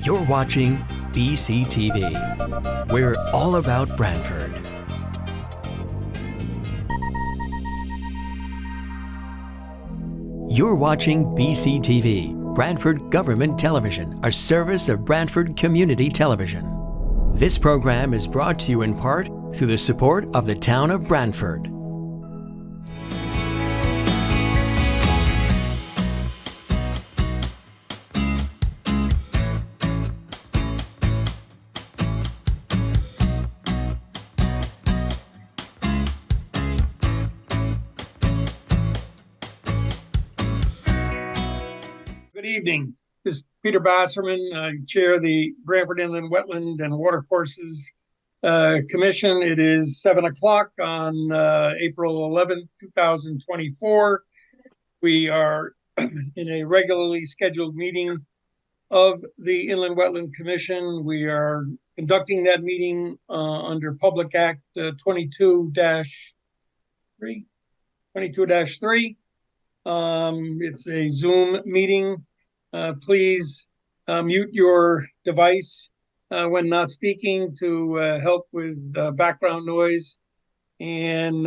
You're watching BCTV. We're all about Branford. You're watching BCTV, Branford Government Television, a service of Branford Community Television. This program is brought to you in part through the support of the town of Branford. Good evening. This is Peter Basserman. I chair the Branford Inland Wetland and Watercourses Commission. It is 7 o'clock on April 11th, 2024. We are in a regularly scheduled meeting of the Inland Wetland Commission. We are conducting that meeting under Public Act 22-3. It's a Zoom meeting. Please mute your device when not speaking to help with background noise, and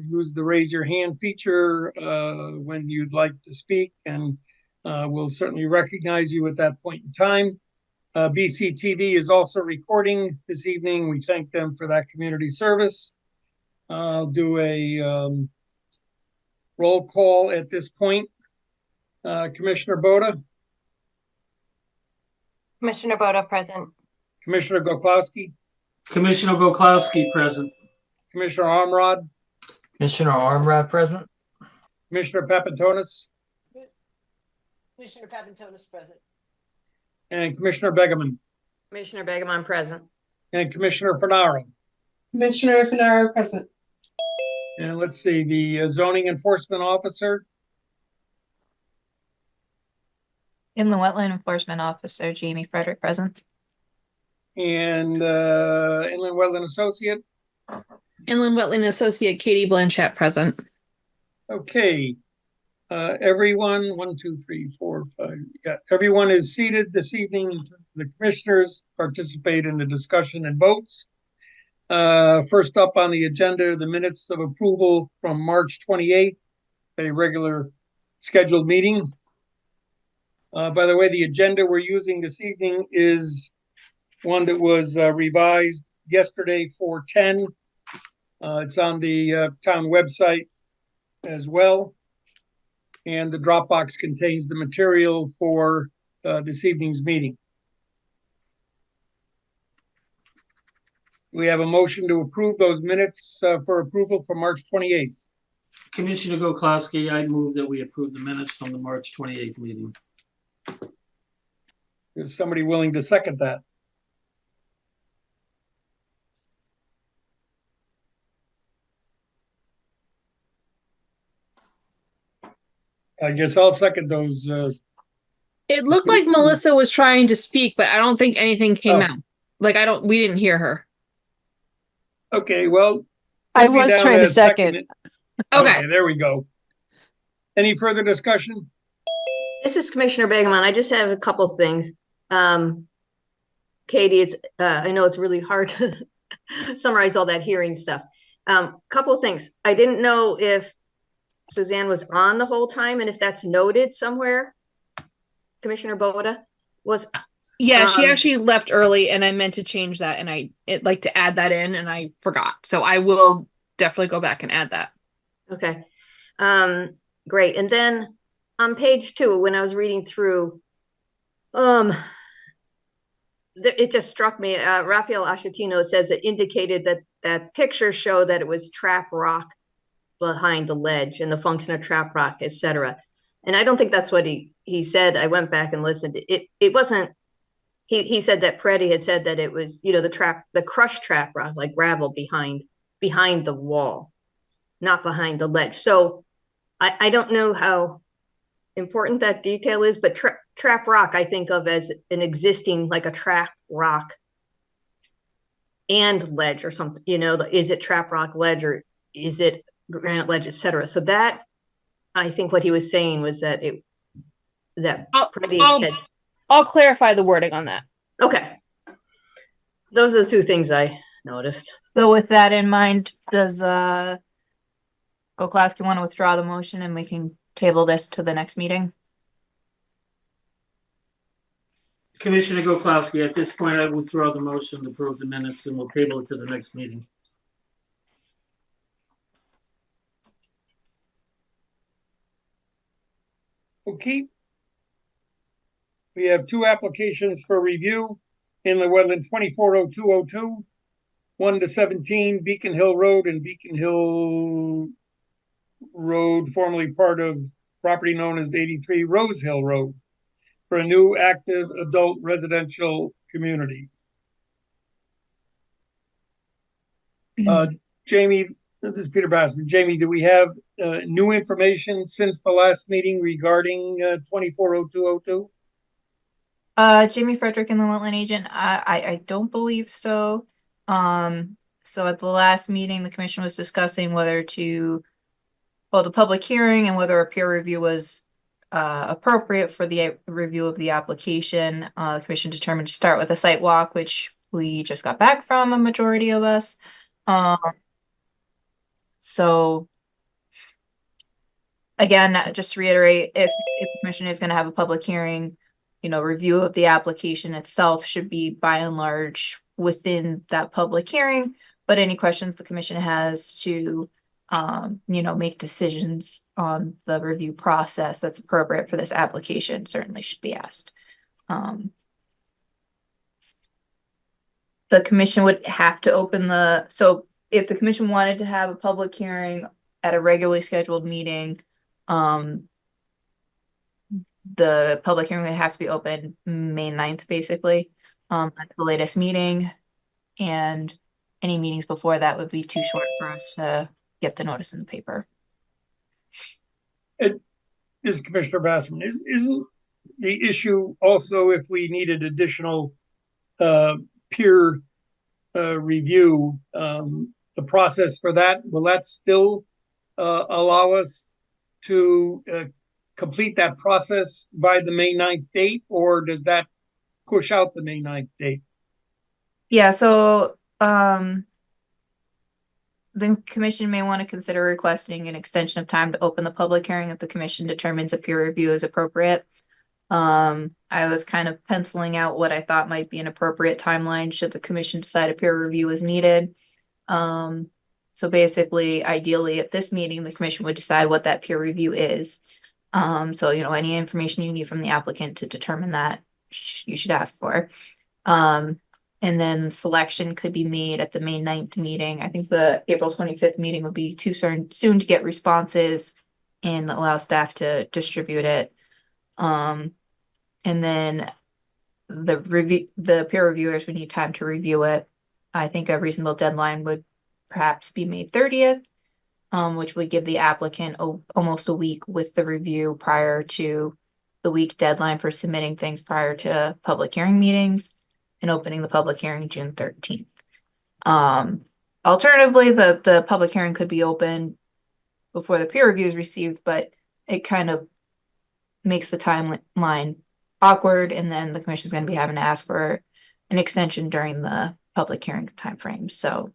use the raise your hand feature when you'd like to speak, and we'll certainly recognize you at that point in time. BCTV is also recording this evening. We thank them for that community service. I'll do a roll call at this point. Commissioner Boda? Commissioner Boda, present. Commissioner Goklowski? Commissioner Goklowski, present. Commissioner Armrod? Commissioner Armrod, present. Commissioner Papantonis? Commissioner Papantonis, present. And Commissioner Begeman? Commissioner Begeman, present. And Commissioner Fenaro? Commissioner Fenaro, present. And let's see, the zoning enforcement officer? Inland Wetland Enforcement Officer Jamie Frederick, present. And Inland Wetland Associate? Inland Wetland Associate Katie Blanchett, present. Okay. Everyone, 1, 2, 3, 4, 5. Yeah, everyone is seated this evening. The commissioners participate in the discussion and votes. First up on the agenda, the minutes of approval from March 28th, a regular scheduled meeting. By the way, the agenda we're using this evening is one that was revised yesterday, 4/10. It's on the town website as well. And the Dropbox contains the material for this evening's meeting. We have a motion to approve those minutes for approval for March 28th. Commissioner Goklowski, I move that we approve the minutes from the March 28th meeting. Is somebody willing to second that? I guess I'll second those. It looked like Melissa was trying to speak, but I don't think anything came out. Like, we didn't hear her. Okay, well. I was trying to second it. Okay, there we go. Any further discussion? This is Commissioner Begeman. I just have a couple things. Katie, I know it's really hard to summarize all that hearing stuff. Couple of things. I didn't know if Suzanne was on the whole time and if that's noted somewhere. Commissioner Boda was. Yeah, she actually left early, and I meant to change that, and I'd like to add that in, and I forgot. So I will definitely go back and add that. Okay. Great. And then on page 2, when I was reading through, it just struck me. Raphael Ashatino says it indicated that pictures show that it was trap rock behind the ledge and the function of trap rock, etc. And I don't think that's what he said. I went back and listened. It wasn't. He said that Preddy had said that it was, the crushed trap rock, like gravel behind the wall, not behind the ledge. So I don't know how important that detail is, but trap rock I think of as an existing, like a trap rock and ledge or something, is it trap rock ledge or is it granite ledge, etc. So that, I think what he was saying was that Preddy I'll clarify the wording on that. Okay. Those are the two things I noticed. So with that in mind, does Goklowski want to withdraw the motion and we can table this to the next meeting? Commissioner Goklowski, at this point, I withdraw the motion to approve the minutes and we'll table it to the next meeting. Okay. We have two applications for review in the wetland 240202, 1 to 17 Beacon Hill Road and Beacon Hill Road, formerly part of property known as 83 Rose Hill Road, for a new active adult residential community. Jamie, this is Peter Bassman. Jamie, do we have new information since the last meeting regarding 240202? Jamie Frederick and the wetland agent, I don't believe so. So at the last meeting, the commission was discussing whether to hold a public hearing and whether a peer review was appropriate for the review of the application. The commission determined to start with a site walk, which we just got back from, a majority of us. So again, just to reiterate, if the commission is going to have a public hearing, review of the application itself should be by and large within that public hearing. But any questions the commission has to, make decisions on the review process that's appropriate for this application certainly should be asked. The commission would have to open so if the commission wanted to have a public hearing at a regularly scheduled meeting, the public hearing would have to be open May 9th, basically, at the latest meeting. And any meetings before that would be too short for us to get the notice in the paper. It is Commissioner Bassman. Isn't the issue also if we needed additional peer review, the process for that, will that still allow us to complete that process by the May 9th date, or does that push out the May 9th date? Yeah, so the commission may want to consider requesting an extension of time to open the public hearing if the commission determines a peer review is appropriate. I was kind of penciling out what I thought might be an appropriate timeline should the commission decide a peer review is needed. So basically, ideally at this meeting, the commission would decide what that peer review is. So, any information you need from the applicant to determine that you should ask for. And then selection could be made at the May 9th meeting. I think the April 25th meeting would be too soon to get responses and allow staff to distribute it. And then the peer reviewers would need time to review it. I think a reasonable deadline would perhaps be May 30th, which would give the applicant almost a week with the review prior to the week deadline for submitting things prior to public hearing meetings and opening the public hearing June 13th. Alternatively, the public hearing could be open before the peer review is received, but it kind of makes the timeline awkward, and then the commission is going to be having to ask for an extension during the public hearing timeframe. So,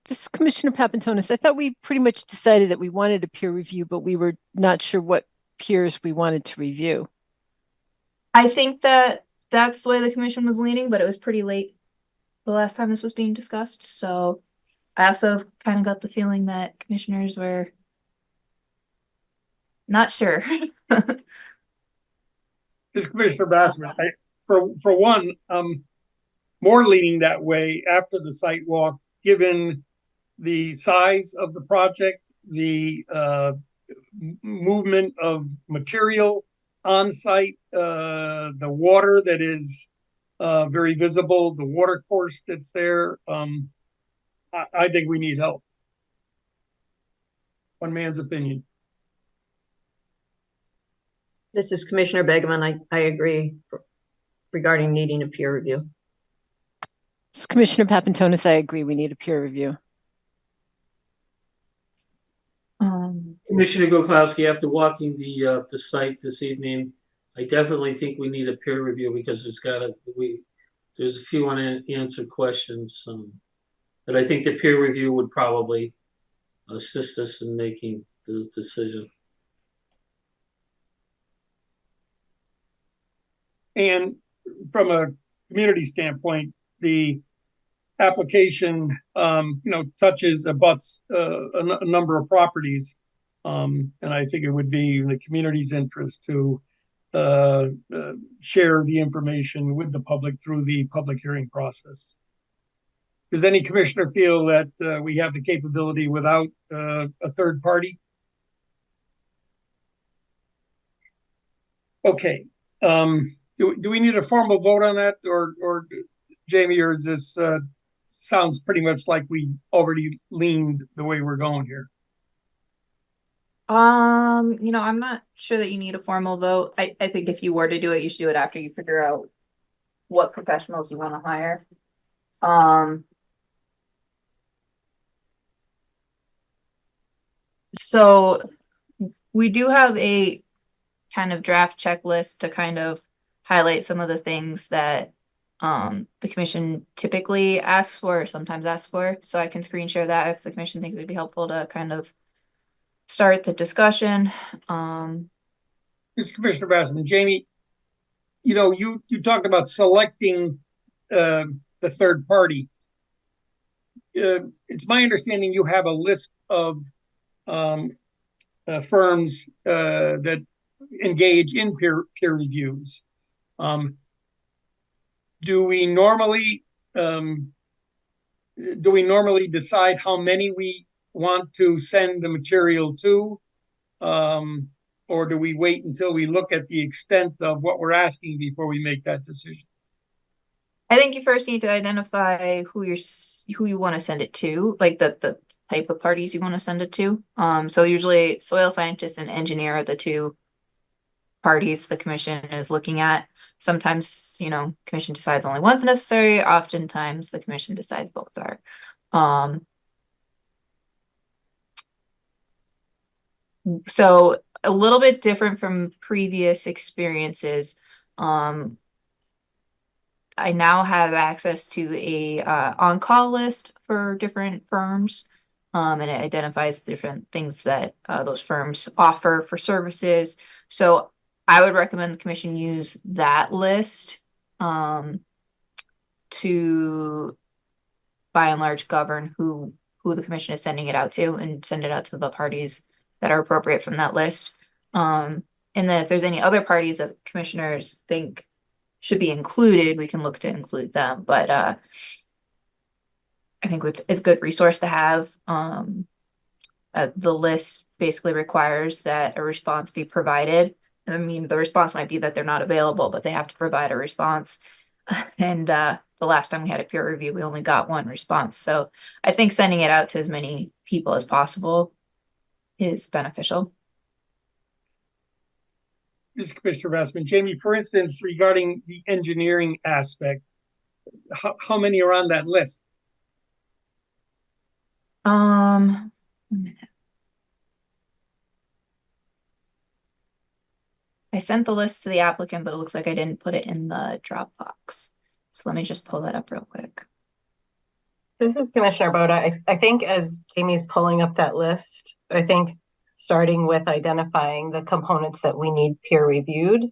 this is Commissioner Papantonis. I thought we pretty much decided that we wanted a peer review, but we were not sure what peers we wanted to review. I think that's the way the commission was leaning, but it was pretty late the last time this was being discussed. So I also kind of got the feeling that commissioners were not sure. This is Commissioner Bassman. For one, more leaning that way after the site walk, given the size of the project, the movement of material on site, the water that is very visible, the water course that's there. I think we need help. One man's opinion. This is Commissioner Begeman. I agree regarding needing a peer review. This is Commissioner Papantonis. I agree. We need a peer review. Commissioner Goklowski, after walking the site this evening, I definitely think we need a peer review because there's a few unanswered questions. But I think the peer review would probably assist us in making the decision. And from a community standpoint, the application, touches, abuts a number of properties. And I think it would be in the community's interest to share the information with the public through the public hearing process. Does any commissioner feel that we have the capability without a third party? Okay. Do we need a formal vote on that, or Jamie, or is this sounds pretty much like we already leaned the way we're going here? I'm not sure that you need a formal vote. I think if you were to do it, you should do it after you figure out what professionals you want to hire. So we do have a kind of draft checklist to kind of highlight some of the things that the commission typically asks for or sometimes asks for. So I can screen share that if the commission thinks it would be helpful to kind of start the discussion. This is Commissioner Bassman. Jamie, you talked about selecting the third party. It's my understanding you have a list of firms that engage in peer reviews. Do we normally decide how many we want to send the material to, or do we wait until we look at the extent of what we're asking before we make that decision? I think you first need to identify who you want to send it to, like the type of parties you want to send it to. So usually soil scientists and engineer are the two parties the commission is looking at. Sometimes, commission decides only one's necessary. Oftentimes the commission decides both are. So a little bit different from previous experiences. I now have access to a on-call list for different firms, and it identifies different things that those firms offer for services. So I would recommend the commission use that list to, by and large, govern who the commission is sending it out to, and send it out to the parties that are appropriate from that list. And then if there's any other parties that commissioners think should be included, we can look to include them. But I think it's a good resource to have. The list basically requires that a response be provided. I mean, the response might be that they're not available, but they have to provide a response. And the last time we had a peer review, we only got one response. So I think sending it out to as many people as possible is beneficial. This is Commissioner Bassman. Jamie, for instance, regarding the engineering aspect, how many are on that list? I sent the list to the applicant, but it looks like I didn't put it in the Dropbox. So let me just pull that up real quick. This is Commissioner Boda. I think as Jamie's pulling up that list, I think starting with identifying the components that we need peer reviewed.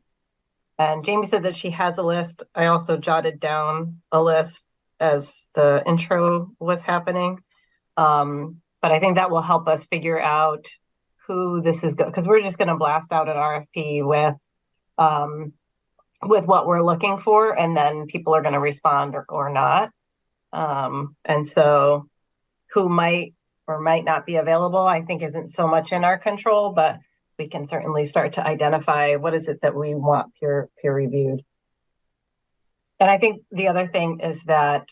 And Jamie said that she has a list. I also jotted down a list as the intro was happening. But I think that will help us figure out who this is good, because we're just going to blast out an RFP with what we're looking for, and then people are going to respond or not. And so who might or might not be available, I think isn't so much in our control, but we can certainly start to identify what is it that we want peer reviewed. And I think the other thing is that,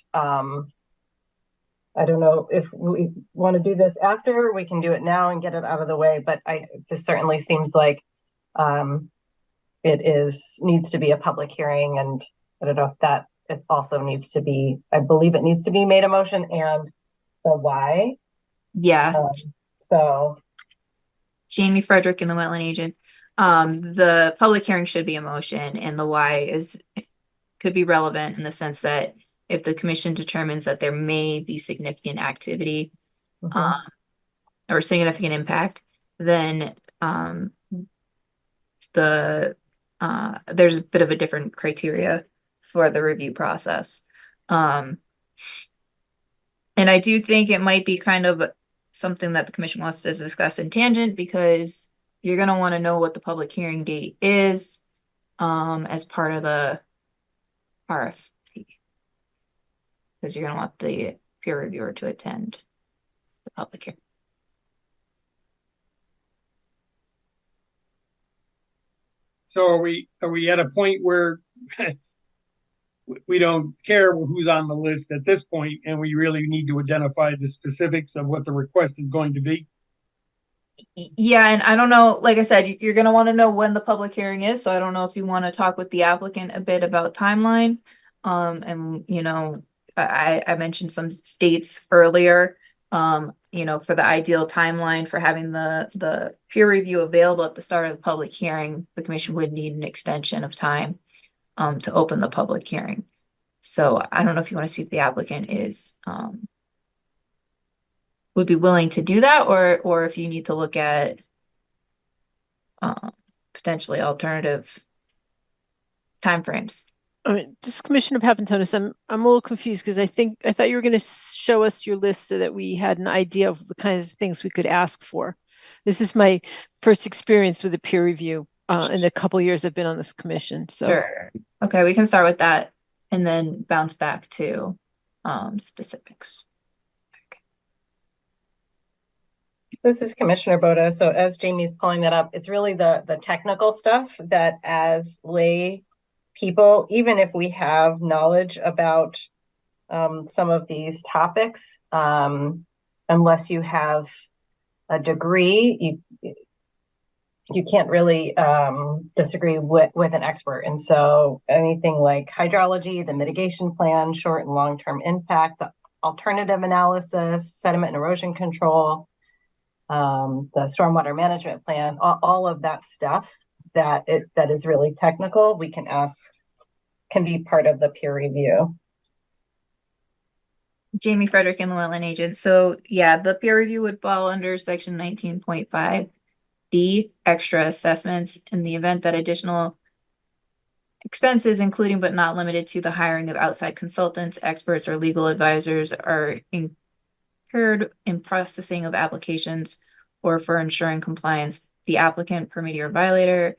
I don't know if we want to do this after, we can do it now and get it out of the way, but this certainly seems like needs to be a public hearing, and I don't know if that it also needs to be, I believe it needs to be made a motion and the why. Yeah. So Jamie Frederick and the wetland agent. The public hearing should be a motion, and the why could be relevant in the sense that if the commission determines that there may be significant activity or significant impact, then there's a bit of a different criteria for the review process. And I do think it might be kind of something that the commission wants to discuss in tangent, because you're going to want to know what the public hearing date is as part of the RFP, because you're going to want the peer reviewer to attend the public hearing. So are we at a point where we don't care who's on the list at this point, and we really need to identify the specifics of what the request is going to be? Yeah, and I don't know, like I said, you're going to want to know when the public hearing is, so I don't know if you want to talk with the applicant a bit about timeline. And you know, I mentioned some dates earlier. You know, for the ideal timeline for having the peer review available at the start of the public hearing, the commission would need an extension of time to open the public hearing. So I don't know if you want to see if the applicant is would be willing to do that, or if you need to look at potentially alternative timeframes. I mean, this Commissioner Papantonis, I'm a little confused because I thought you were going to show us your list so that we had an idea of the kinds of things we could ask for. This is my first experience with a peer review in the couple years I've been on this commission. So, sure. Okay, we can start with that and then bounce back to specifics. Okay. This is Commissioner Boda. So as Jamie's pulling that up, it's really the technical stuff that as lay people, even if we have knowledge about some of these topics, unless you have a degree, you can't really disagree with an expert. And so anything like hydrology, the mitigation plan, short and long-term impact, the alternative analysis, sediment and erosion control, the stormwater management plan, all of that stuff that is really technical, we can be part of the peer review. Jamie Frederick and the Wetland Agent. So yeah, the peer review would fall under section 19.5D, extra assessments, in the event that additional expenses, including but not limited to the hiring of outside consultants, experts, or legal advisors, are incurred in processing of applications or for ensuring compliance. The applicant, permittee, or violator,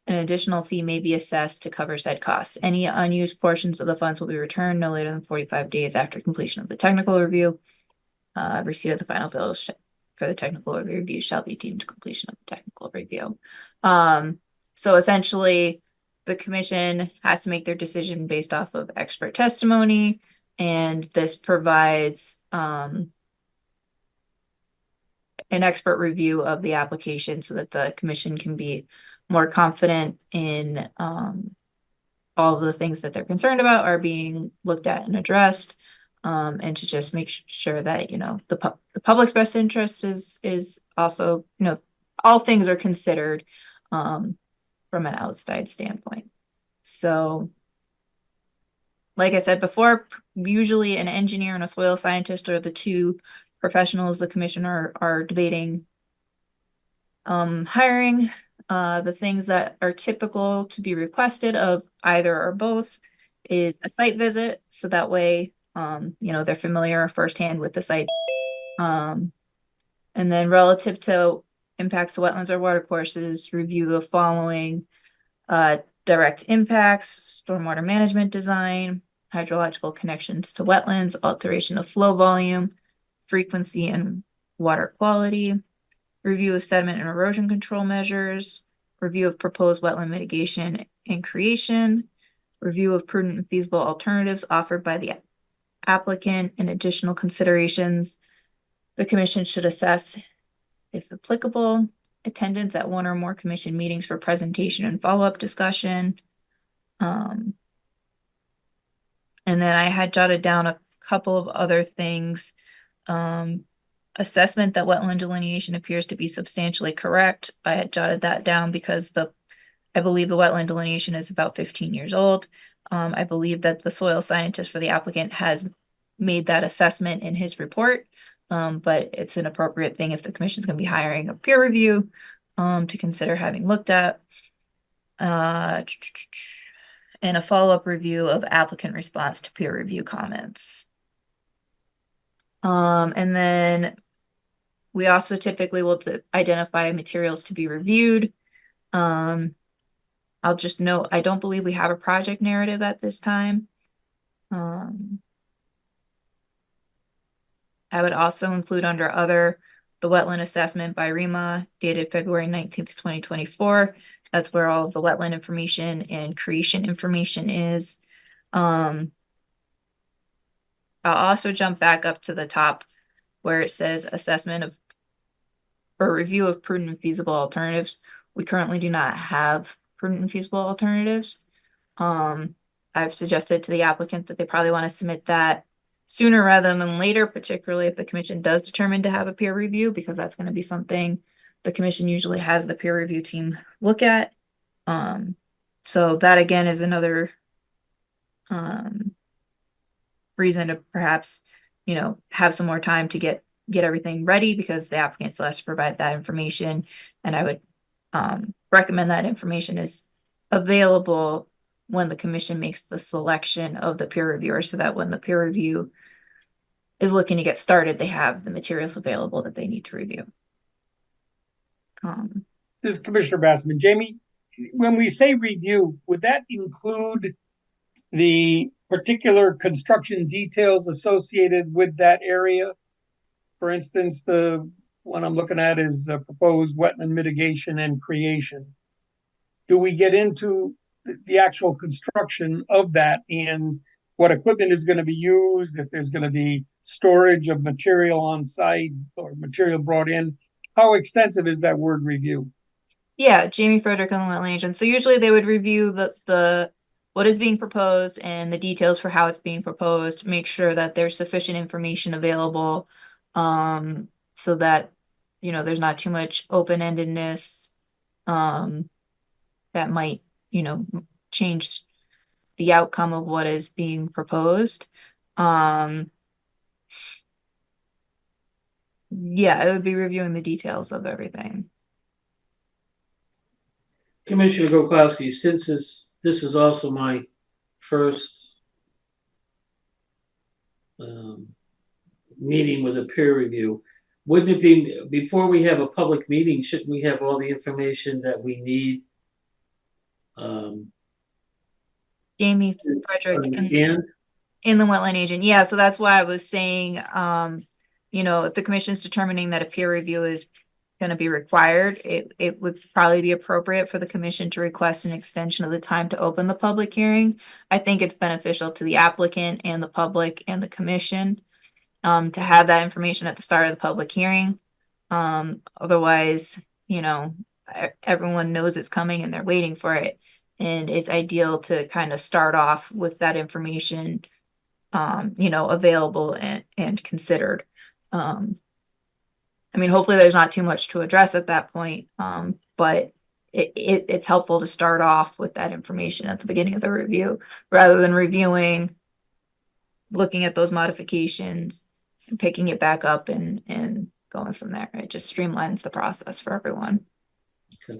an additional fee may be assessed to cover said costs. Any unused portions of the funds will be returned no later than 45 days after completion of the technical review. Receipt of the final bill for the technical review shall be deemed completion of the technical review. So essentially, the commission has to make their decision based off of expert testimony, and this provides an expert review of the application so that the commission can be more confident in all of the things that they're concerned about are being looked at and addressed, and to just make sure that, you know, the public's best interest is also, you know, all things are considered from an outside standpoint. So like I said before, usually an engineer and a soil scientist are the two professionals the commission are debating hiring. The things that are typical to be requested of either or both is a site visit, so that way you know, they're familiar firsthand with the site, and then relative to impacts to wetlands or watercourses, review the following: direct impacts, stormwater management design, hydrological connections to wetlands, alteration of flow volume, frequency, and water quality, review of sediment and erosion control measures, review of proposed wetland mitigation and creation, review of prudent and feasible alternatives offered by the applicant, and additional considerations the commission should assess, if applicable: attendance at one or more commission meetings for presentation and follow-up discussion. And then I had jotted down a couple of other things. assessment that wetland delineation appears to be substantially correct. I had jotted that down because I believe the wetland delineation is about 15 years old. I believe that the soil scientist for the applicant has made that assessment in his report. But it's an appropriate thing if the commission's gonna be hiring a peer review, to consider having looked at. And a follow-up review of applicant response to peer review comments. And then we also typically will identify materials to be reviewed. I'll just note, I don't believe we have a project narrative at this time. I would also include under other, the wetland assessment by REMA dated February 19th, 2024. That's where all of the wetland information and creation information is. I'll also jump back up to the top where it says assessment of or review of prudent and feasible alternatives. We currently do not have prudent and feasible alternatives. I've suggested to the applicant that they probably want to submit that sooner rather than later, particularly if the commission does determine to have a peer review, because that's going to be something the commission usually has the peer review team look at. So that again is another reason to perhaps, have some more time to get everything ready, because the applicant still has to provide that information. And I would recommend that information is available when the commission makes the selection of the peer reviewer, so that when the peer review is looking to get started, they have the materials available that they need to review. This is Commissioner Bassman. Jamie, when we say review, would that include the particular construction details associated with that area? For instance, the one I'm looking at is proposed wetland mitigation and creation. Do we get into the actual construction of that and what equipment is going to be used, if there's going to be storage of material on site or material brought in? How extensive is that word review? Yeah, Jamie Frederick and the wetland agent. So usually they would review the what is being proposed and the details for how it's being proposed, make sure that there's sufficient information available, so that there's not too much open-endedness that might change the outcome of what is being proposed. Yeah, it would be reviewing the details of everything. Commissioner Goklowski, since this is also my first meeting with a peer review, wouldn't it be, before we have a public meeting, shouldn't we have all the information that we need? Jamie Frederick and in the wetland agent. Yeah, so that's why I was saying, if the commission's determining that a peer review is going to be required, it would probably be appropriate for the commission to request an extension of the time to open the public hearing. I think it's beneficial to the applicant and the public and the commission to have that information at the start of the public hearing. Otherwise, everyone knows it's coming and they're waiting for it. And it's ideal to kind of start off with that information, available and considered. Hopefully there's not too much to address at that point, but it's helpful to start off with that information at the beginning of the review, rather than looking at those modifications and picking it back up and going from there. It just streamlines the process for everyone.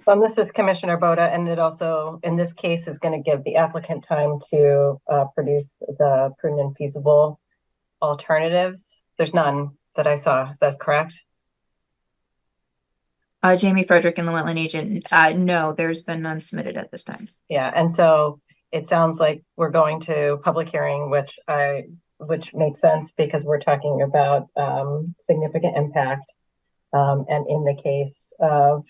So this is Commissioner Boda, and it also, in this case, is going to give the applicant time to produce the prudent and feasible alternatives. There's none that I saw. Is that correct? Jamie Frederick and the wetland agent. No, there's been none submitted at this time. Yeah, and so it sounds like we're going to public hearing, which makes sense because we're talking about significant impact. And in the case of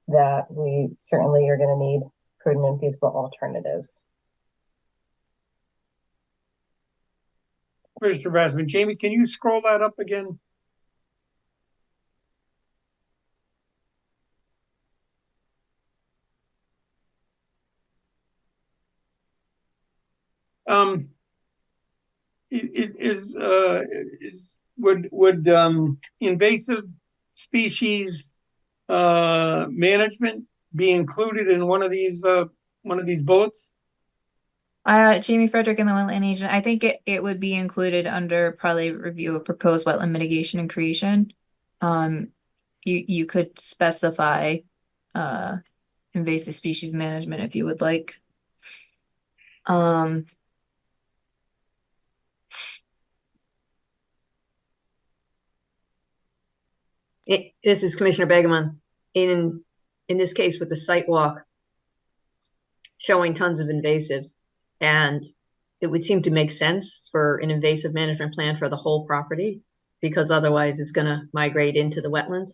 that, we certainly are going to need prudent and feasible alternatives. Mr. Bassman, Jamie, can you scroll that up again? It is would invasive species management be included in one of these bullets? Jamie Frederick and the wetland agent, I think it would be included under probably review of proposed wetland mitigation and creation. You could specify invasive species management if you would like. This is Commissioner Begeman. In this case with the site walk showing tons of invasives, and it would seem to make sense for an invasive management plan for the whole property, because otherwise it's going to migrate into the wetlands.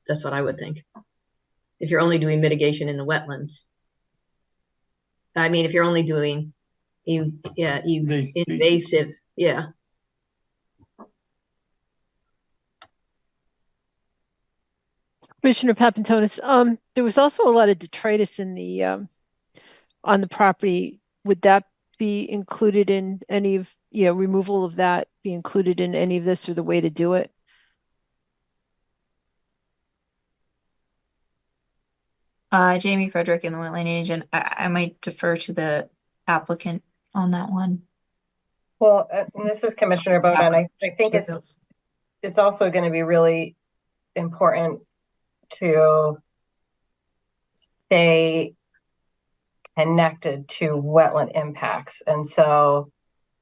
That's what I would think. If you're only doing mitigation in the wetlands. I mean, if you're only doing invasive, yeah. Commissioner Papantonis, there was also a lot of detritus in the on the property. Would that be included in any of, removal of that be included in any of this, or the way to do it? Jamie Frederick and the wetland agent, I might defer to the applicant on that one. Well, and this is Commissioner Bowden. I think it's also going to be really important to stay connected to wetland impacts. And so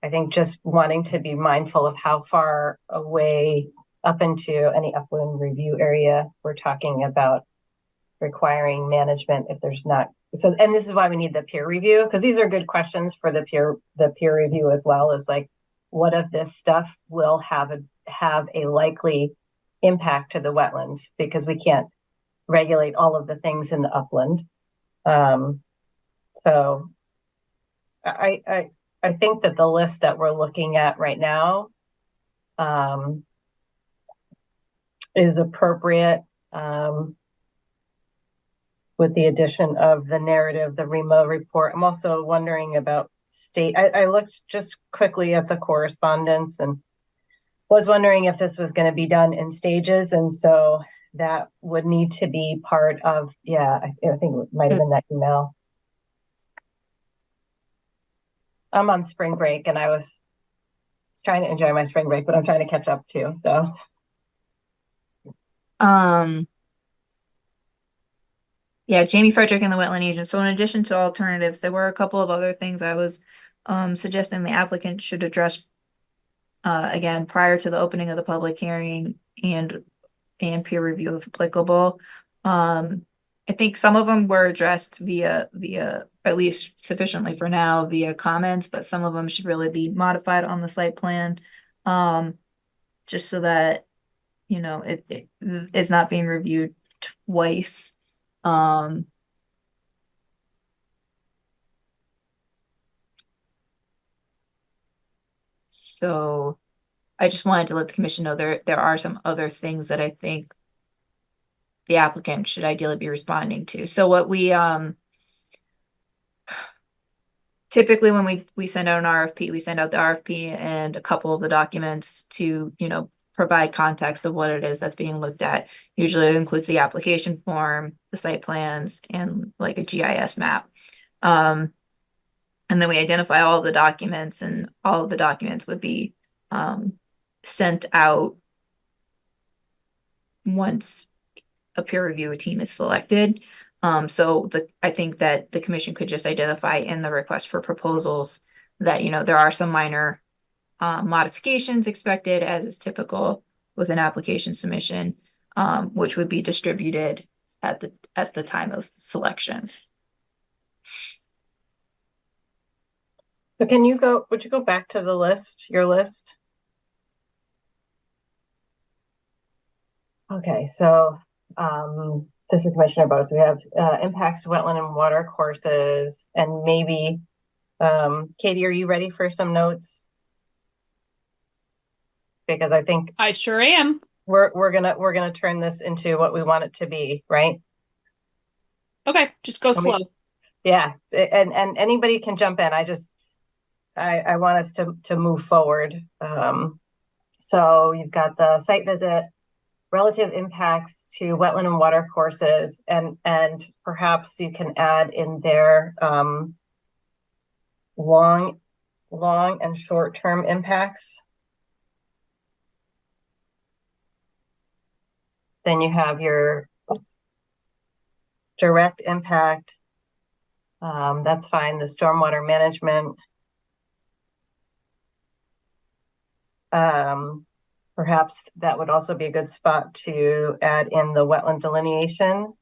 I think just wanting to be mindful of how far away up into any upland review area we're talking about requiring management if there's not. So, and this is why we need the peer review, because these are good questions for the peer review as well, is like, what if this stuff will have a likely impact to the wetlands, because we can't regulate all of the things in the upland. So I think that the list that we're looking at right now is appropriate, with the addition of the narrative, the REMA report. I'm also wondering about state. I looked just quickly at the correspondence and was wondering if this was going to be done in stages. And so that would need to be part of, I think it might have been that email. I'm on spring break and I was trying to enjoy my spring break, but I'm trying to catch up too. So. Yeah, Jamie Frederick and the wetland agent. So in addition to alternatives, there were a couple of other things I was suggesting the applicant should address again prior to the opening of the public hearing and peer review if applicable. I think some of them were addressed via at least sufficiently for now via comments, but some of them should really be modified on the site plan, just so that it is not being reviewed twice. So I just wanted to let the commission know there are some other things that I think the applicant should ideally be responding to. So what we typically when we send out an RFP, we send out the RFP and a couple of the documents to, provide context of what it is that's being looked at. Usually it includes the application form, the site plans, and like a GIS map. And then we identify all of the documents, and all of the documents would be sent out once a peer review team is selected. So I think that the commission could just identify in the request for proposals that, there are some minor modifications expected, as is typical with an application submission, which would be distributed at the time of selection. So would you go back to the list, your list? Okay, so this is Commissioner Bose. We have impacts to wetland and water courses, and maybe Katie, are you ready for some notes? Because I think I sure am. We're gonna turn this into what we want it to be, right? Okay, just go slow. Yeah, and anybody can jump in. I want us to move forward. So you've got the site visit, relative impacts to wetland and water courses, and perhaps you can add in there long and short-term impacts. Then you have your direct impact. That's fine. The stormwater management. Perhaps that would also be a good spot to add in the wetland delineation.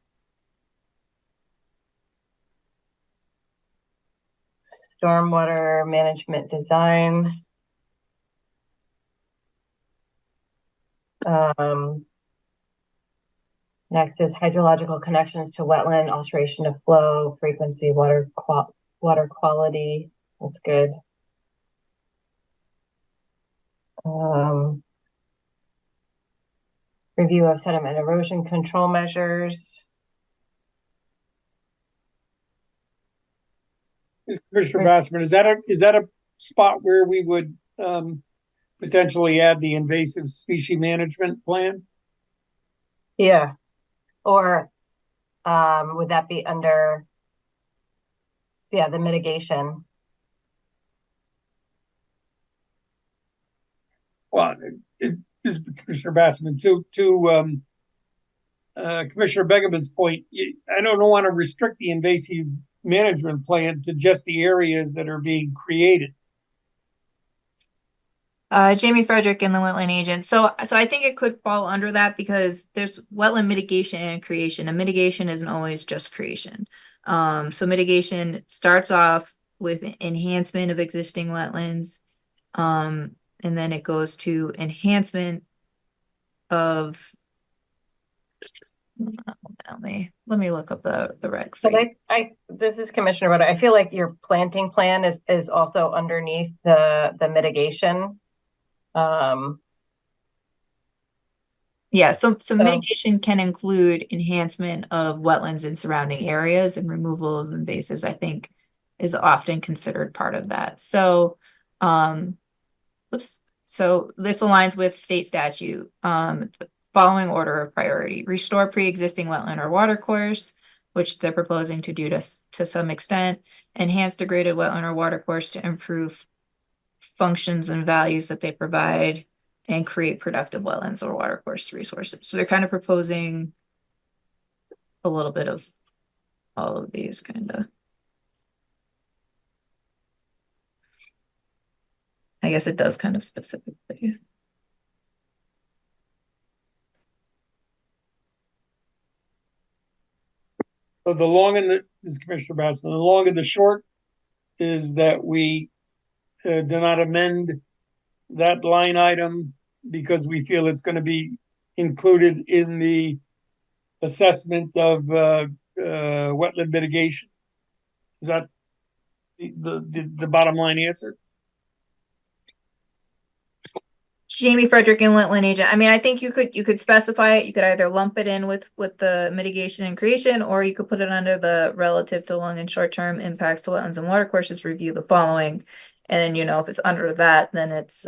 Stormwater management design. Next is hydrological connections to wetland, alteration of flow, frequency, water quality. That's good. Review of sediment erosion control measures. Commissioner Bassman, is that a spot where we would potentially add the invasive species management plan? Yeah. Or would that be under, the mitigation? Well, it is Commissioner Bassman to Commissioner Begeman's point. I don't want to restrict the invasive management plan to just the areas that are being created. Jamie Frederick and the wetland agent. So I think it could fall under that because there's wetland mitigation and creation, and mitigation isn't always just creation. So mitigation starts off with enhancement of existing wetlands, and then it goes to enhancement of. Let me look up the rec. But this is Commissioner Rhoda. I feel like your planting plan is also underneath the mitigation. Yeah, so mitigation can include enhancement of wetlands in surrounding areas, and removal of invasives, I think, is often considered part of that. So, so this aligns with state statute. Following order of priority: restore pre-existing wetland or water course, which they're proposing to do to some extent; enhance degraded wetland or water course to improve functions and values that they provide; and create productive wetlands or water course resources. So they're kind of proposing a little bit of all of these kind of. I guess it does kind of specifically. So the long and the, this is Commissioner Bassman, the long and the short is that we do not amend that line item because we feel it's going to be included in the assessment of wetland mitigation. Is that the bottom line answer? Jamie Frederick and wetland agent. I mean, I think you could specify it. You could either lump it in with the mitigation and creation, or you could put it under the relative to long and short term impacts to wetlands and water courses. Review the following, and then if it's under that, then it's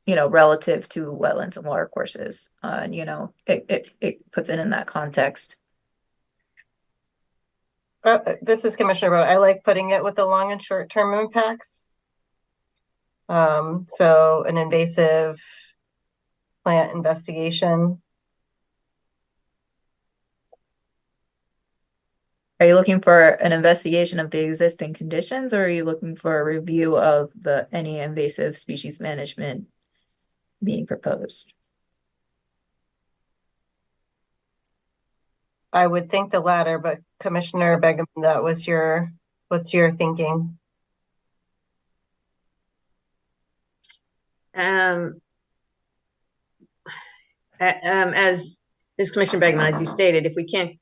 relative to wetlands and water courses. And it puts it in that context. This is Commissioner Rowe. I like putting it with the long and short term impacts. So an invasive plant investigation. Are you looking for an investigation of the existing conditions, or are you looking for a review of any invasive species management being proposed? I would think the latter, but Commissioner Begum, what's your thinking? As Commissioner Begman, as you stated, if we can't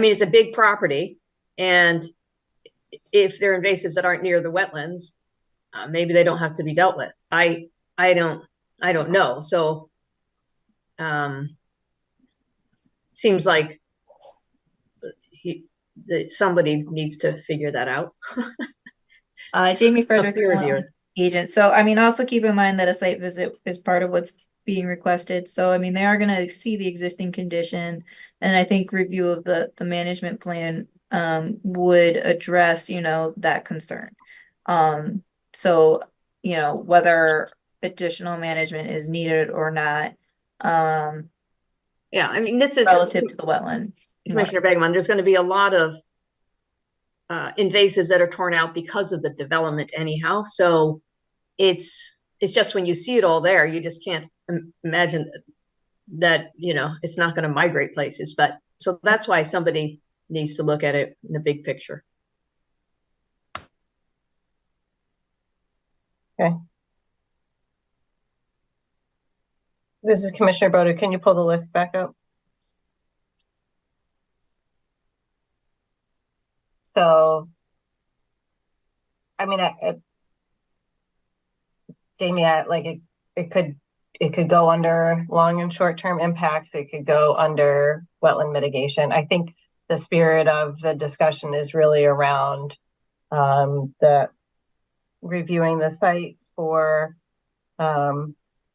it's a big property, and if there are invasives that aren't near the wetlands, maybe they don't have to be dealt with. I don't know. So, seems like somebody needs to figure that out. Jamie Frederick, peer reviewer. agent. So, I mean, also keep in mind that a site visit is part of what's being requested. So, I mean, they are gonna see the existing condition. And I think review of the management plan would address, you know, that concern. So, you know, whether additional management is needed or not, Yeah, I mean, this is, relative to the wetland. Commissioner Begman, there's going to be a lot of invasives that are torn out because of the development anyhow. So it's just when you see it all there, you just can't imagine that, you know, it's not going to migrate places. But so that's why somebody needs to look at it in the big picture. Okay. This is Commissioner Boda. Can you pull the list back up? So, I mean, Jamie, it could go under long and short-term impacts. It could go under wetland mitigation. I think the spirit of the discussion is really around the reviewing the site for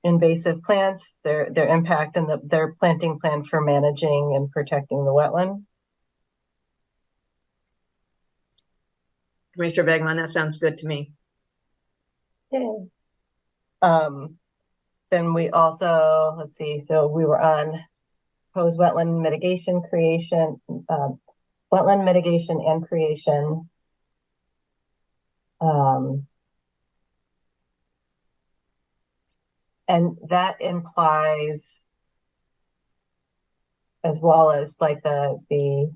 invasive plants, their impact, and their planting plan for managing and protecting the wetland. Commissioner Begman, that sounds good to me. Yeah. Then we also, let's see, so we were on proposed wetland mitigation creation, wetland mitigation and creation. And that implies, as well as like the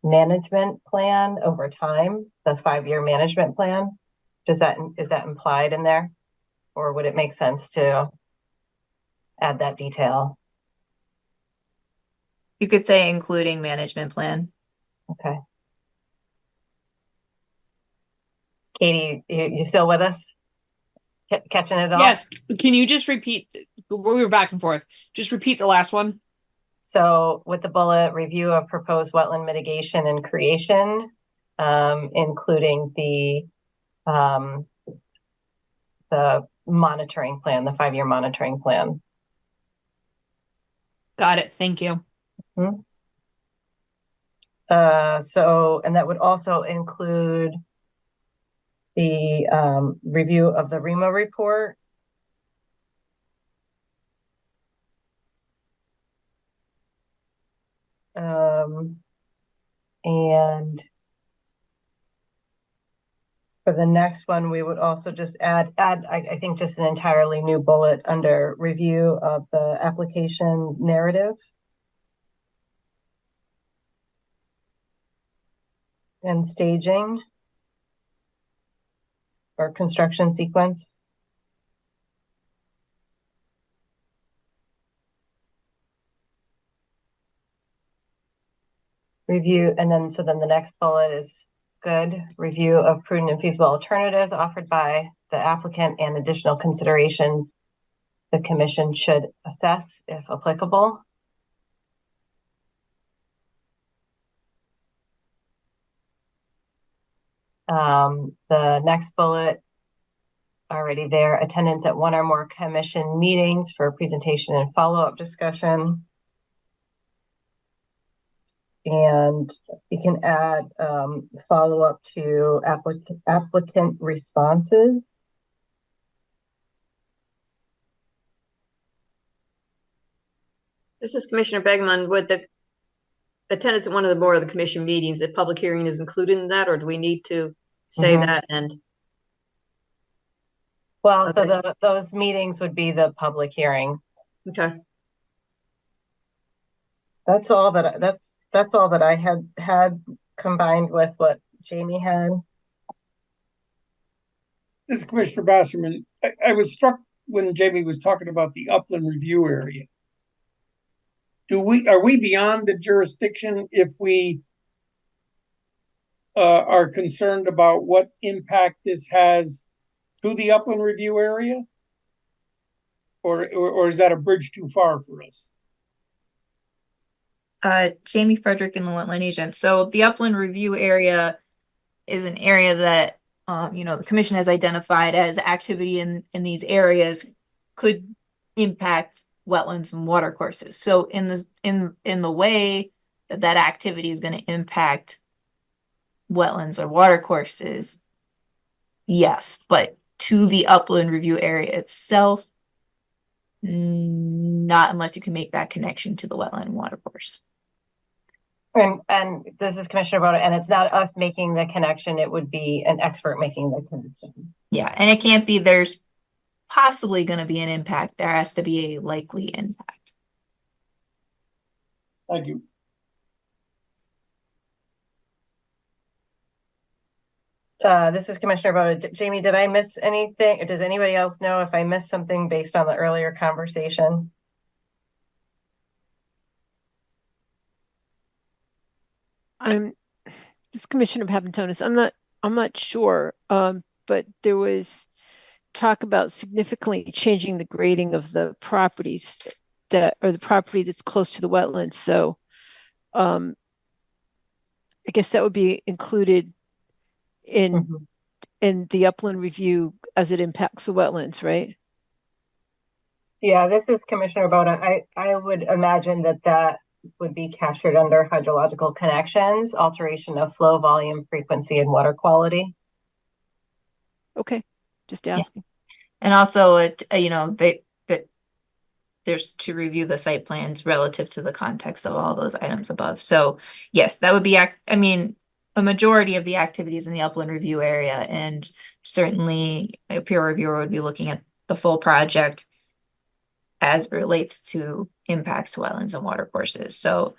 management plan over time, the 5-year management plan. Is that implied in there? Or would it make sense to add that detail? You could say including management plan. Okay. Katie, you still with us? Catching it all? Yes. Can you just repeat? We were back and forth. Just repeat the last one. So with the bullet, review of proposed wetland mitigation and creation, including the monitoring plan, the 5-year monitoring plan. Got it. Thank you. Mm-hmm. And that would also include the review of the REMA report. And for the next one, we would also just add, I think, just an entirely new bullet under review of the application narrative. And staging or construction sequence. Review, and then so then the next bullet is good. Review of prudent and feasible alternatives offered by the applicant and additional considerations the commission should assess if applicable. The next bullet, already there, attendance at one or more commission meetings for presentation and follow-up discussion. And you can add follow-up to applicant responses. This is Commissioner Begman. Would the attendance at one or more of the commission meetings, if public hearing is included in that, or do we need to say that? And well, okay. So those meetings would be the public hearing. Okay. That's all that I had combined with what Jamie had. This is Commissioner Basserman. I was struck when Jamie was talking about the upland review area. Are we beyond the jurisdiction if we are concerned about what impact this has to the upland review area? Or is that a bridge too far for us? Jamie Frederick and the wetland agent. So the upland review area is an area that the commission has identified as activity in these areas could impact wetlands and water courses. So in the way that activity is going to impact wetlands or water courses, yes, but to the upland review area itself, not unless you can make that connection to the wetland and water course. And this is Commissioner Boda, and it's not us making the connection, it would be an expert making the connection. Yeah, and it can't be there's possibly going to be an impact. There has to be a likely impact. Thank you. This is Commissioner Boda. Jamie, did I miss anything? Or does anybody else know if I missed something based on the earlier conversation? This Commissioner Papantonis, I'm not sure, but there was talk about significantly changing the grading of the properties or the property that's close to the wetlands. So, I guess that would be included in the upland review as it impacts the wetlands, right? Yeah, this is Commissioner Boda. I would imagine that would be captured under hydrological connections, alteration of flow, volume, frequency, and water quality. Okay, just asking. And also, there's to review the site plans relative to the context of all those items above. So yes, that would be, a majority of the activities in the upland review area, and certainly a peer reviewer would be looking at the full project as it relates to impacts to wetlands and water courses. So,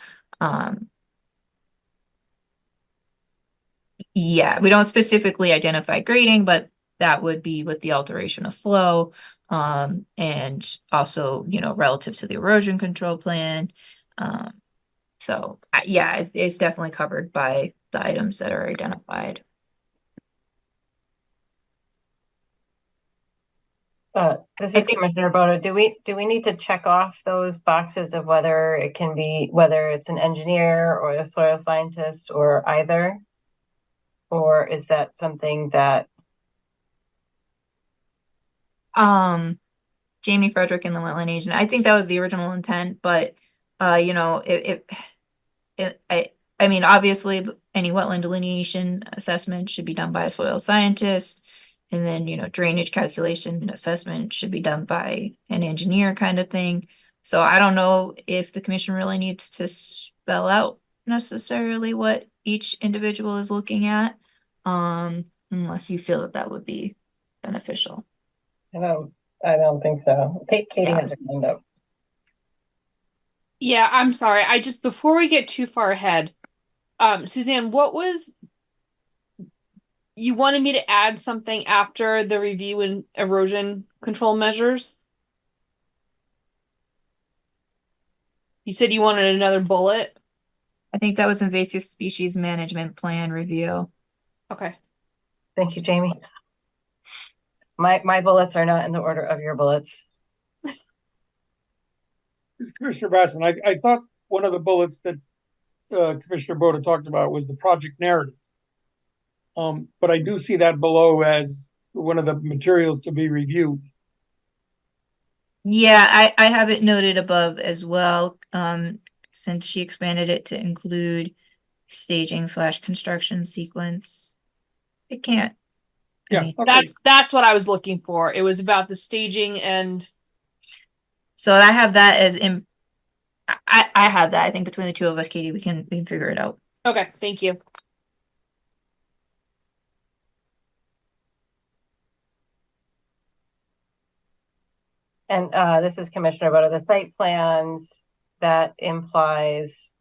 yeah, we don't specifically identify grading, but that would be with the alteration of flow, and also, relative to the erosion control plan. So yeah, it's definitely covered by the items that are identified. This is Commissioner Boda. Do we need to check off those boxes of whether it's an engineer or a soil scientist or either? Or is that something that Jamie Frederick and the wetland agent, I think that was the original intent, but I mean, obviously any wetland delineation assessment should be done by a soil scientist. And then, drainage calculation assessment should be done by an engineer kind of thing. So I don't know if the commission really needs to spell out necessarily what each individual is looking at, unless you feel that would be beneficial. I don't think so. Katie has her hand up. Yeah, I'm sorry. Before we get too far ahead, Suzanne, you wanted me to add something after the review and erosion control measures? You said you wanted another bullet? I think that was invasive species management plan review. Okay. Thank you, Jamie. My bullets are not in the order of your bullets. Commissioner Bassman, I thought one of the bullets that Commissioner Boda talked about was the project narrative. But I do see that below as one of the materials to be reviewed. Yeah, I have it noted above as well, since she expanded it to include staging/construction sequence. It can't. Yeah, okay. That's what I was looking for. It was about the staging and. So I have that as in. I have that. I think between the two of us, Katie, we can figure it out. Okay, thank you. And this is Commissioner Boda. The site plans, that implies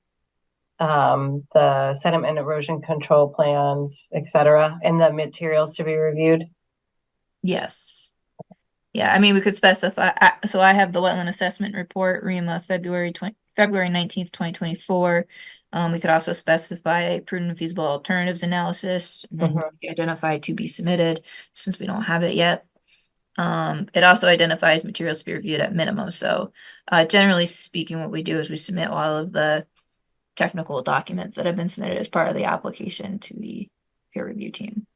the sediment and erosion control plans, etc., and the materials to be reviewed. Yes. Yeah, I mean, we could specify. So I have the wetland assessment report, REMA, February 19th, 2024. We could also specify prudent and feasible alternatives analysis, and then identify to be submitted, since we don't have it yet. It also identifies materials to be reviewed at minimum. So generally speaking, what we do is we submit all of the technical documents that have been submitted as part of the application to the peer review team.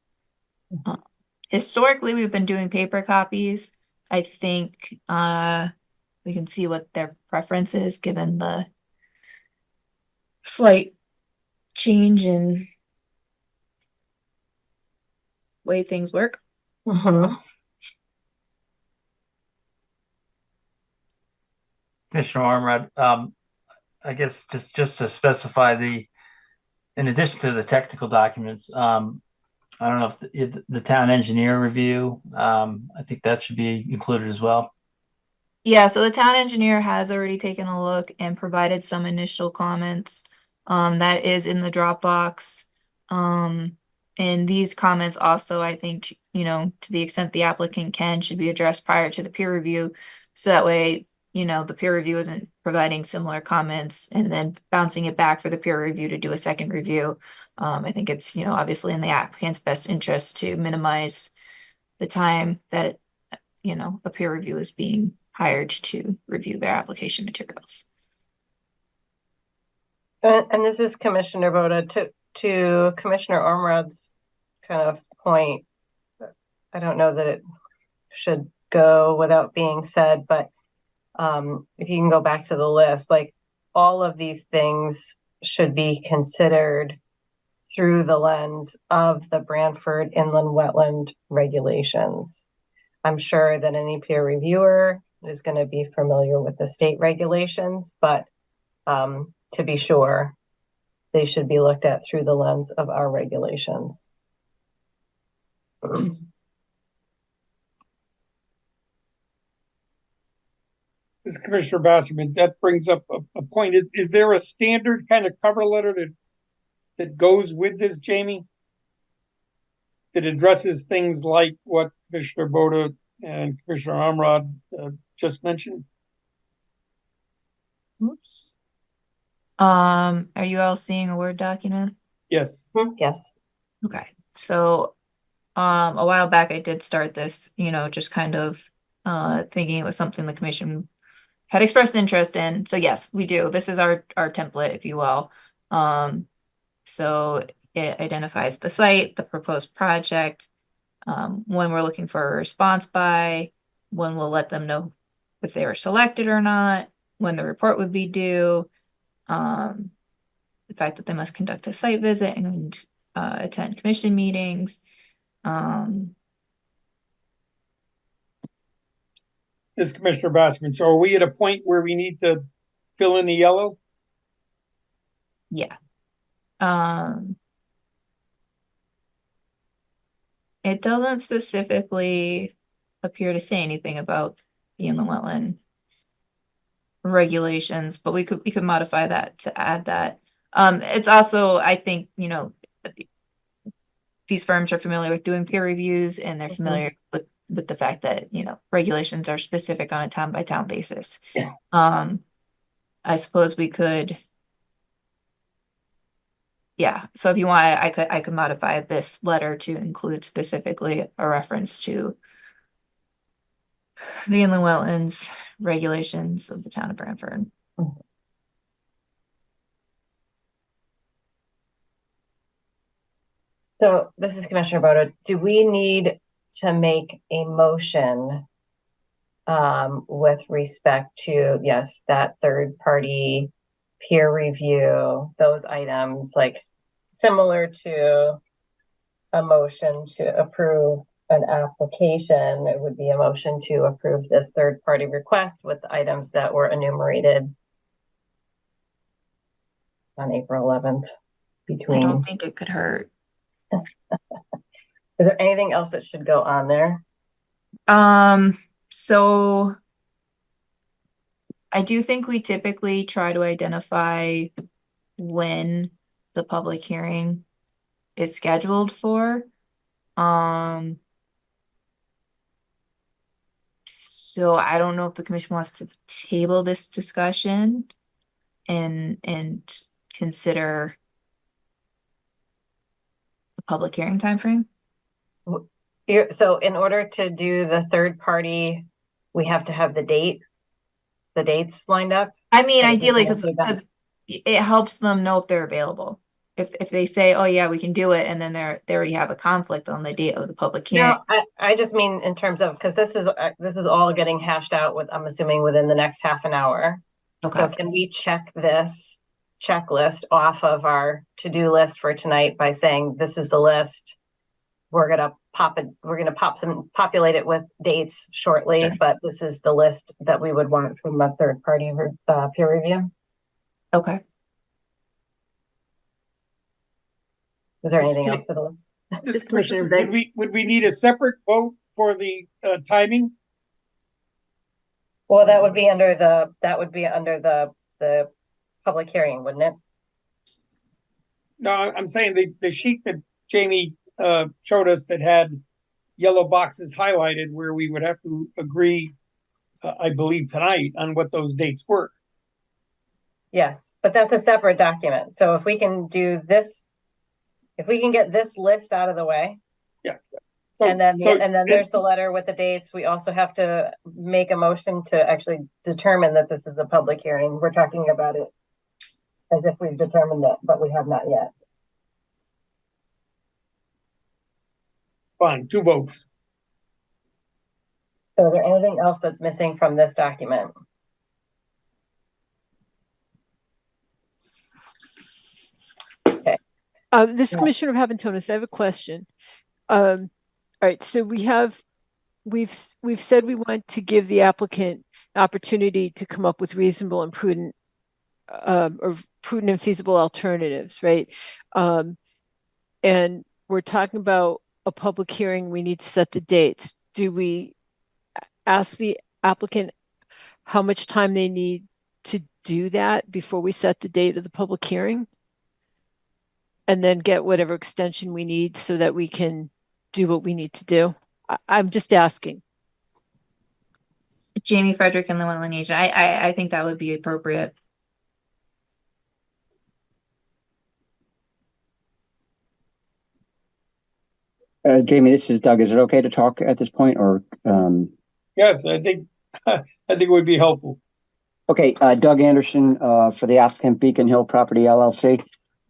Historically, we've been doing paper copies. I think we can see what their preference is given the slight change in way things work. Mhm. Commissioner Armrod, I guess just to specify in addition to the technical documents, I don't know if the town engineer review, I think that should be included as well. Yeah, so the town engineer has already taken a look and provided some initial comments. That is in the Dropbox. And these comments also, I think, you know, to the extent the applicant can, should be addressed prior to the peer review. So that way, you know, the peer review isn't providing similar comments and then bouncing it back for the peer review to do a second review. I think it's, you know, obviously in the applicant's best interest to minimize the time that, you know, a peer review is being hired to review their application materials. And this is Commissioner Boda to Commissioner Ormrod's kind of point. I don't know that it should go without being said, but if you can go back to the list, like all of these things should be considered through the lens of the Branford Inland Wetland regulations. I'm sure that any peer reviewer is going to be familiar with the state regulations, but to be sure, they should be looked at through the lens of our regulations. This is Commissioner Basserman, that brings up a point. Is there a standard kind of cover letter that goes with this, Jamie? That addresses things like what Commissioner Boda and Commissioner Armrod just mentioned? Oops. Are you all seeing a Word document? Yes. Yes. Okay. So, a while back I did start this, you know, just kind of thinking it was something the commission had expressed interest in. So yes, we do. This is our template, if you will. So it identifies the site, the proposed project, when we're looking for a response by, when we'll let them know if they were selected or not, when the report would be due, the fact that they must conduct a site visit and attend commission meetings. This is Commissioner Basserman. So are we at a point where we need to fill in the yellow? Yeah. It doesn't specifically appear to say anything about the inland wetland regulations, but we could modify that to add that. It's also, I think, you know, these firms are familiar with doing peer reviews and they're familiar with the fact that, you know, regulations are specific on a town by town basis. Yeah. I suppose we could. Yeah, so if you want, I could modify this letter to include specifically a reference to the inland wetlands regulations of the town of Branford. So this is Commissioner Boda. Do we need to make a motion with respect to, yes, that third party peer review, those items, like similar to a motion to approve an application? It would be a motion to approve this third party request with the items that were enumerated on April 11th. I don't think it could hurt. Is there anything else that should go on there? So I do think we typically try to identify when the public hearing is scheduled for. So I don't know if the commission wants to table this discussion and consider the public hearing timeframe. So in order to do the third party, we have to have the dates lined up. I mean, ideally, because it helps them know if they're available. if they say, oh yeah, we can do it, and then they already have a conflict on the date of the public hearing. No, I just mean in terms of, because this is all getting hashed out with, I'm assuming, within the next half an hour. Okay. So can we check this checklist off of our to-do list for tonight by saying, this is the list. We're gonna populate it with dates shortly, Okay. but this is the list that we would want from a third party peer review. Okay. Is there anything else for the list? This Commissioner Would we need a separate vote for the timing? Well, that would be under the public hearing, wouldn't it? No, I'm saying the sheet that Jamie showed us that had yellow boxes highlighted where we would have to agree, I believe tonight, on what those dates were. Yes, but that's a separate document. So if we can do this, if we can get this list out of the way. Yeah. And then there's the letter with the dates. We also have to make a motion to actually determine that this is a public hearing. We're talking about it as if we've determined it, but we have not yet. Fine, 2 votes. So is there anything else that's missing from this document? Okay. This Commissioner Papantonis, I have a question. All right, so we've said we want to give the applicant an opportunity to come up with reasonable and prudent and feasible alternatives, right? And we're talking about a public hearing. We need to set the dates. Do we ask the applicant how much time they need to do that before we set the date of the public hearing? And then get whatever extension we need so that we can do what we need to do? I'm just asking. Jamie Frederick and the Wetland Agent. I think that would be appropriate. Jamie, this is Doug. Is it okay to talk at this point, or? Yes, I think it would be helpful. Okay, Doug Anderson for the applicant Beacon Hill Property LLC.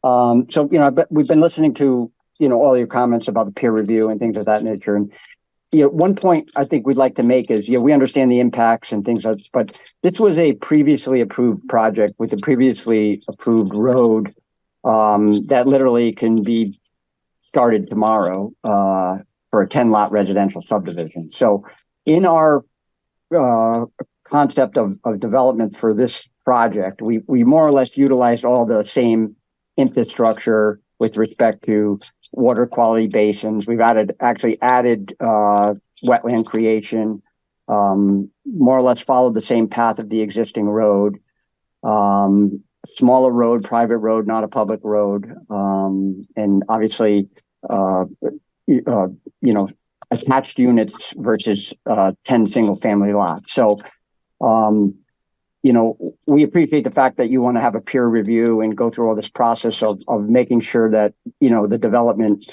So we've been listening to all your comments about the peer review and things of that nature, and one point I think we'd like to make is we understand the impacts and things, but this was a previously approved project with a previously approved road that literally can be started tomorrow for a 10-lot residential subdivision. So in our concept of development for this project, we more or less utilized all the same infrastructure with respect to water quality basins. We've actually added wetland creation, more or less followed the same path of the existing road. Smaller road, private road, not a public road, and obviously, attached units versus 10 single-family lots. So, we appreciate the fact that you want to have a peer review and go through all this process of making sure that the development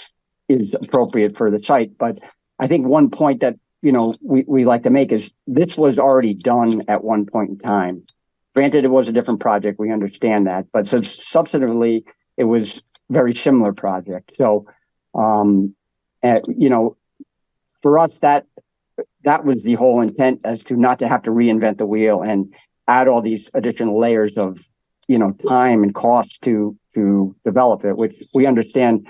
is appropriate for the site. But I think one point that we like to make is this was already done at one point in time. Granted, it was a different project. We understand that, but so substantively, it was very similar project. So, for us, that was the whole intent, as to not to have to reinvent the wheel and add all these additional layers of, time and cost to develop it, which we understand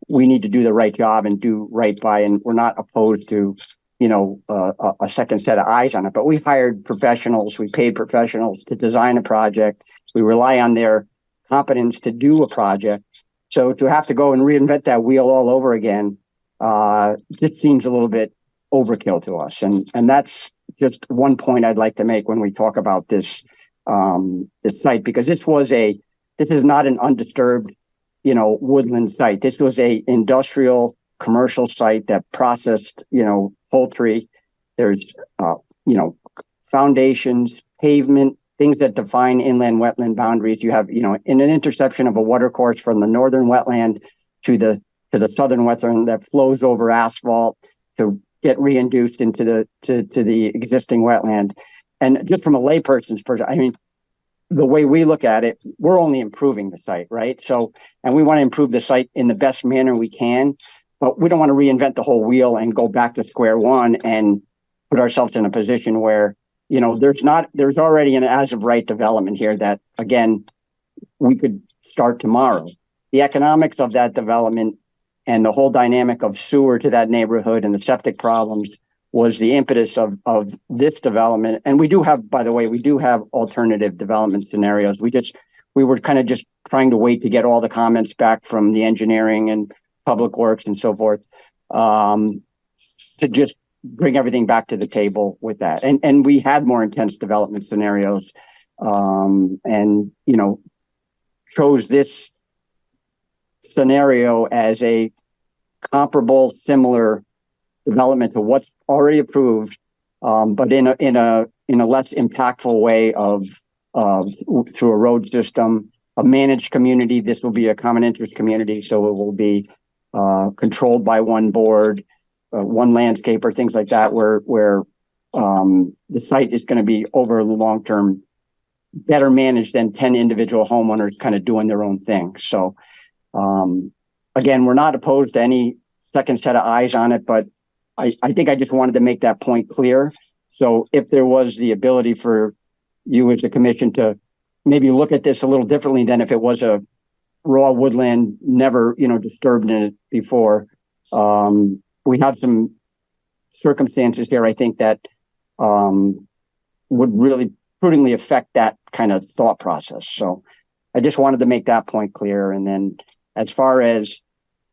we need to do the right job and do right by, and we're not opposed to a second set of eyes on it. But we hired professionals, we paid professionals to design a project. We rely on their competence to do a project. So to have to go and reinvent that wheel all over again, just seems a little bit overkill to us. And that's just one point I'd like to make when we talk about this site, because this is not an undisturbed, woodland site. This was a industrial commercial site that processed, poultry. There's, foundations, pavement, things that define inland wetland boundaries. You have, in an intersection of a water course from the northern wetland to the southern wetland that flows over asphalt to get reinduced into the existing wetland. And just from a layperson's perspective, the way we look at it, we're only improving the site, right? So, and we want to improve the site in the best manner we can, but we don't want to reinvent the whole wheel and go back to square one and put ourselves in a position where, you know, there's already an as of right development here that, again, we could start tomorrow. The economics of that development and the whole dynamic of sewer to that neighborhood and the septic problems was the impetus of this development. And we do have, by the way, we do have alternative development scenarios. We were kind of just trying to wait to get all the comments back from the engineering and public works and so forth, to just bring everything back to the table with that. And we had more intense development scenarios, and, you know, chose this scenario as a comparable, similar development to what's already approved, but in a less impactful way of through a road system, a managed community. This will be a common interest community, so it will be controlled by one board, one landscaper, things like that, where the site is going to be over the long term better managed than 10 individual homeowners kind of doing their own thing. So again, we're not opposed to any second set of eyes on it, but I think I just wanted to make that point clear. So if there was the ability for you as a commission to maybe look at this a little differently than if it was a raw woodland, never, you know, disturbed in it before. We have some circumstances here, I think, that would really prudently affect that kind of thought process. So I just wanted to make that point clear. And then as far as,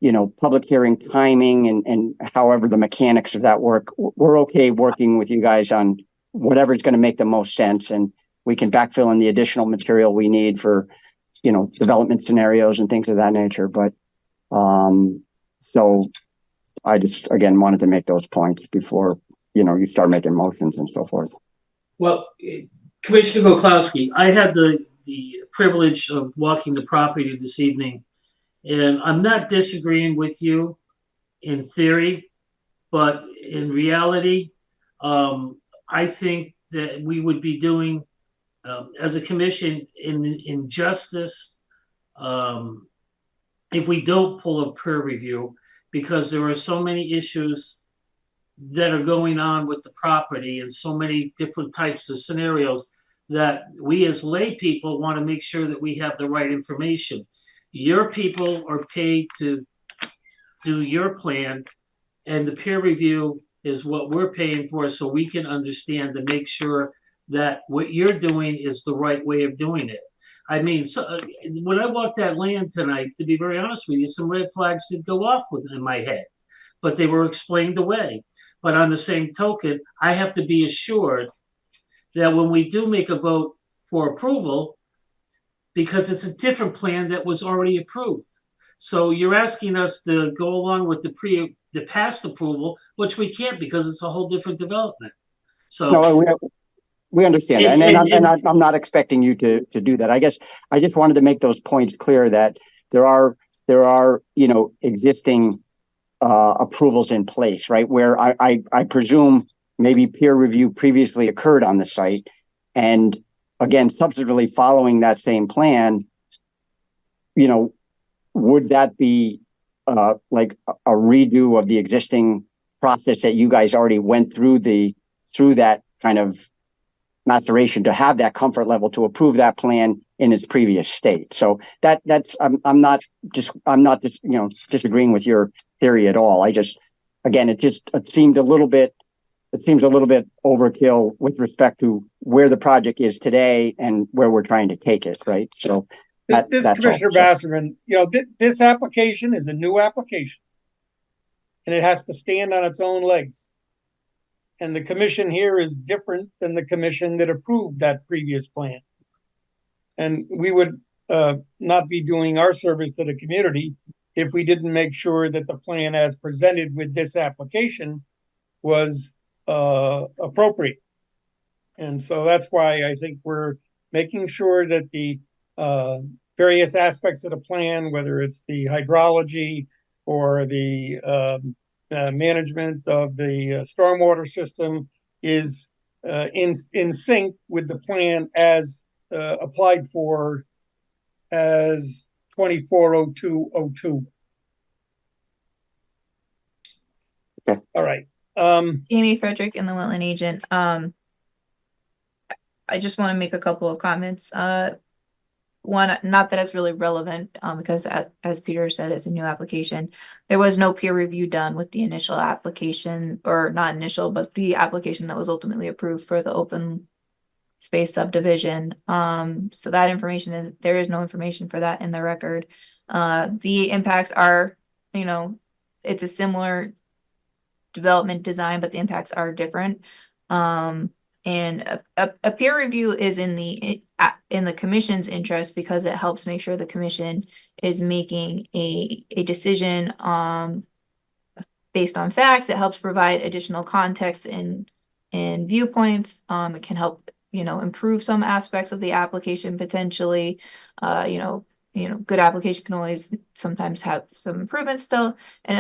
you know, public hearing timing and however the mechanics of that work, we're okay working with you guys on whatever's going to make the most sense. And we can backfill in the additional material we need for, you know, development scenarios and things of that nature. But so I just, again, wanted to make those points before, you know, you start making motions and so forth. Well, Commissioner Goklowski, I had the privilege of walking the property this evening, and I'm not disagreeing with you in theory, but in reality, I think that we would be doing, as a commission, injustice if we don't pull a peer review, because there are so many issues that are going on with the property and so many different types of scenarios that we as lay people want to make sure that we have the right information. Your people are paid to do your plan, and the peer review is what we're paying for, so we can understand and make sure that what you're doing is the right way of doing it. I mean, so, when I walked that land tonight, to be very honest with you, some red flags did go off in my head, but they were explained away. But on the same token, I have to be assured that when we do make a vote for approval, because it's a different plan that was already approved. So you're asking us to go along with the past approval, which we can't because it's a whole different development. So no, we understand that, and I'm not expecting you to do that. I guess I just wanted to make those points clear that there are you know, existing approvals in place, right? Where I presume maybe peer review previously occurred on the site, and again, subsequently following that same plan, you know, would that be like a redo of the existing process that you guys already went through that kind of maturation to have that comfort level to approve that plan in its previous state? So that's I'm not just you know, disagreeing with your theory at all. I just, again, it seems a little bit overkill with respect to where the project is today and where we're trying to take it, right? So this Commissioner Basserman, you know, this application is a new application, and it has to stand on its own legs. And the commission here is different than the commission that approved that previous plan. And we would not be doing our service to the community if we didn't make sure that the plan as presented with this application was appropriate. And so that's why I think we're making sure that the various aspects of the plan, whether it's the hydrology or the management of the stormwater system, is in sync with the plan as applied for as 240202. Okay. All right. Amy Frederick and the wetland agent. I just want to make a couple of comments. One, not that it's really relevant, because as Peter said, it's a new application. There was no peer review done with the initial application, or not initial, but the application that was ultimately approved for the open space subdivision. So that information there is no information for that in the record. The impacts are, it's a similar development design, but the impacts are different. And a peer review is in the commission's interest, because it helps make sure the commission is making a decision based on facts. It helps provide additional context and viewpoints. It can help improve some aspects of the application potentially. Good application can always sometimes have some improvements still. And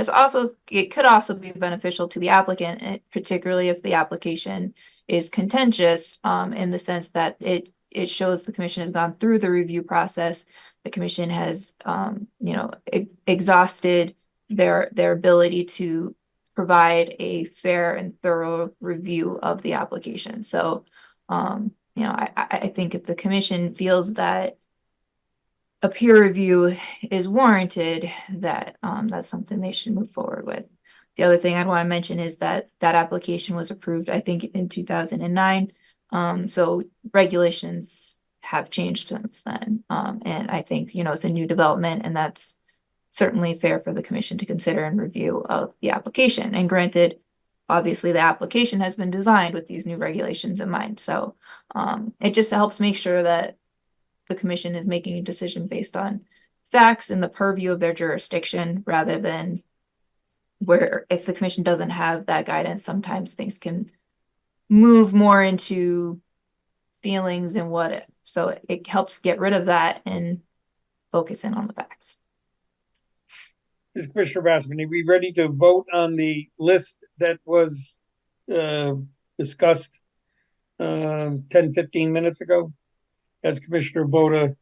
it could also be beneficial to the applicant, particularly if the application is contentious, in the sense that it shows the commission has gone through the review process. The commission has exhausted their ability to provide a fair and thorough review of the application. So I think if the commission feels that a peer review is warranted, that that's something they should move forward with. The other thing I'd want to mention is that application was approved, I think, in 2009. So regulations have changed since then. And I think, it's a new development, and that's certainly fair for the commission to consider in review of the application. And granted, obviously the application has been designed with these new regulations in mind. So it just helps make sure that the commission is making a decision based on facts in the purview of their jurisdiction, rather than where, if the commission doesn't have that guidance, sometimes things can move more into feelings and what if. So it helps get rid of that and focus in on the facts. Is Commissioner Bassman, are we ready to vote on the list that was discussed 10-15 minutes ago? As Commissioner Boda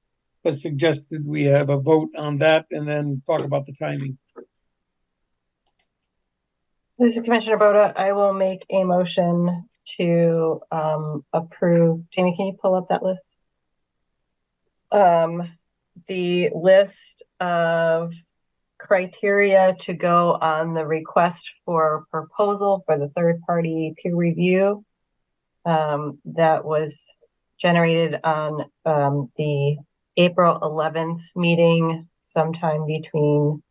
has suggested, we have a vote on that and then talk about the timing. This is Commissioner Boda. I will make a motion to approve. Jamie, can you pull up that list? The list of criteria to go on the request for proposal for the third-party peer review that was generated on the April 11th meeting, sometime between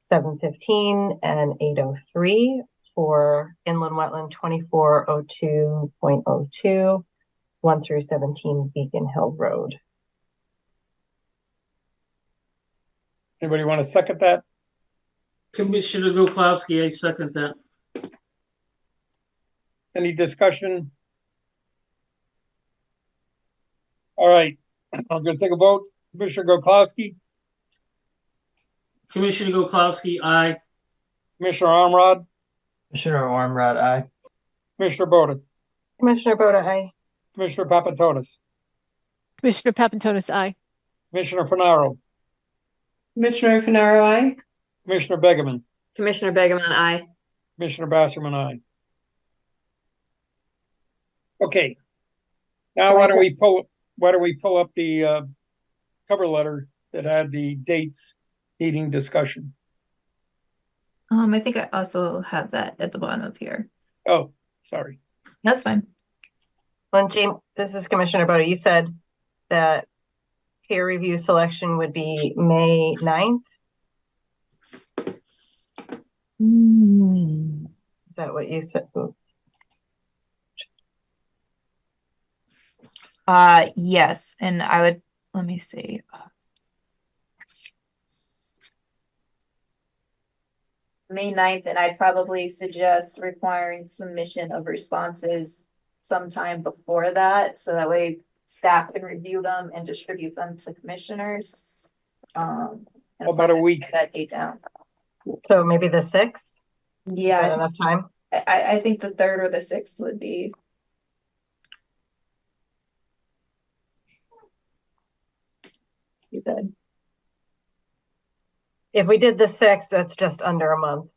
7:15 and 8:03 for inland wetland 2402.02, 1 through 17 Beacon Hill Road. Anybody want to second that? Commissioner Goklowski, I second that. Any discussion? All right, I'm going to take a vote. Commissioner Goklowski, Commissioner Goklowski, aye. Commissioner Armrod, Commissioner Ormrod, aye. Commissioner Boda, Commissioner Boda, aye. Commissioner Papantonis, Commissioner Papantonis, aye. Commissioner Finaro, Commissioner Finaro, aye. Commissioner Begeman, Commissioner Begeman, aye. Commissioner Basserman, aye. Okay. Now why don't we pull up the cover letter that had the dates needing discussion? I think I also have that at the bottom of here. Oh, sorry. That's fine. Well, James, this is Commissioner Boda. You said that peer review selection would be May 9th. Is that what you said? Yes, and I would, let me see. May 9th, and I'd probably suggest requiring submission of responses sometime before that, so that way staff can review them and distribute them to commissioners. And About a week. get that date down. So maybe the 6th? Yeah, Is that enough time? I think the 3rd or the 6th would be. You said. If we did the 6th, that's just under a month.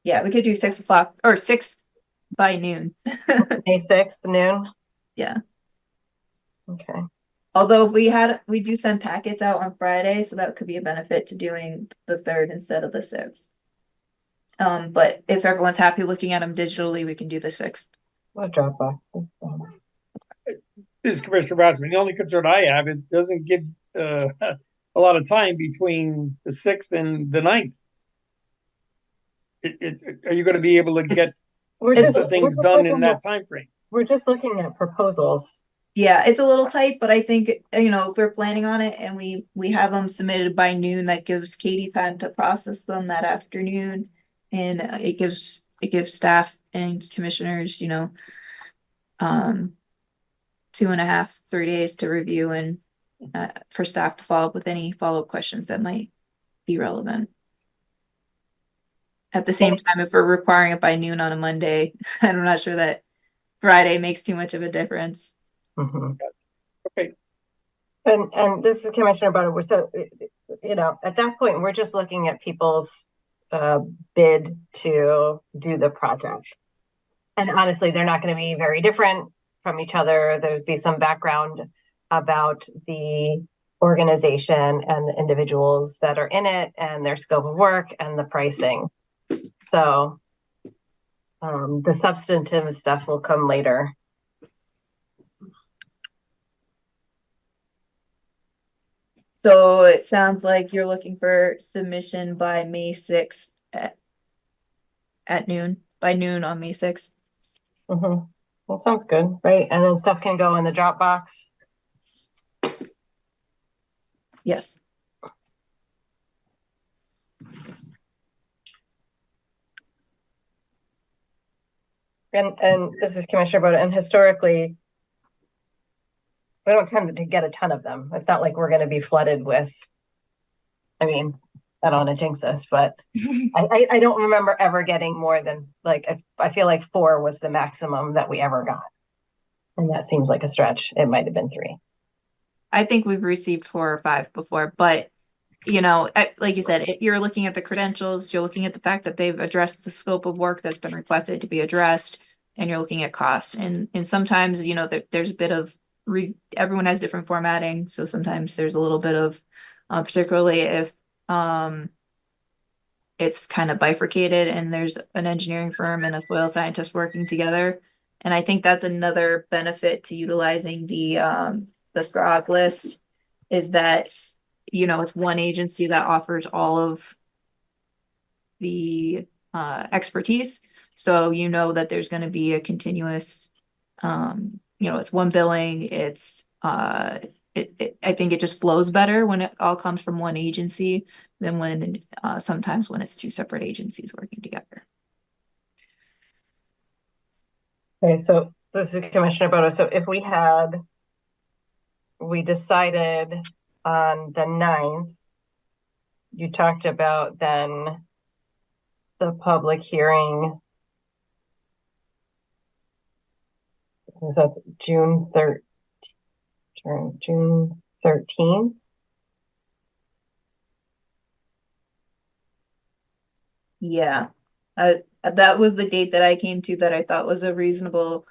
Yeah, we could do 6 o'clock or 6 by noon. May 6th, noon? Yeah. Okay. Although we do send packets out on Friday, so that could be a benefit to doing the 3rd instead of the 6th. But if everyone's happy looking at them digitally, we can do the 6th. What Dropbox? This is Commissioner Brodsman. The only concern I have, it doesn't give a lot of time between the 6th and the 9th. Are you going to be able to get the things done in that time frame? We're just looking at proposals. Yeah, it's a little tight, but I think, you know, if we're planning on it and we have them submitted by noon, that gives Katie time to process them that afternoon. And it gives staff and commissioners, you know, 2.5, 3 days to review and for staff to follow up with any follow-up questions that might be relevant. At the same time, if we're requiring it by noon on a Monday, I'm not sure that Friday makes too much of a difference. Mm-hmm. Okay. And this is Commissioner Butter. So, you know, at that point, we're just looking at people's bid to do the project. And honestly, they're not going to be very different from each other. There'd be some background about the organization and the individuals that are in it and their scope of work and the pricing. So the substantive stuff will come later. So it sounds like you're looking for submission by May 6th at noon, by noon on May 6th. Mm-hmm. That sounds good, right? And then stuff can go in the Dropbox. Yes. And this is Commissioner Boda, and historically, we don't tend to get a ton of them. It's not like we're going to be flooded with, I mean, I don't want to jinx this, but I don't remember ever getting more than, like, I feel like 4 was the maximum that we ever got. And that seems like a stretch. It might have been 3. I think we've received 4 or 5 before, but you know, like you said, you're looking at the credentials, you're looking at the fact that they've addressed the scope of work that's been requested to be addressed, and you're looking at cost. And sometimes, you know, there's a bit of everyone has different formatting, so sometimes there's a little bit of particularly if it's kind of bifurcated and there's an engineering firm and a soil scientist working together. And I think that's another benefit to utilizing the SCROG list is that, you know, it's one agency that offers all of the expertise. So you know that there's going to be a continuous, you know, it's one billing. It's I think it just flows better when it all comes from one agency than when sometimes when it's 2 separate agencies working together. Okay, so this is Commissioner Boda. So if we decided on the 9th, you talked about then the public hearing. Was that June 13th? Yeah, that was the date that I came to that I thought was a reasonable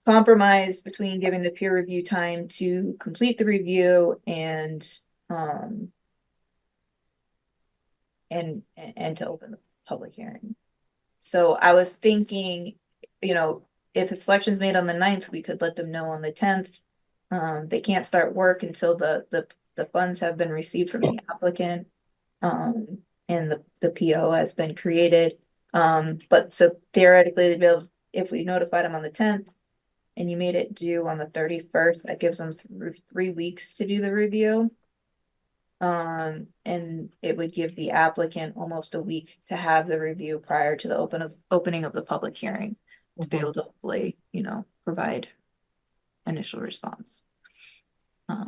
compromise between giving the peer review time to complete the review and to open the public hearing. So I was thinking, you know, if a selection's made on the 9th, we could let them know on the 10th. They can't start work until the funds have been received from the applicant and the PO has been created. But so theoretically, they'd be able, if we notified them on the 10th and you made it due on the 31st, that gives them 3 weeks to do the review. And it would give the applicant almost a week to have the review prior to the opening of the public hearing to be able to hopefully, you know, provide initial response. I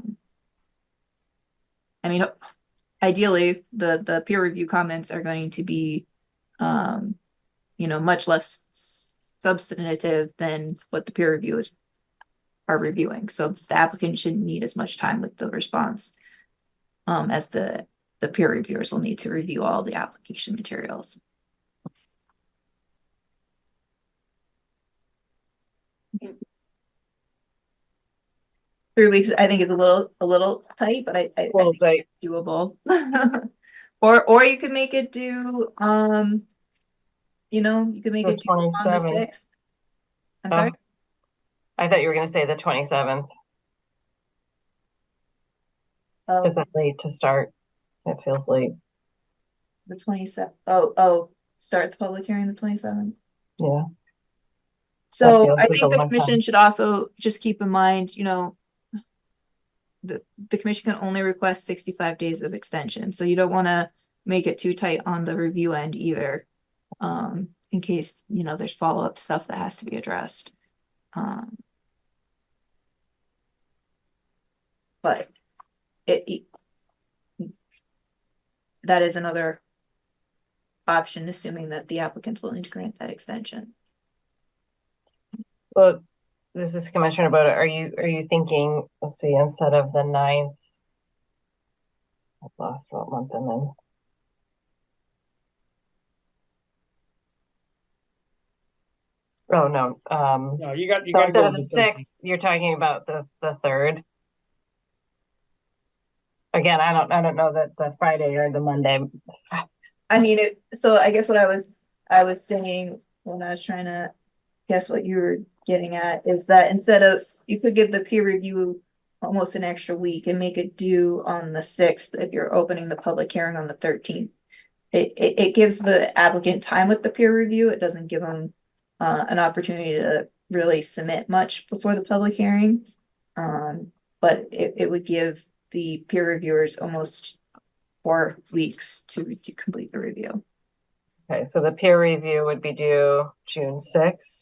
mean, ideally, the peer review comments are going to be, you know, much less substantive than what the peer reviewers are reviewing. So the applicant shouldn't need as much time with the response as the peer reviewers will need to review all the application materials. 3 weeks, I think, is a little tight, but I think it's doable. Or you could make it do, you could make The it due on the 27th. 6th. I'm sorry. I thought you were going to say the 27th. Oh, Is that late to start? It feels late. the 27th. Oh, start the public hearing the 27th. Yeah. So feels I like think a the long commission time. should also just keep in mind, the commission can only request 65 days of extension. So you don't want to make it too tight on the review end either. In case, there's follow-up stuff that has to be addressed. But that is another option, assuming that the applicant's willing to grant that extension. Well, this is Commissioner Boda. Are you thinking, let's see, instead of the 9th? I've lost what month I'm in. Oh, no. No, you got So to instead go of with the the 6th, you're talking about the 3rd. Again, I don't know that the Friday or the Monday. I mean, so I guess what I was saying when I was trying to guess what you were getting at is that instead of, you could give the peer review almost an extra week and make it due on the 6th if you're opening the public hearing on the 13th. It gives the applicant time with the peer review. It doesn't give them an opportunity to really submit much before the public hearing. But it would give the peer reviewers almost 4 weeks to complete the review. Okay, so the peer review would be due June 6th.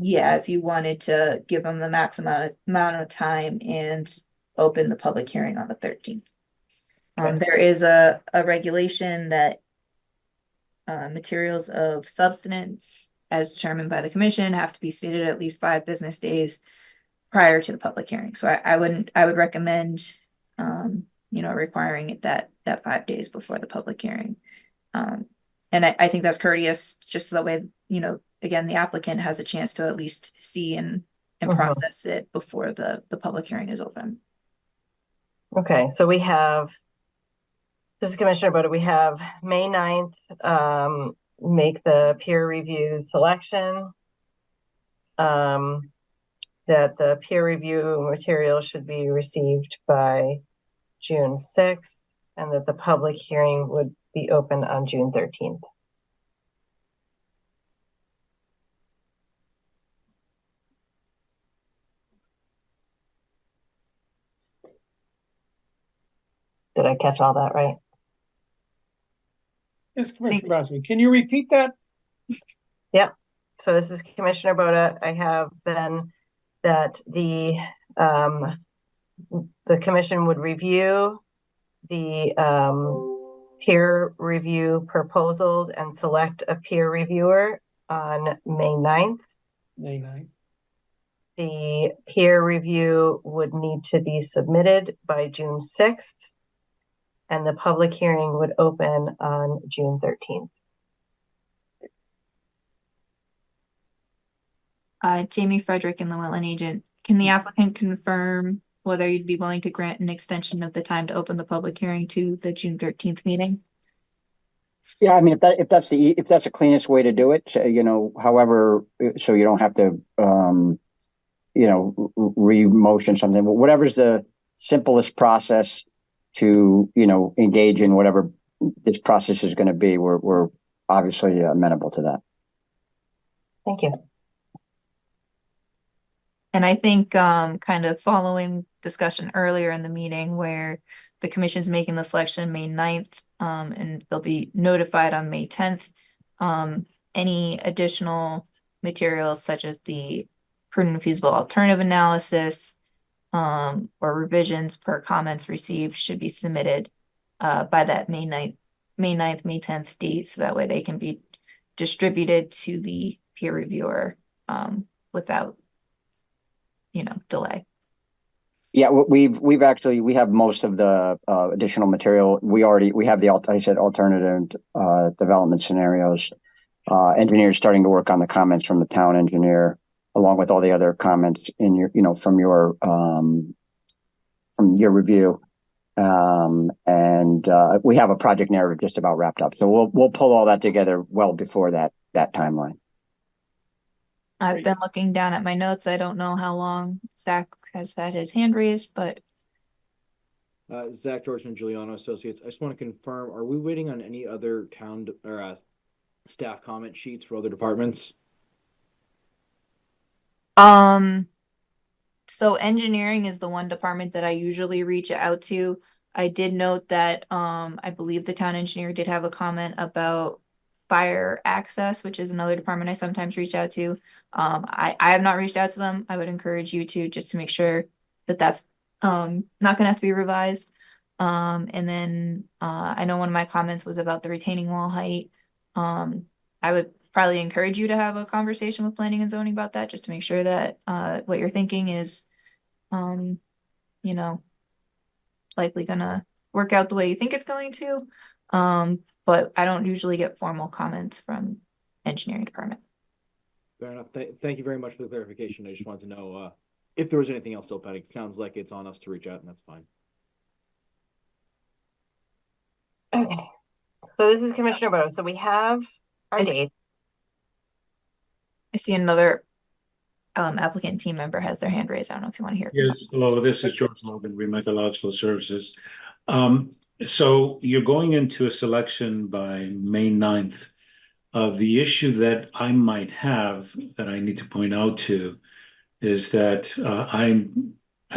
Yeah, if you wanted to give them the maximum amount of time and open the public hearing on the 13th. There is a regulation that materials of substance as determined by the commission have to be submitted at least 5 business days prior to the public hearing. So I would recommend requiring it that 5 days before the public hearing. And I think that's courteous, just so that way, again, the applicant has a chance to at least see and process it before the public hearing is open. Okay, so we have, this is Commissioner Boda, we have May 9th, make the peer review selection. That the peer review material should be received by June 6th, and that the public hearing would be open on June 13th. Did I catch all that right? Yes, Commissioner Boswell. Can you repeat that? Yep. So this is Commissioner Boda. I have then that the commission would review the peer review proposals and select a peer reviewer on May 9th. May 9th. The peer review would need to be submitted by June 6th, and the public hearing would open on June 13th. Jamie Frederick and the Wetland agent, can the applicant confirm whether you'd be willing to grant an extension of the time to open the public hearing to the June 13th meeting? Yeah, I mean, if that's the cleanest way to do it, however, so you don't have to, re-motion something, but whatever's the simplest process to, engage in whatever this process is going to be, we're obviously amenable to that. Thank you. And I think kind of following discussion earlier in the meeting where the commission's making the selection May 9th, and they'll be notified on May 10th. Any additional materials such as the prudent and feasible alternative analysis or revisions per comments received should be submitted by that May 9th, May 10th date, so that way they can be distributed to the peer reviewer without, delay. Yeah, we've actually, we have most of the additional material. We have alternative development scenarios. Engineers starting to work on the comments from the town engineer, along with all the other comments in your, from your review. We have a project narrative just about wrapped up. So we'll pull all that together well before that timeline. I've been looking down at my notes. I don't know how long Zach has had his hand raised, but Zach George Giuliano Associates. I just want to confirm, are we waiting on any other town or staff comment sheets for other departments? So engineering is the one department that I usually reach out to. I did note that I believe the town engineer did have a comment about fire access, which is another department I sometimes reach out to. I have not reached out to them. I would encourage you to, just to make sure that that's not gonna have to be revised. And then I know one of my comments was about the retaining wall height. I would probably encourage you to have a conversation with planning and zoning about that, just to make sure that what you're thinking is likely gonna work out the way you think it's going to. But I don't usually get formal comments from engineering department. Fair enough. Thank you very much for the clarification. I just wanted to know if there was anything else still pending. Sounds like it's on us to reach out, and that's fine. Okay. So this is Commissioner Bowe. So we have our date. I see another applicant team member has their hand raised. I don't know if you want to hear. Yes, hello, this is George Logan, Remethodological Services. So you're going into a selection by May 9th. The issue that I might have that I need to point out to is that I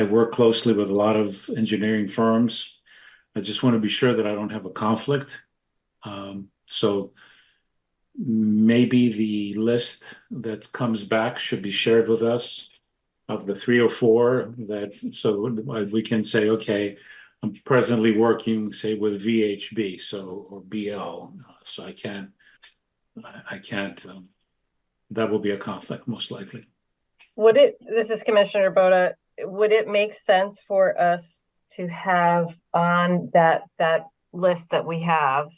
work closely with a lot of engineering firms. I just want to be sure that I don't have a conflict. So maybe the list that comes back should be shared with us of the 3 or 4 so we can say, okay, I'm presently working, say, with VHB, or BL, so I can't, that will be a conflict most likely. This is Commissioner Boda, would it make sense for us to have on that list that we have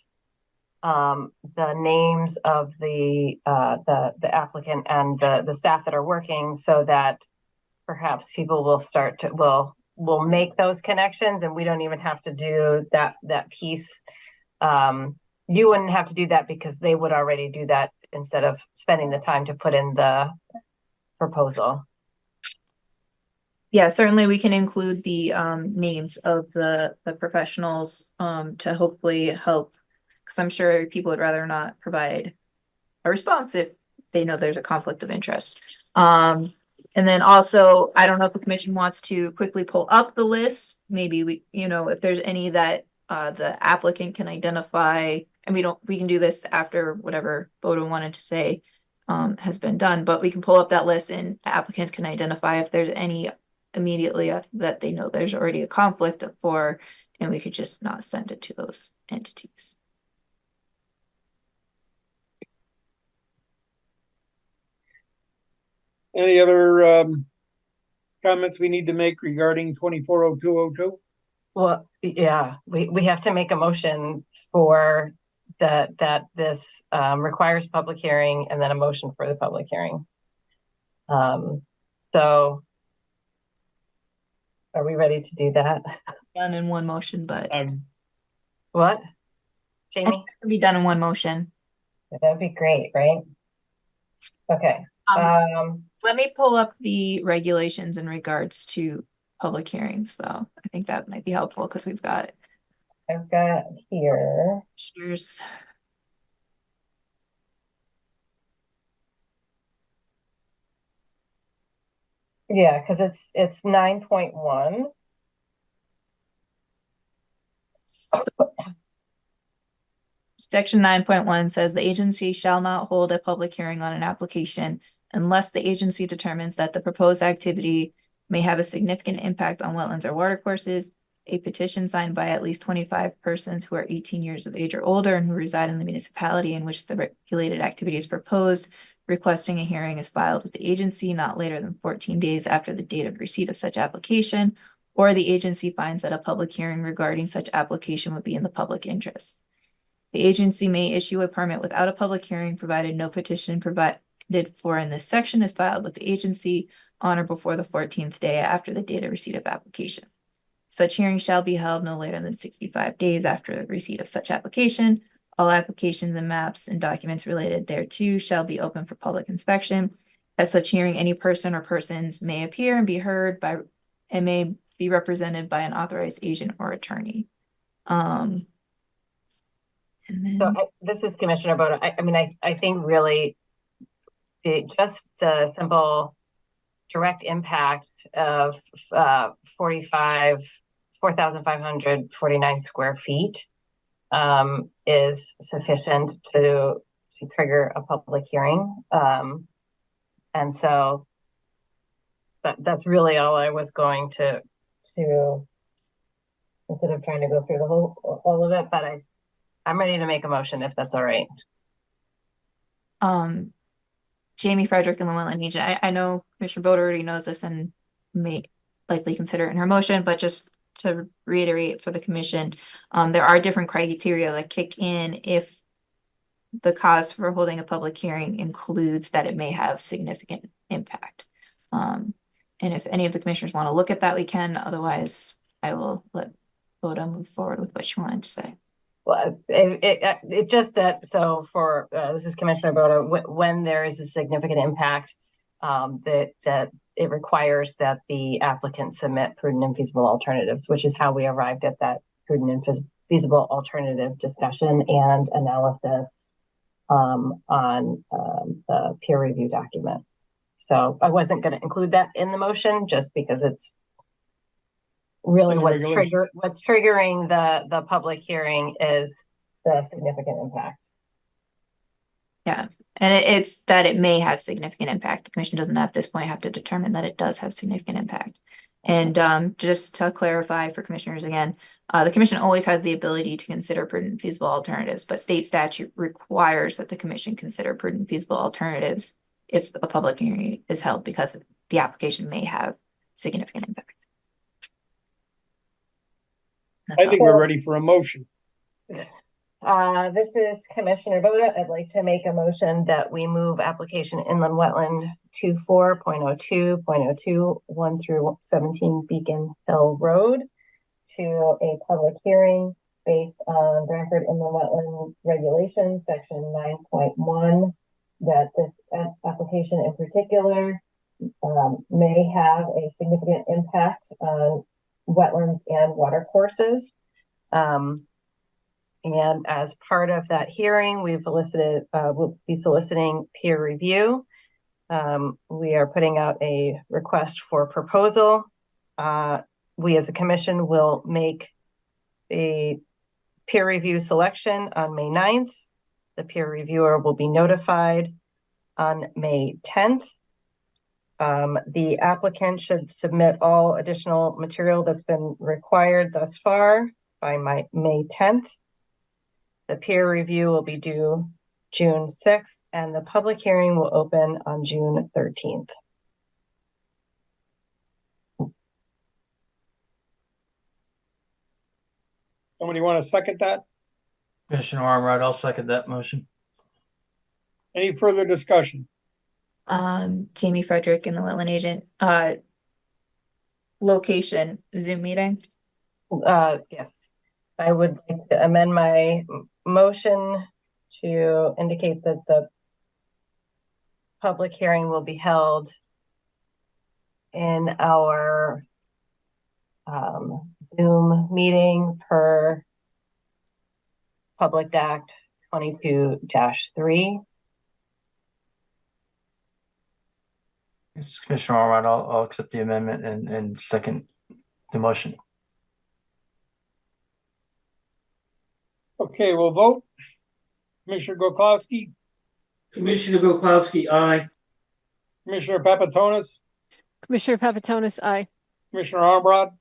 the names of the applicant and the staff that are working, so that perhaps people will make those connections, and we don't even have to do that piece. You wouldn't have to do that because they would already do that instead of spending the time to put in the proposal. Yeah, certainly we can include the names of the professionals to hopefully help, because I'm sure people would rather not provide a response if they know there's a conflict of interest. And then also, I don't know if the commission wants to quickly pull up the list. Maybe we, if there's any that the applicant can identify, and we can do this after whatever Bodo wanted to say has been done, but we can pull up that list and applicants can identify if there's any immediately that they know there's already a conflict for, and we could just not send it to those entities. Any other comments we need to make regarding 240202? Well, yeah, we have to make a motion for that this requires public hearing, and then a motion for the public hearing. So are we ready to do that? Done in one motion, but what, Jamie? it can be done in one motion. That'd be great, right? Okay. Let me pull up the regulations in regards to public hearings, though. I think that might be helpful because I've got here. Cheers. Yeah, because it's 9.1. Section 9.1 says the agency shall not hold a public hearing on an application unless the agency determines that the proposed activity may have a significant impact on wetlands or watercourses. A petition signed by at least 25 persons who are 18 years of age or older and who reside in the municipality in which the regulated activity is proposed requesting a hearing is filed with the agency not later than 14 days after the date of receipt of such application, or the agency finds that a public hearing regarding such application would be in the public interest. The agency may issue a permit without a public hearing, provided no petition provided for in this section is filed with the agency on or before the 14th day after the date of receipt of application. Such hearing shall be held no later than 65 days after the receipt of such application. All applications and maps and documents related thereto shall be open for public inspection. At such hearing, any person or persons may appear and be heard by and may be represented by an authorized agent or attorney. And then So this is Commissioner Boda. I think really just the simple direct impact of 4,549 square feet is sufficient to trigger a public hearing. And so that's really all I was going to instead of trying to go through all of it, but I'm ready to make a motion if that's all right. Jamie Frederick and the Wetland Agent. I know Commissioner Boda already knows this and may likely consider it in her motion, but just to reiterate for the commission, there are different criteria that kick in if the cause for holding a public hearing includes that it may have significant impact. And if any of the commissioners want to look at that, we can. Otherwise, I will let Boda move forward with what she wanted to say. Well, it just that, so for, this is Commissioner Boda, when there is a significant impact, that it requires that the applicant submit prudent and feasible alternatives, which is how we arrived at that prudent and feasible alternative discussion and analysis on the peer review document. So I wasn't going to include that in the motion just because it's really what's triggering the public hearing is the significant impact. Yeah, and it's that it may have significant impact. The commission doesn't at this point have to determine that it does have significant impact. And just to clarify for commissioners again, the commission always has the ability to consider prudent and feasible alternatives, but state statute requires that the commission consider prudent and feasible alternatives if a public hearing is held because the application may have significant impact. I think we're ready for a motion. This is Commissioner Boda. I'd like to make a motion that we move application inland wetland 24.02.02 1 through 17 Beacon Hill Road to a public hearing based on Branford inland wetland regulations, section 9.1, that this application in particular may have a significant impact on wetlands and watercourses. And as part of that hearing, we'll be soliciting peer review. We are putting out a request for proposal. We as a commission will make a peer review selection on May 9th. The peer reviewer will be notified on May 10th. The applicant should submit all additional material that's been required thus far by May 10th. The peer review will be due June 6th, and the public hearing will open on June 13th. Somebody want to second that? Commissioner Armrod, I'll second that motion. Any further discussion? Jamie Frederick and the Wetland Agent. Location, Zoom meeting. Yes, I would like to amend my motion to indicate that the public hearing will be held in our Zoom meeting per Public Act 22-3. This is Commissioner Armrod. I'll accept the amendment and second the motion. Okay, we'll vote. Commissioner Goklowski, Commissioner Goklowski, aye. Commissioner Papatonis, Commissioner Papatonis, aye. Commissioner Armbrad,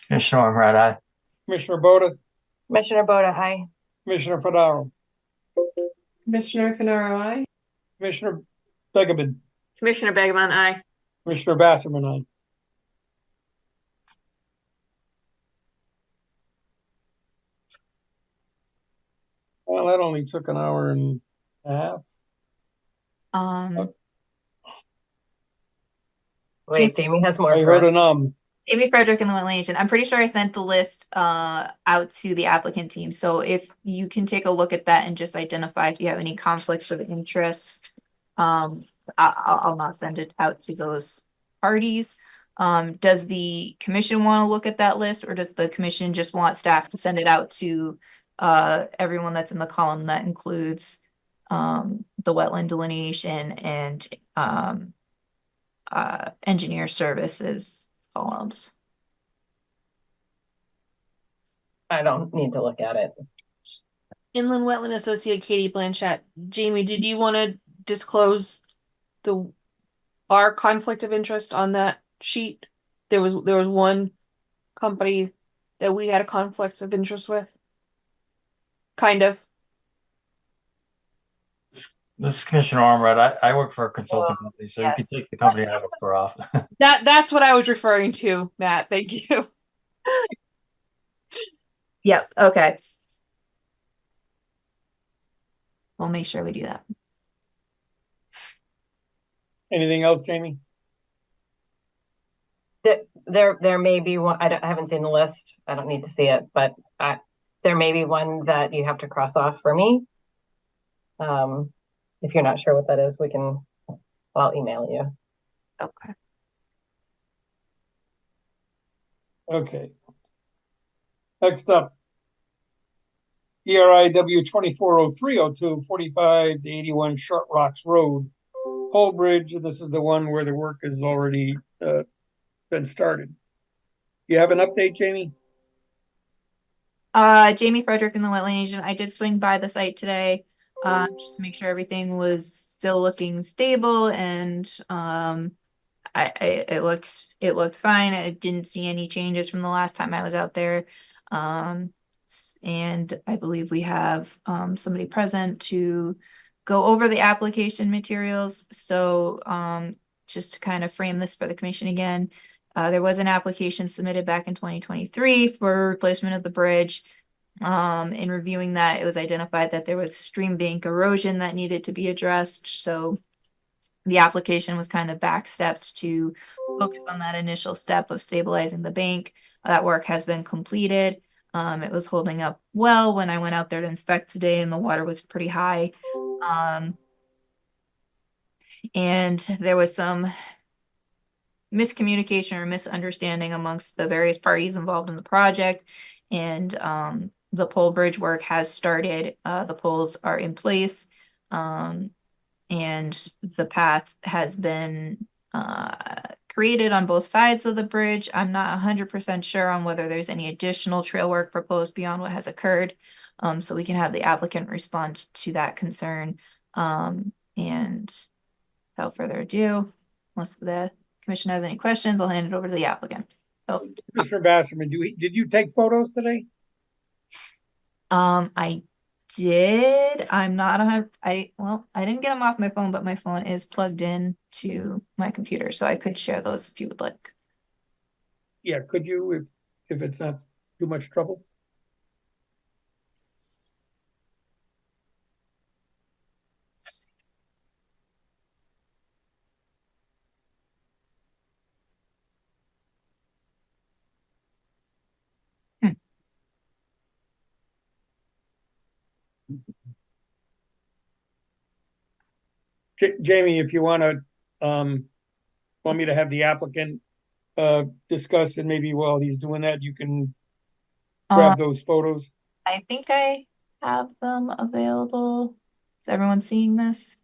Commissioner Armrod, aye. Commissioner Boda, Commissioner Boda, aye. Commissioner Fedaro. Commissioner Finaro, aye. Commissioner Begeman, Commissioner Begeman, aye. Commissioner Basserman, aye. Well, that only took an hour and a half. Wait, Jamie has more I for heard us. an Amy Frederick and the Wetland Agent. I'm pretty sure I sent the list out to the applicant team. So if you can take a look at that and just identify if you have any conflicts of interest, I'll not send it out to those parties. Does the commission want to look at that list, or does the commission just want staff to send it out to everyone that's in the column that includes the wetland delineation and engineer services columns? I don't need to look at it. Inland Wetland Associate Katie Blanchett. Jamie, did you want to disclose our conflict of interest on that sheet? There was one company that we had a conflict of interest with. Kind of. This is Commissioner Armred. I work for a consulting company, so you yes. can take the company I work for off. That's what I was referring to, Matt. Thank you. Yep. Okay. We'll make sure we do that. Anything else, Jamie? There may be one. I haven't seen the list. I don't need to see it, but there may be one that you have to cross off for me. If you're not sure what that is, I'll email you. Okay. Okay. Next up, ERIW 240302 45 to 81 Short Rocks Road, Pole Bridge. This is the one where the work has already been started. You have an update, Jamie? Jamie Frederick and the Wetland Agent. I did swing by the site today, just to make sure everything was still looking stable, and it looked fine. I didn't see any changes from the last time I was out there. And I believe we have somebody present to go over the application materials. So just to kind of frame this for the commission again, there was an application submitted back in 2023 for replacement of the bridge. In reviewing that, it was identified that there was stream bank erosion that needed to be addressed. So the application was kind of backstepped to focus on that initial step of stabilizing the bank. That work has been completed. It was holding up well when I went out there to inspect today, and the water was pretty high. And there was some miscommunication or misunderstanding amongst the various parties involved in the project. And the pole bridge work has started. The poles are in place. And the path has been created on both sides of the bridge. I'm not 100% sure on whether there's any additional trail work proposed beyond what has occurred. So we can have the applicant respond to that concern. And without further ado, unless the commission has any questions, I'll hand it over to the applicant. So, Mr. Basserman, did you take photos today? I did. I'm not I didn't get them off my phone, but my phone is plugged in to my computer, so I could share those if you would like. Yeah, could you, if it's not too much trouble? Jamie, if you want me to have the applicant discuss, and maybe while he's doing that, you can grab those photos. I think I have them available. Is everyone seeing this?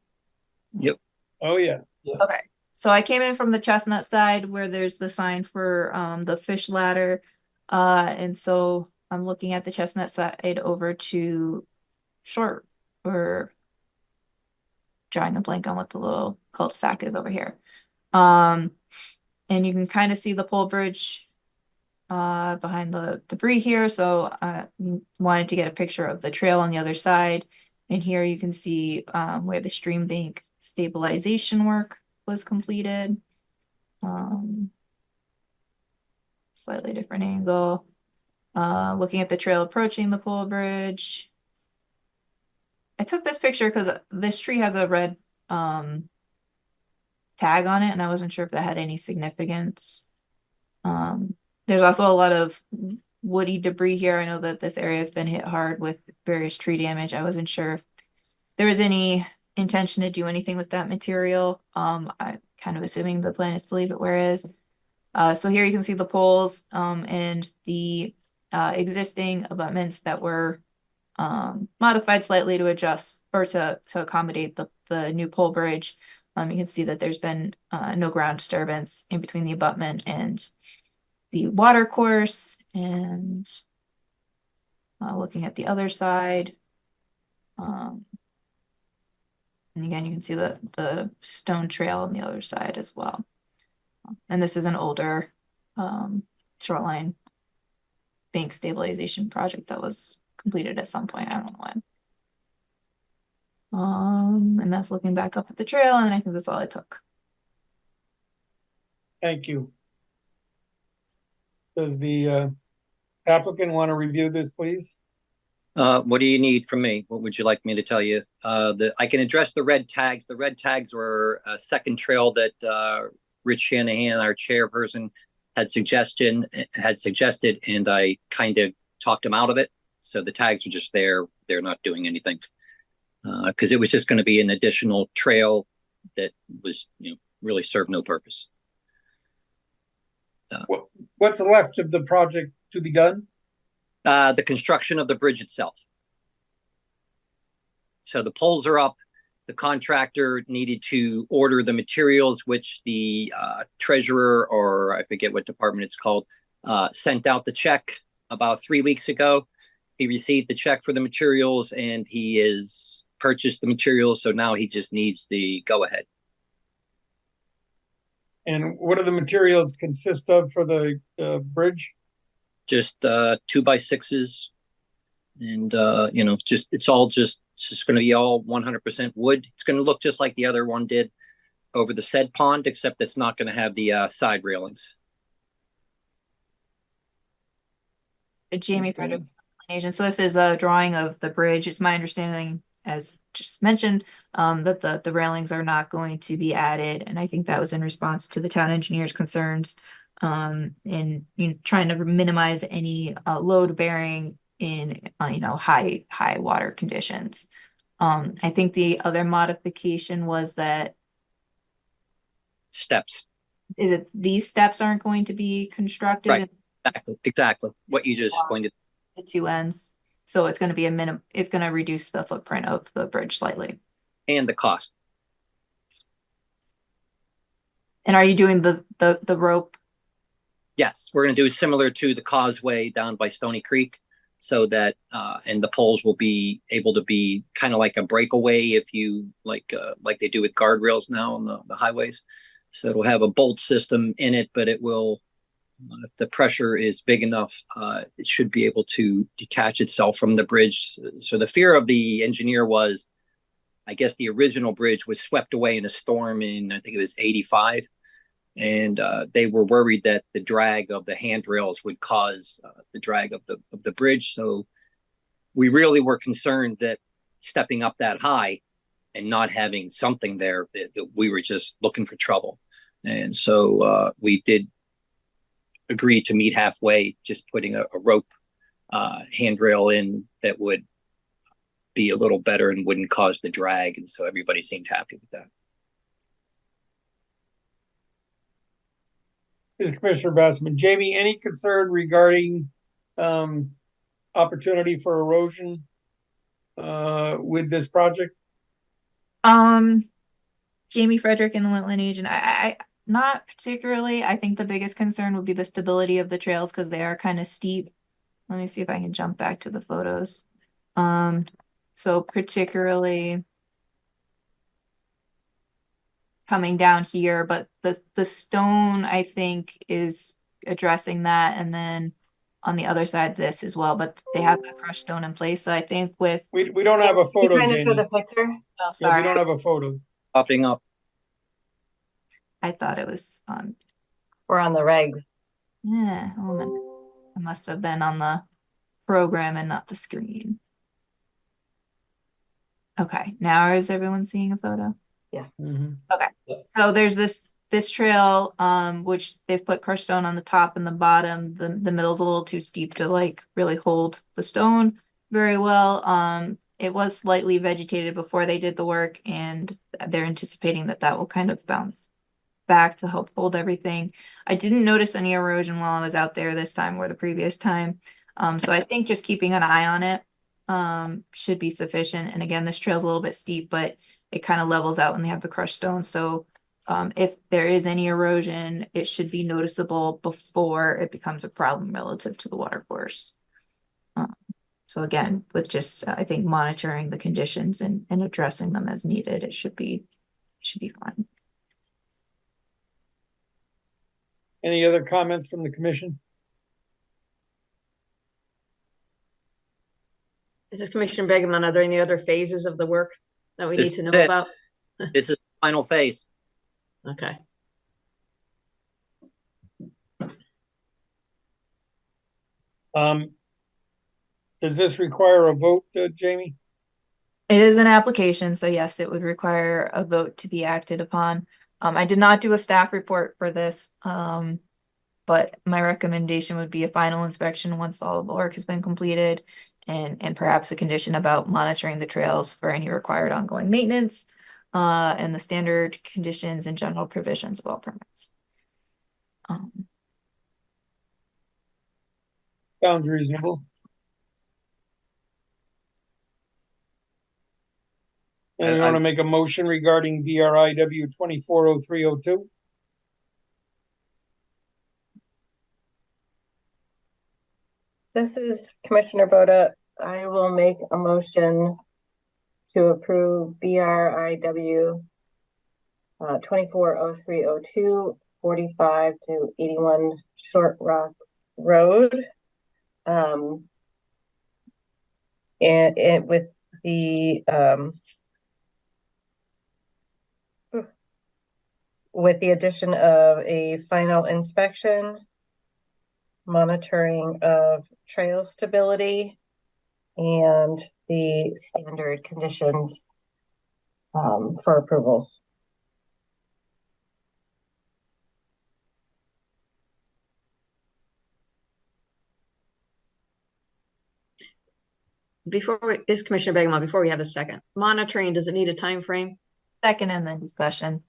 Yep. Oh, yeah. Okay. So I came in from the Chestnut side where there's the sign for the fish ladder. And so I'm looking at the Chestnut side over to Short, or drawing a blank on what the little cul-de-sac is over here. And you can kind of see the pole bridge behind the debris here. So I wanted to get a picture of the trail on the other side. And here you can see where the stream bank stabilization work was completed. Slightly different angle. Looking at the trail approaching the pole bridge. I took this picture because this tree has a red tag on it, and I wasn't sure if that had any significance. There's also a lot of woody debris here. I know that this area has been hit hard with various tree damage. I wasn't sure if there was any intention to do anything with that material. I'm kind of assuming the plan is to leave it where it is. So here you can see the poles and the existing abutments that were modified slightly to adjust or to accommodate the new pole bridge. You can see that there's been no ground disturbance in between the abutment and the water course. And looking at the other side, and again, you can see the stone trail on the other side as well. And this is an older shoreline bank stabilization project that was completed at some point. I don't know when. And that's looking back up at the trail, and I think that's all I took. Thank you. Does the applicant want to review this, please? What do you need from me? What would you like me to tell you? I can address the red tags. The red tags were a second trail that Rich Shanahan, our chairperson, had suggested, and I kind of talked him out of it. So the tags are just there. They're not doing anything. Because it was just going to be an additional trail that was, really served no purpose. What's left of the project to be done? The construction of the bridge itself. So the poles are up. The contractor needed to order the materials, which the treasurer, or I forget what department it's called, sent out the check about 3 weeks ago. He received the check for the materials, and he has purchased the materials. So now he just needs the go-ahead. And what do the materials consist of for the bridge? Just 2x6s, and it's going to be all 100% wood. It's going to look just like the other one did over the said pond, except it's not going to have the side railings. Jamie Frederick, agent. So this is a drawing of the bridge. It's my understanding, as just mentioned, that the railings are not going to be added, and I think that was in response to the town engineer's concerns in trying to minimize any load bearing in high water conditions. I think the other modification was that steps. Is it these steps aren't going to be constructed? Right. Exactly. What you just pointed. The two ends. So it's going to be it's going to reduce the footprint of the bridge slightly. And the cost. And are you doing the rope? Yes, we're going to do similar to the causeway down by Stony Creek, so that and the poles will be able to be kind of like a breakaway, if you like they do with guardrails now on the highways. So it'll have a bolt system in it, but it will, if the pressure is big enough, it should be able to detach itself from the bridge. So the fear of the engineer was, I guess the original bridge was swept away in a storm in, I think it was 85. And they were worried that the drag of the handrails would cause the drag of the bridge. So we really were concerned that stepping up that high and not having something there, that we were just looking for trouble. And so we did agree to meet halfway, just putting a rope handrail in that would be a little better and wouldn't cause the drag. And so everybody seemed happy with that. This is Commissioner Bassman. Jamie, any concern regarding opportunity for erosion with this project? Jamie Frederick and the Wetland agent, I not particularly. I think the biggest concern would be the stability of the trails because they are kind of steep. Let me see if I can jump back to the photos. So particularly coming down here, but the stone, I think, is addressing that, and then on the other side this as well, but they have the crushed stone in place. So I think with we don't have a photo. You're trying to show Jamie. the picture? Oh, sorry. Yeah, we don't have a photo. popping up. I thought it was on. We're on the reg. Yeah, hold on a minute. I must have been on the program and not the screen. Okay, now is everyone seeing a photo? Mhm. So there's this trail, which they've put crushed stone on the top and the bottom. The middle's a little too steep to like really hold the stone very well. It was slightly vegetated before they did the work, and they're anticipating that that will kind of bounce back to help hold everything. I didn't notice any erosion while I was out there this time or the previous time. So I think just keeping an eye on it should be sufficient. And again, this trail's a little bit steep, but it kind of levels out when they have the crushed stone. So if there is any erosion, it should be noticeable before it becomes a problem relative to the water course. So again, with just I think monitoring the conditions and addressing them as needed, it should be fine. Any other comments from the commission? This is Commissioner Begeman. Are there any other phases of the work that we This need to know is it. about? This is the final phase. Okay. Does this require a vote, Jamie? It is an application, so yes, it would require a vote to be acted upon. I did not do a staff report for this, but my recommendation would be a final inspection once all of the work has been completed, and perhaps a condition about monitoring the trails for any required ongoing maintenance, and the standard conditions and general provisions of all permits. Sounds reasonable. And you want to make a motion regarding BRIW 240302? This is Commissioner Boda. I will make a motion to approve BRIW 240302, 45 to 81 Short Rocks Road. And with the addition of a final inspection, monitoring of trail stability, and the standard conditions for approvals. This is Commissioner Begeman, before we have a second. Monitoring, does it need a time frame? Second and then discussion.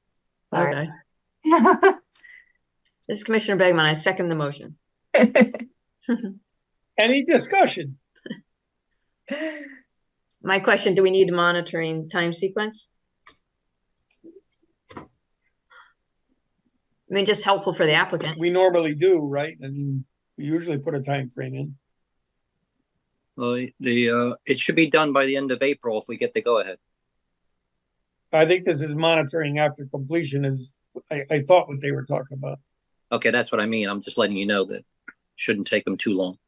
Sorry. Okay. This is Commissioner Begeman. I second the motion. Any discussion? My question, do we need a monitoring time sequence? I mean, just helpful for the applicant. We normally do, right? I mean, we usually put a time frame in. Well, it should be done by the end of April if we get the go ahead. I think this is monitoring after completion is, I thought what they were talking about. Okay, that's what I mean. I'm just letting you know that it shouldn't take them too long.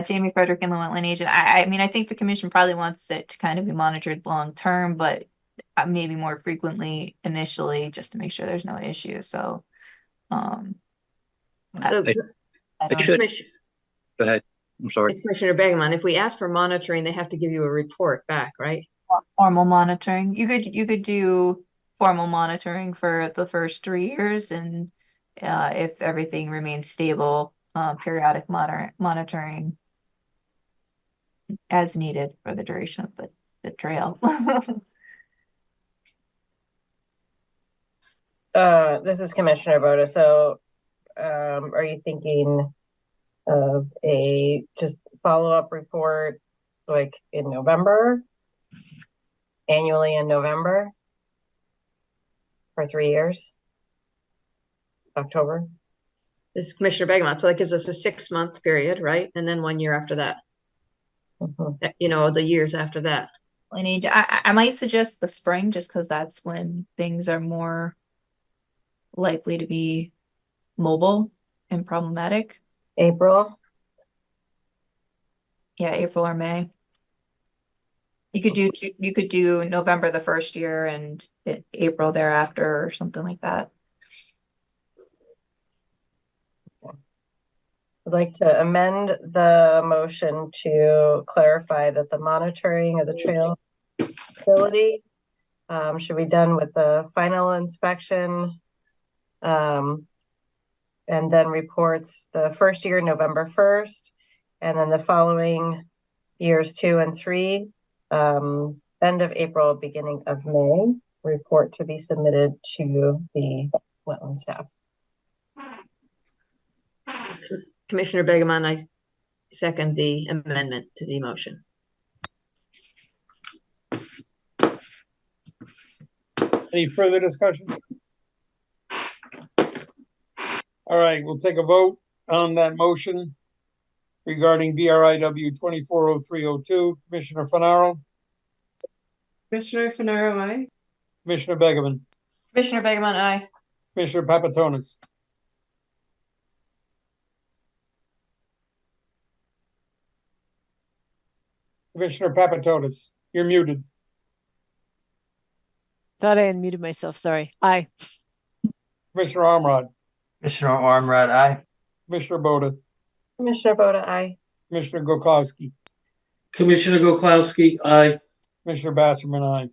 Jamie Frederick, Inland Wetland Agent. I mean, I think the commission probably wants it to kind of be monitored long term, but maybe more frequently initially, just to make sure there's no issue. So, So, It should. Go ahead. I'm sorry. it's Commissioner Begeman. If we ask for monitoring, they have to give you a report back, right? formal monitoring. You could do formal monitoring for the first 3 years, and if everything remains stable, periodic monitoring as needed for the duration of the trail. This is Commissioner Boda. So, are you thinking of a just follow-up report like in November? Annually in November? For 3 years? October? This is Commissioner Begeman. So that gives us a 6-month period, right? And then 1 year after that. You know, the years after that. I might suggest the spring, just because that's when things are more likely to be mobile and problematic. April? Yeah, April or May. You could do November the first year and April thereafter or something like that. I'd like to amend the motion to clarify that the monitoring of the trail facility should be done with the final inspection. And then reports the first year, November 1st, and then the following years 2 and 3, end of April, beginning of May, report to be submitted to the wetland staff. Commissioner Begeman, I second the amendment to the motion. Any further discussion? All right, we'll take a vote on that motion regarding BRIW 240302. Commissioner Fanaro, Commissioner Fanaro, aye. Commissioner Begeman, Commissioner Begeman, aye. Commissioner Papatonis. Commissioner Papatonis, you're muted. Thought I unmuted myself. Sorry. Aye. Commissioner Armrod, Commissioner Armrod, aye. Commissioner Boda, Commissioner Boda, aye. Commissioner Gokowski, Commissioner Goklowski, aye. Commissioner Basserman, aye.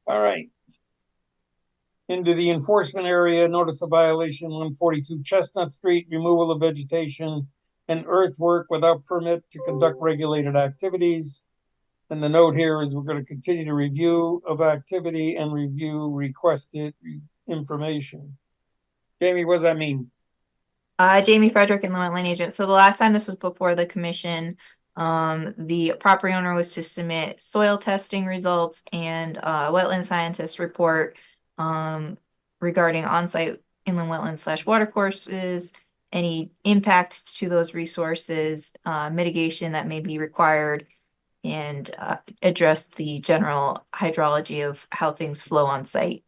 All right. Into the enforcement area, notice of violation 142 Chestnut Street, removal of vegetation and earthwork without permit to conduct regulated activities. And the note here is we're going to continue to review of activity and review requested information. Jamie, what does that mean? Jamie Frederick and the wetland agent. So the last time this was before the commission, the property owner was to submit soil testing results and wetland scientist report regarding on-site inland wetlands / watercourses, any impact to those resources, mitigation that may be required, and address the general hydrology of how things flow on site.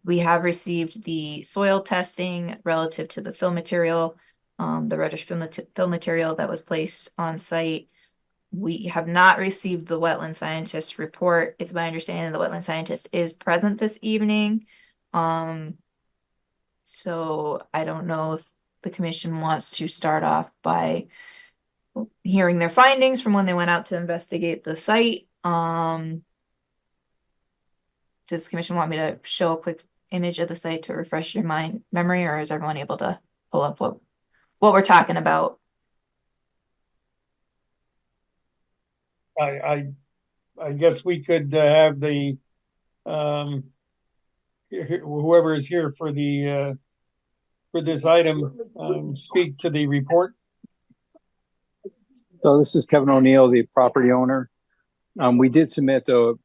We have received the soil testing relative to the fill material, the reddish fill material that was placed on site. We have not received the wetland scientist report. It's my understanding that the wetland scientist is present this evening. So I don't know if the commission wants to start off by hearing their findings from when they went out to investigate the site. Does the commission want me to show a quick image of the site to refresh your memory, or is everyone able to pull up what we're talking about? I guess we could have the whoever is here for the for this item speak to the report. So this is Kevin O'Neill, the property owner. We did submit the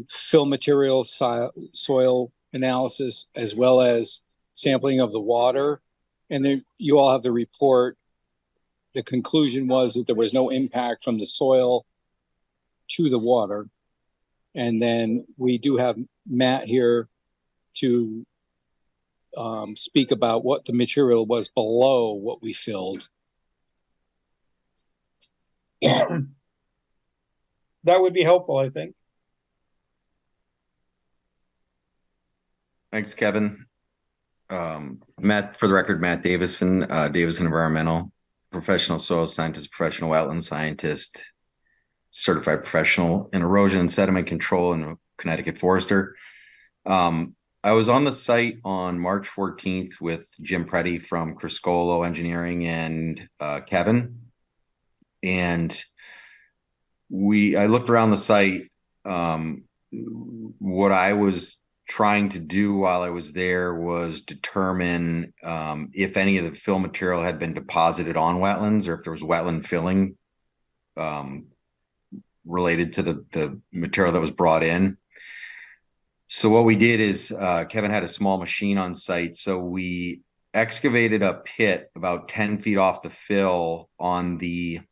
fill material soil analysis as well as sampling of the water, and then you all have the report. The conclusion was that there was no impact from the soil to the water. And then we do have Matt here to speak about what the material was below what we filled. That would be helpful, I think. Thanks, Kevin. Matt, for the record, Matt Davison, Davison Environmental, professional soil scientist, professional wetland scientist, certified professional in erosion and sediment control, and a Connecticut forester. I was on the site on March 14th with Jim Preddy from Criscolo Engineering and Kevin. And I looked around the site. What I was trying to do while I was there was determine if any of the fill material had been deposited on wetlands, or if there was wetland filling related to the material that was brought in. So what we did is Kevin had a small machine on site. So we excavated a pit about 10 feet off the fill on the, I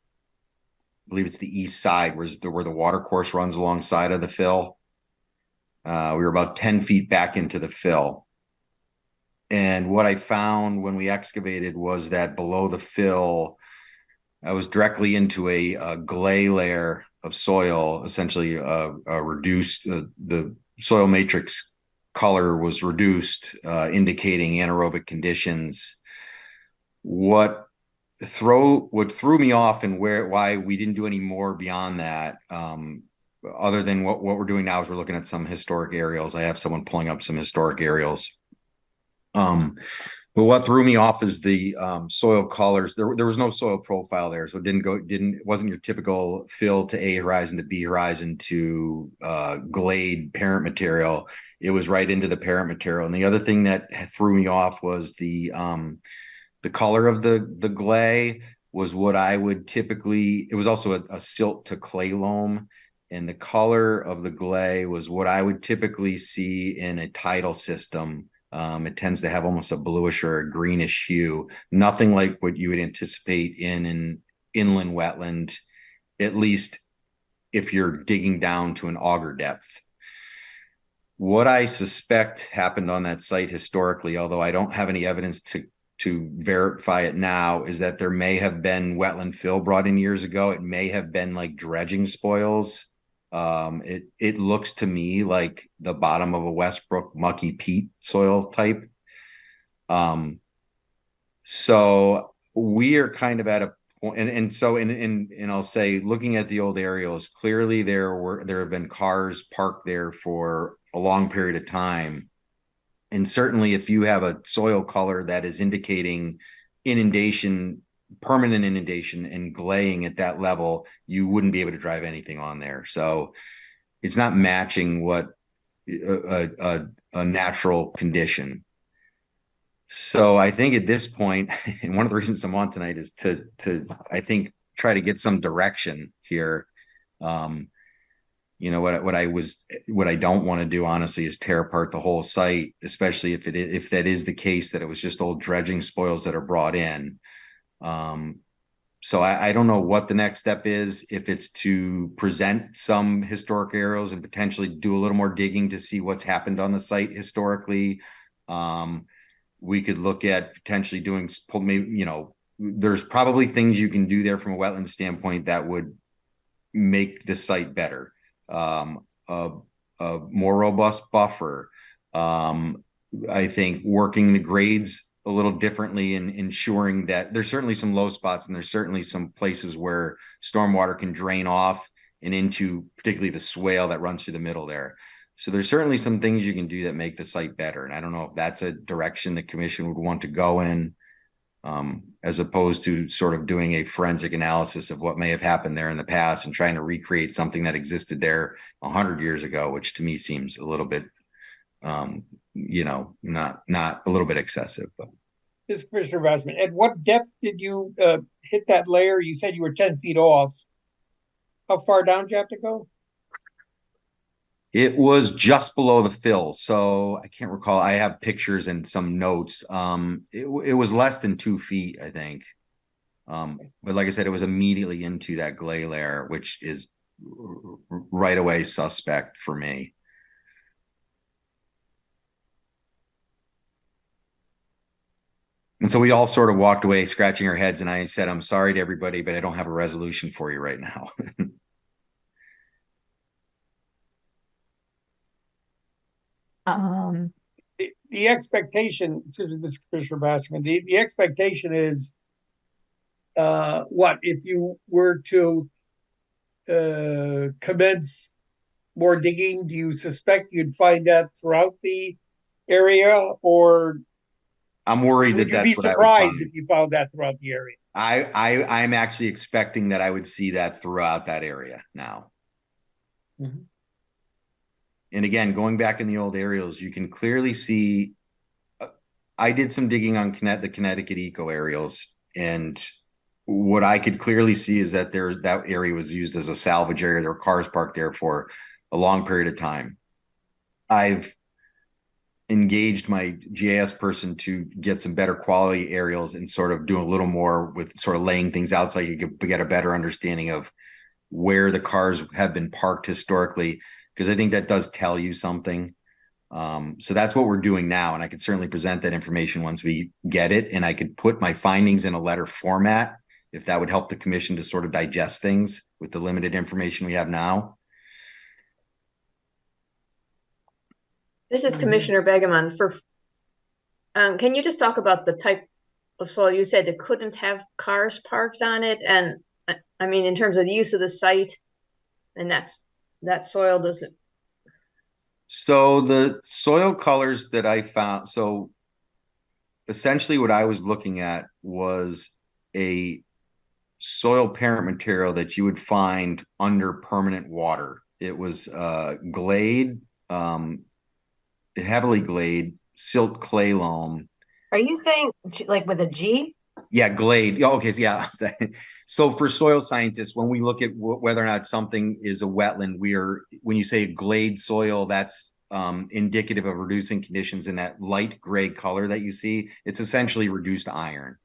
believe it's the east side, where the water course runs alongside of the fill. We were about 10 feet back into the fill. And what I found when we excavated was that below the fill, I was directly into a clay layer of soil, essentially reduced, the soil matrix color was reduced, indicating anaerobic conditions. What threw me off and why we didn't do any more beyond that, other than what we're doing now is we're looking at some historic aerials. I have someone pulling up some historic aerials. But what threw me off is the soil colors. There was no soil profile there, so it wasn't your typical fill to A horizon to B horizon to glade parent material. It was right into the parent material. And the other thing that threw me off was the color of the glay was what I would typically. It was also a silt to clay loam, and the color of the glay was what I would typically see in a tidal system. It tends to have almost a bluish or a greenish hue, nothing like what you would anticipate in an inland wetland, at least if you're digging down to an auger depth. What I suspect happened on that site historically, although I don't have any evidence to verify it now, is that there may have been wetland fill brought in years ago. It may have been like dredging spoils. It looks to me like the bottom of a Westbrook mucky peat soil type. So we are kind of at a point, and I'll say, looking at the old aerials, clearly there have been cars parked there for a long period of time. And certainly if you have a soil color that is indicating inundation, permanent inundation and glaying at that level, you wouldn't be able to drive anything on there. So it's not matching what a natural condition. So I think at this point, and one of the reasons I'm on tonight is to I think try to get some direction here. You know, what I don't want to do, honestly, is tear apart the whole site, especially if that is the case, that it was just old dredging spoils that are brought in. So I don't know what the next step is, if it's to present some historic aerials and potentially do a little more digging to see what's happened on the site historically. We could look at potentially doing, you know, there's probably things you can do there from a wetland standpoint that would make the site better. A more robust buffer. I think working the grades a little differently and ensuring that there's certainly some low spots and there's certainly some places where stormwater can drain off and into particularly the swale that runs through the middle there. So there's certainly some things you can do that make the site better. And I don't know if that's a direction the commission would want to go in, as opposed to sort of doing a forensic analysis of what may have happened there in the past and trying to recreate something that existed there 100 years ago, which to me seems a little bit, you know, not a little bit excessive. But this is Commissioner Vassman. At what depth did you hit that layer? You said you were 10 feet off. How far down did you have to go? it was just below the fill, so I can't recall. I have pictures and some notes. It was less than 2 feet, I think. But like I said, it was immediately into that clay layer, which is right away suspect for me. And so we all sort of walked away scratching our heads, and I said, I'm sorry to everybody, but I don't have a resolution for you right now. The expectation, this Commissioner Bassman, the expectation is what if you were to commence more digging? Do you suspect you'd find that throughout the area, or I'm worried that would you be surprised if you found that throughout the area? I'm actually expecting that I would see that throughout that area now. Mm-hmm. And again, going back in the old aerials, you can clearly see. I did some digging on the Connecticut Eco aerials, and what I could clearly see is that that area was used as a salvage area. There were cars parked there for a long period of time. I've engaged my GIS person to get some better quality aerials and sort of do a little more with sort of laying things out so you could get a better understanding of where the cars have been parked historically, because I think that does tell you something. So that's what we're doing now, and I could certainly present that information once we get it, and I could put my findings in a letter format if that would help the commission to sort of digest things with the limited information we have now. This is Commissioner Begeman. Can you just talk about the type of soil? You said it couldn't have cars parked on it, and I mean, in terms of the use of the site, and that soil doesn't. So the soil colors that I found, so essentially what I was looking at was a soil parent material that you would find under permanent water. It was glade, heavily glade, silt clay loam. Are you saying like with a G? Yeah, glade. Oh, okay, yeah. So for soil scientists, when we look at whether or not something is a wetland, when you say glade soil, that's indicative of reducing conditions in that light gray color that you see. It's essentially reduced iron.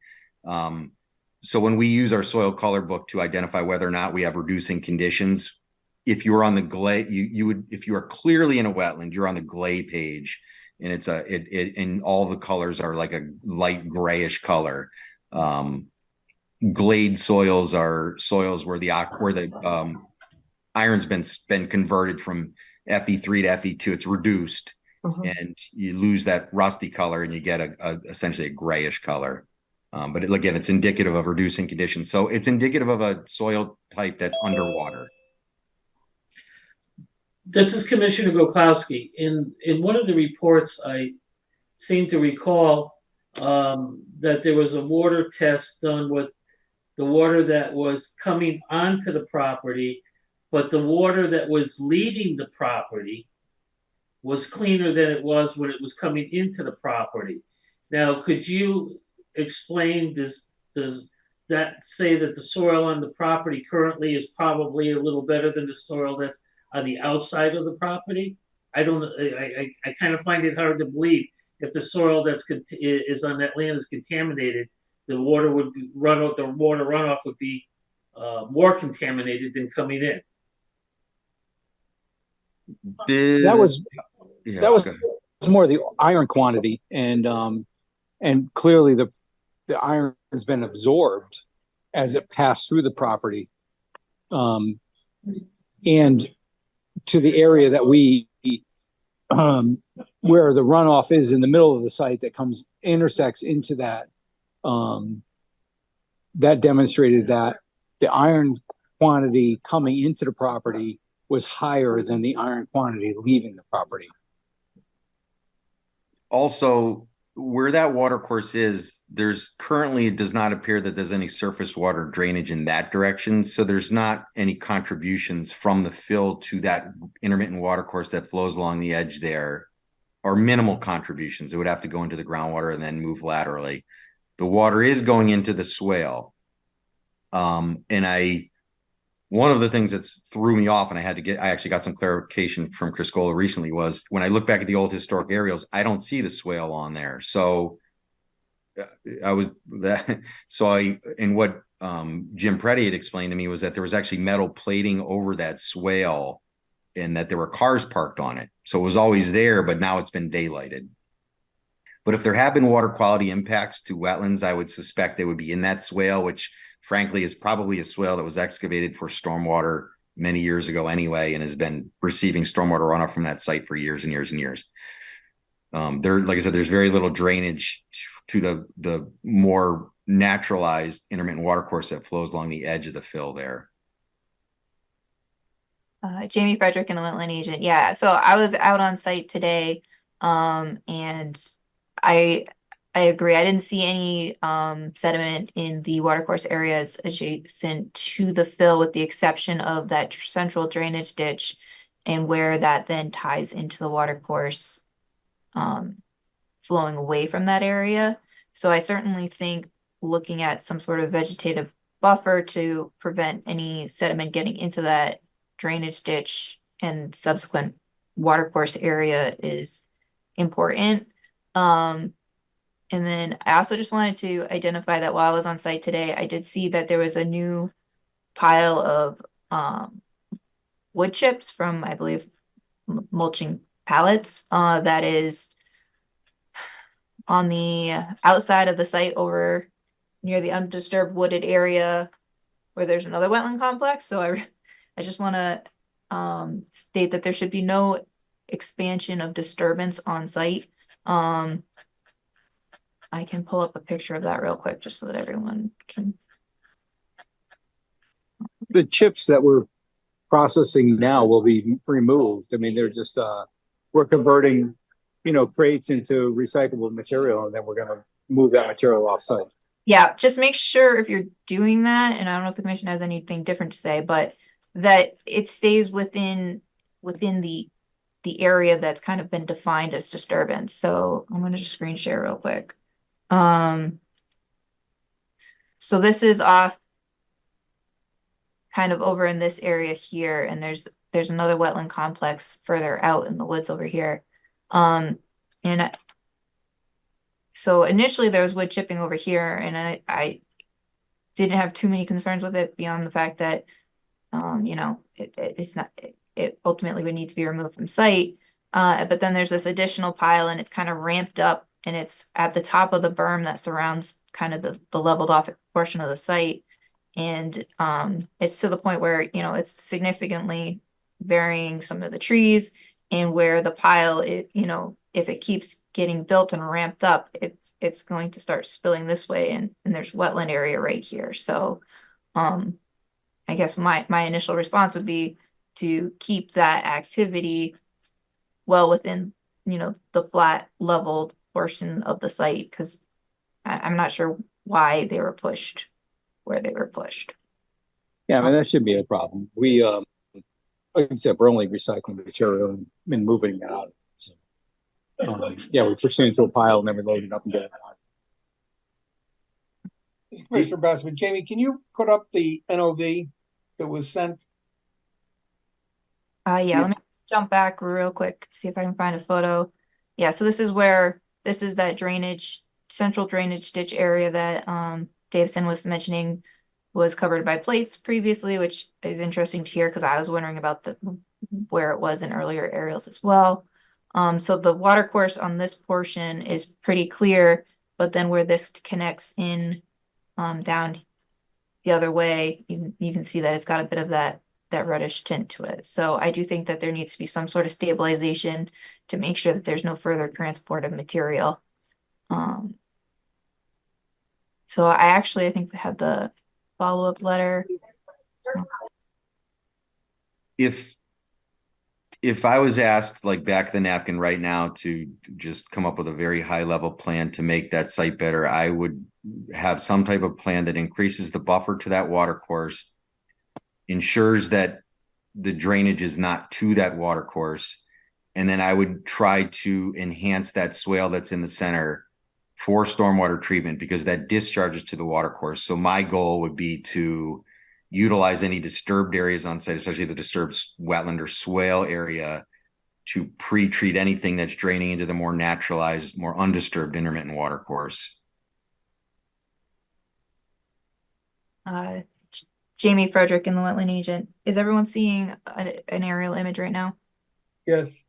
So when we use our soil color book to identify whether or not we have reducing conditions, if you're on the glade, you would, if you are clearly in a wetland, you're on the glade page, and it's and all the colors are like a light grayish color. Glade soils are soils where the iron's been converted from Fe3 to Fe2. It's reduced, and you lose that rusty color, and you get essentially a grayish color. But again, it's indicative of reducing conditions. So it's indicative of a soil type that's underwater. This is Commissioner Goklowski. In one of the reports, I seem to recall that there was a water test done with the water that was coming onto the property, but the water that was leaving the property was cleaner than it was when it was coming into the property. Now, could you explain, does that say that the soil on the property currently is probably a little better than the soil that's on the outside of the property? I kind of find it hard to believe if the soil is on that land is contaminated, the water runoff would be more contaminated than coming in. That was more the iron quantity, and clearly the iron has been absorbed as it passed through the property, and to the area that we where the runoff is in the middle of the site that intersects into that. That demonstrated that the iron quantity coming into the property was higher than the iron quantity leaving the property. Also, where that water course is, it does not appear that there's any surface water drainage in that direction. So there's not any contributions from the fill to that intermittent water course that flows along the edge there, or minimal contributions. It would have to go into the groundwater and then move laterally. The water is going into the swale. One of the things that threw me off, and I actually got some clarification from Chris Gola recently, was when I look back at the old historic aerials, I don't see the swale on there. So what Jim Preddy had explained to me was that there was actually metal plating over that swale, and that there were cars parked on it. So it was always there, but now it's been daylighted. But if there have been water quality impacts to wetlands, I would suspect they would be in that swale, which frankly is probably a swale that was excavated for stormwater many years ago anyway, and has been receiving stormwater runoff from that site for years and years and years. Like I said, there's very little drainage to the more naturalized intermittent water course that flows along the edge of the fill there. Jamie Frederick and the Wetland Agent. Yeah, so I was out on site today, and I agree. I didn't see any sediment in the watercourse areas adjacent to the fill, with the exception of that central drainage ditch, and where that then ties into the watercourse flowing away from that area. So I certainly think looking at some sort of vegetative buffer to prevent any sediment getting into that drainage ditch and subsequent watercourse area is important. And then I also just wanted to identify that while I was on site today, I did see that there was a new pile of wood chips from, I believe, mulching pallets that is on the outside of the site over near the undisturbed wooded area where there's another wetland complex. So I just want to state that there should be no expansion of disturbance on site. I can pull up a picture of that real quick just so that everyone can. The chips that we're processing now will be removed. I mean, they're just, we're converting, crates into recyclable material, and then we're gonna move that material off site. Yeah, just make sure if you're doing that, and I don't know if the commission has anything different to say, but that it stays within the area that's kind of been defined as disturbance. So I'm gonna just screen share real quick. So this is off kind of over in this area here, and there's another wetland complex further out in the woods over here. And so initially there was wood chipping over here, and I didn't have too many concerns with it beyond the fact that it ultimately would need to be removed from site. But then there's this additional pile, and it's kind of ramped up, and it's at the top of the berm that surrounds kind of the leveled off portion of the site. And it's to the point where, it's significantly burying some of the trees, and where the pile, if it keeps getting built and ramped up, it's going to start spilling this way, and there's wetland area right here. So I guess my initial response would be to keep that activity well within, the flat leveled portion of the site, because I'm not sure why they were pushed where they were pushed. Yeah, I mean, that shouldn't be a problem. We, like I said, we're only recycling material and moving it out. So, yeah, we push it into a pile and then we load it up and get it out. Commissioner Bassman, Jamie, can you put up the NOV that was sent? Yeah, let me jump back real quick, see if I can find a photo. Yeah, so this is that central drainage ditch area that Davison was mentioning was covered by plates previously, which is interesting to hear because I was wondering about where it was in earlier aerials as well. So the water course on this portion is pretty clear, but then where this connects in down the other way, you can see that it's got a bit of that reddish tint to it. So I do think that there needs to be some sort of stabilization to make sure that there's no further transport of material. So I think we had the follow-up letter. If I was asked, like, back of the napkin right now to just come up with a very high level plan to make that site better, I would have some type of plan that increases the buffer to that water course, ensures that the drainage is not to that water course, and then I would try to enhance that swale that's in the center for stormwater treatment, because that discharges to the water course. So my goal would be to utilize any disturbed areas on site, especially the disturbed wetland or swale area, to pre-treat anything that's draining into the more naturalized, more undisturbed intermittent water course. Jamie Frederick in the wetland agent. Is everyone seeing an aerial image right now? Yes.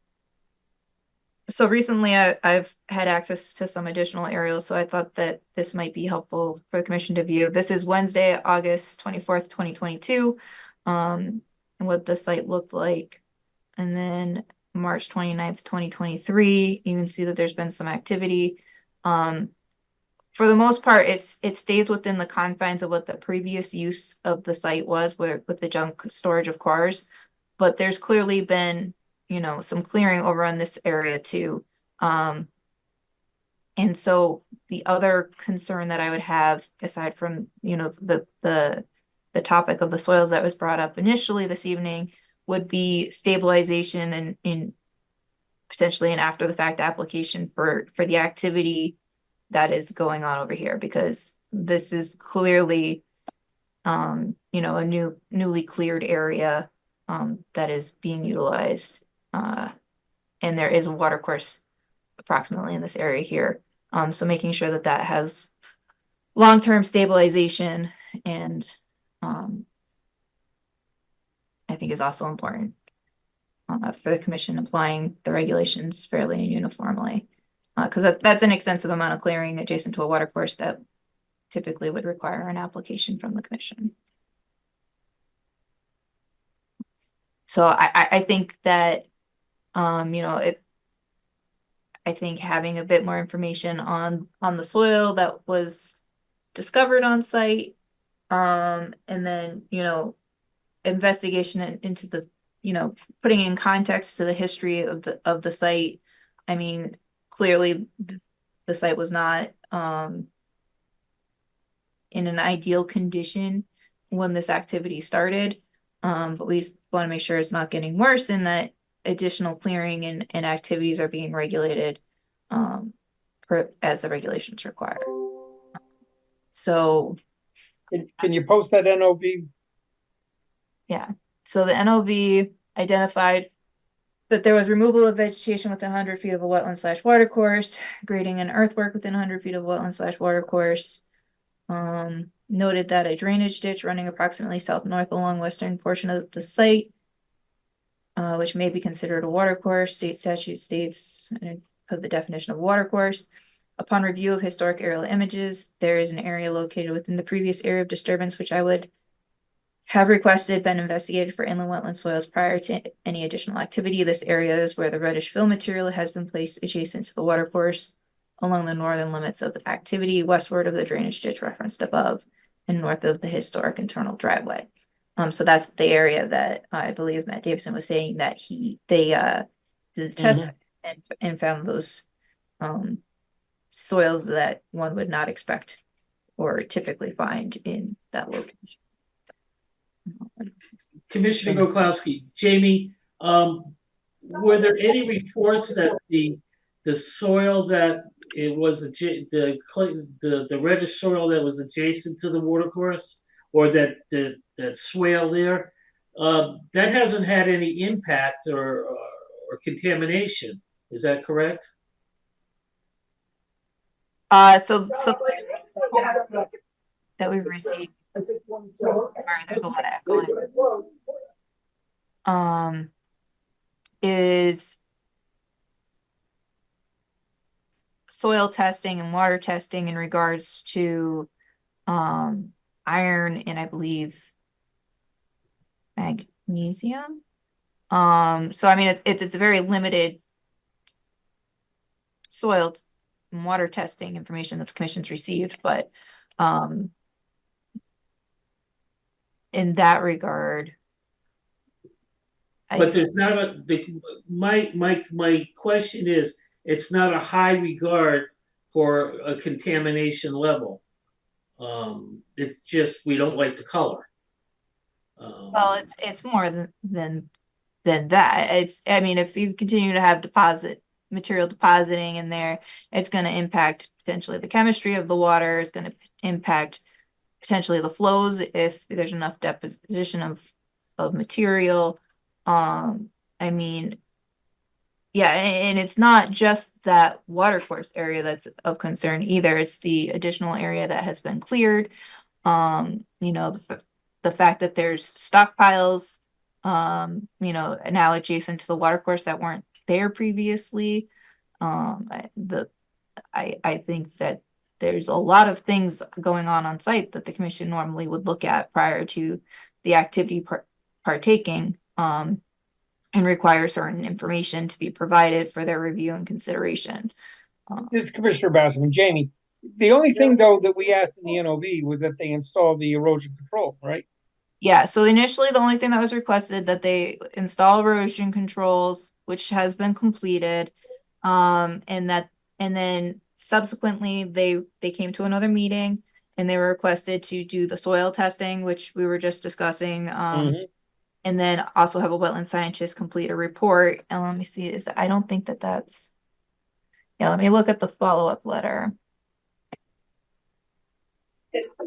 So recently I've had access to some additional aerials, so I thought that this might be helpful for the commission to view. This is Wednesday, August 24th, 2022, and what the site looked like. And then March 29th, 2023, you can see that there's been some activity. For the most part, it stays within the confines of what the previous use of the site was, with the junk storage of cars, but there's clearly been some clearing over on this area too. And so the other concern that I would have, aside from, the topic of the soils that was brought up initially this evening, would be stabilization and in potentially an after the fact application for the activity that is going on over here, because this is clearly, a newly cleared area that is being utilized. And there is a water course approximately in this area here. So making sure that has long-term stabilization and I think is also important for the commission applying the regulations fairly and uniformly. Because that's an extensive amount of clearing adjacent to a water course that typically would require an application from the commission. So I think that, I think having a bit more information on the soil that was discovered on site, and then, investigation into the, putting in context to the history of the site. I mean, clearly the site was not in an ideal condition when this activity started. But we want to make sure it's not getting worse and that additional clearing and activities are being regulated as the regulations require. So can you post that NOV? Yeah. So the NOV identified that there was removal of vegetation within 100 feet of a wetland/water course, grading and earthwork within 100 feet of wetland/water course. Noted that a drainage ditch running approximately south-north along western portion of the site, which may be considered a water course. State statute states of the definition of water course. Upon review of historic aerial images, there is an area located within the previous area of disturbance, which I would have requested been investigated for inland wetland soils prior to any additional activity. This area is where the reddish fill material has been placed adjacent to the water course along the northern limits of the activity, westward of the drainage ditch referenced above, and north of the historic internal driveway. So that's the area that I believe Matt Davidson was saying that they did the test and found those soils that one would not expect or typically find in that location. Commissioner Goklowski, Jamie, were there any reports that the soil that it was the reddish soil that was adjacent to the water course, or that swale there, that hasn't had any impact or contamination? Is that correct? So that we've received. Sorry, there's a lot of echoing. Is soil testing and water testing in regards to iron and I believe magnesium. So I mean it's a very limited soil and water testing information that the commission's received, but in that regard, but there's not my question is, it's not a high regard for a contamination level. It's just we don't like the color. Well, it's more than that. I mean, if you continue to have material depositing in there, it's going to impact potentially the chemistry of the water. It's going to impact potentially the flows if there's enough deposition of material. I mean, yeah, and it's not just that water course area that's of concern either. It's the additional area that has been cleared. The fact that there's stockpiles, now adjacent to the water course that weren't there previously. I think that there's a lot of things going on site that the commission normally would look at prior to the activity partaking, and require certain information to be provided for their review and consideration. This is Commissioner Basserman. Jamie, the only thing though that we asked in the NOV was that they install the erosion control, right? Yeah, so initially the only thing that was requested that they install erosion controls, which has been completed, and then subsequently they came to another meeting and they were requested to do the soil testing, which we were just discussing, and then also have a wetland scientist complete a report. And let me see, I don't think that's, yeah, let me look at the follow-up letter.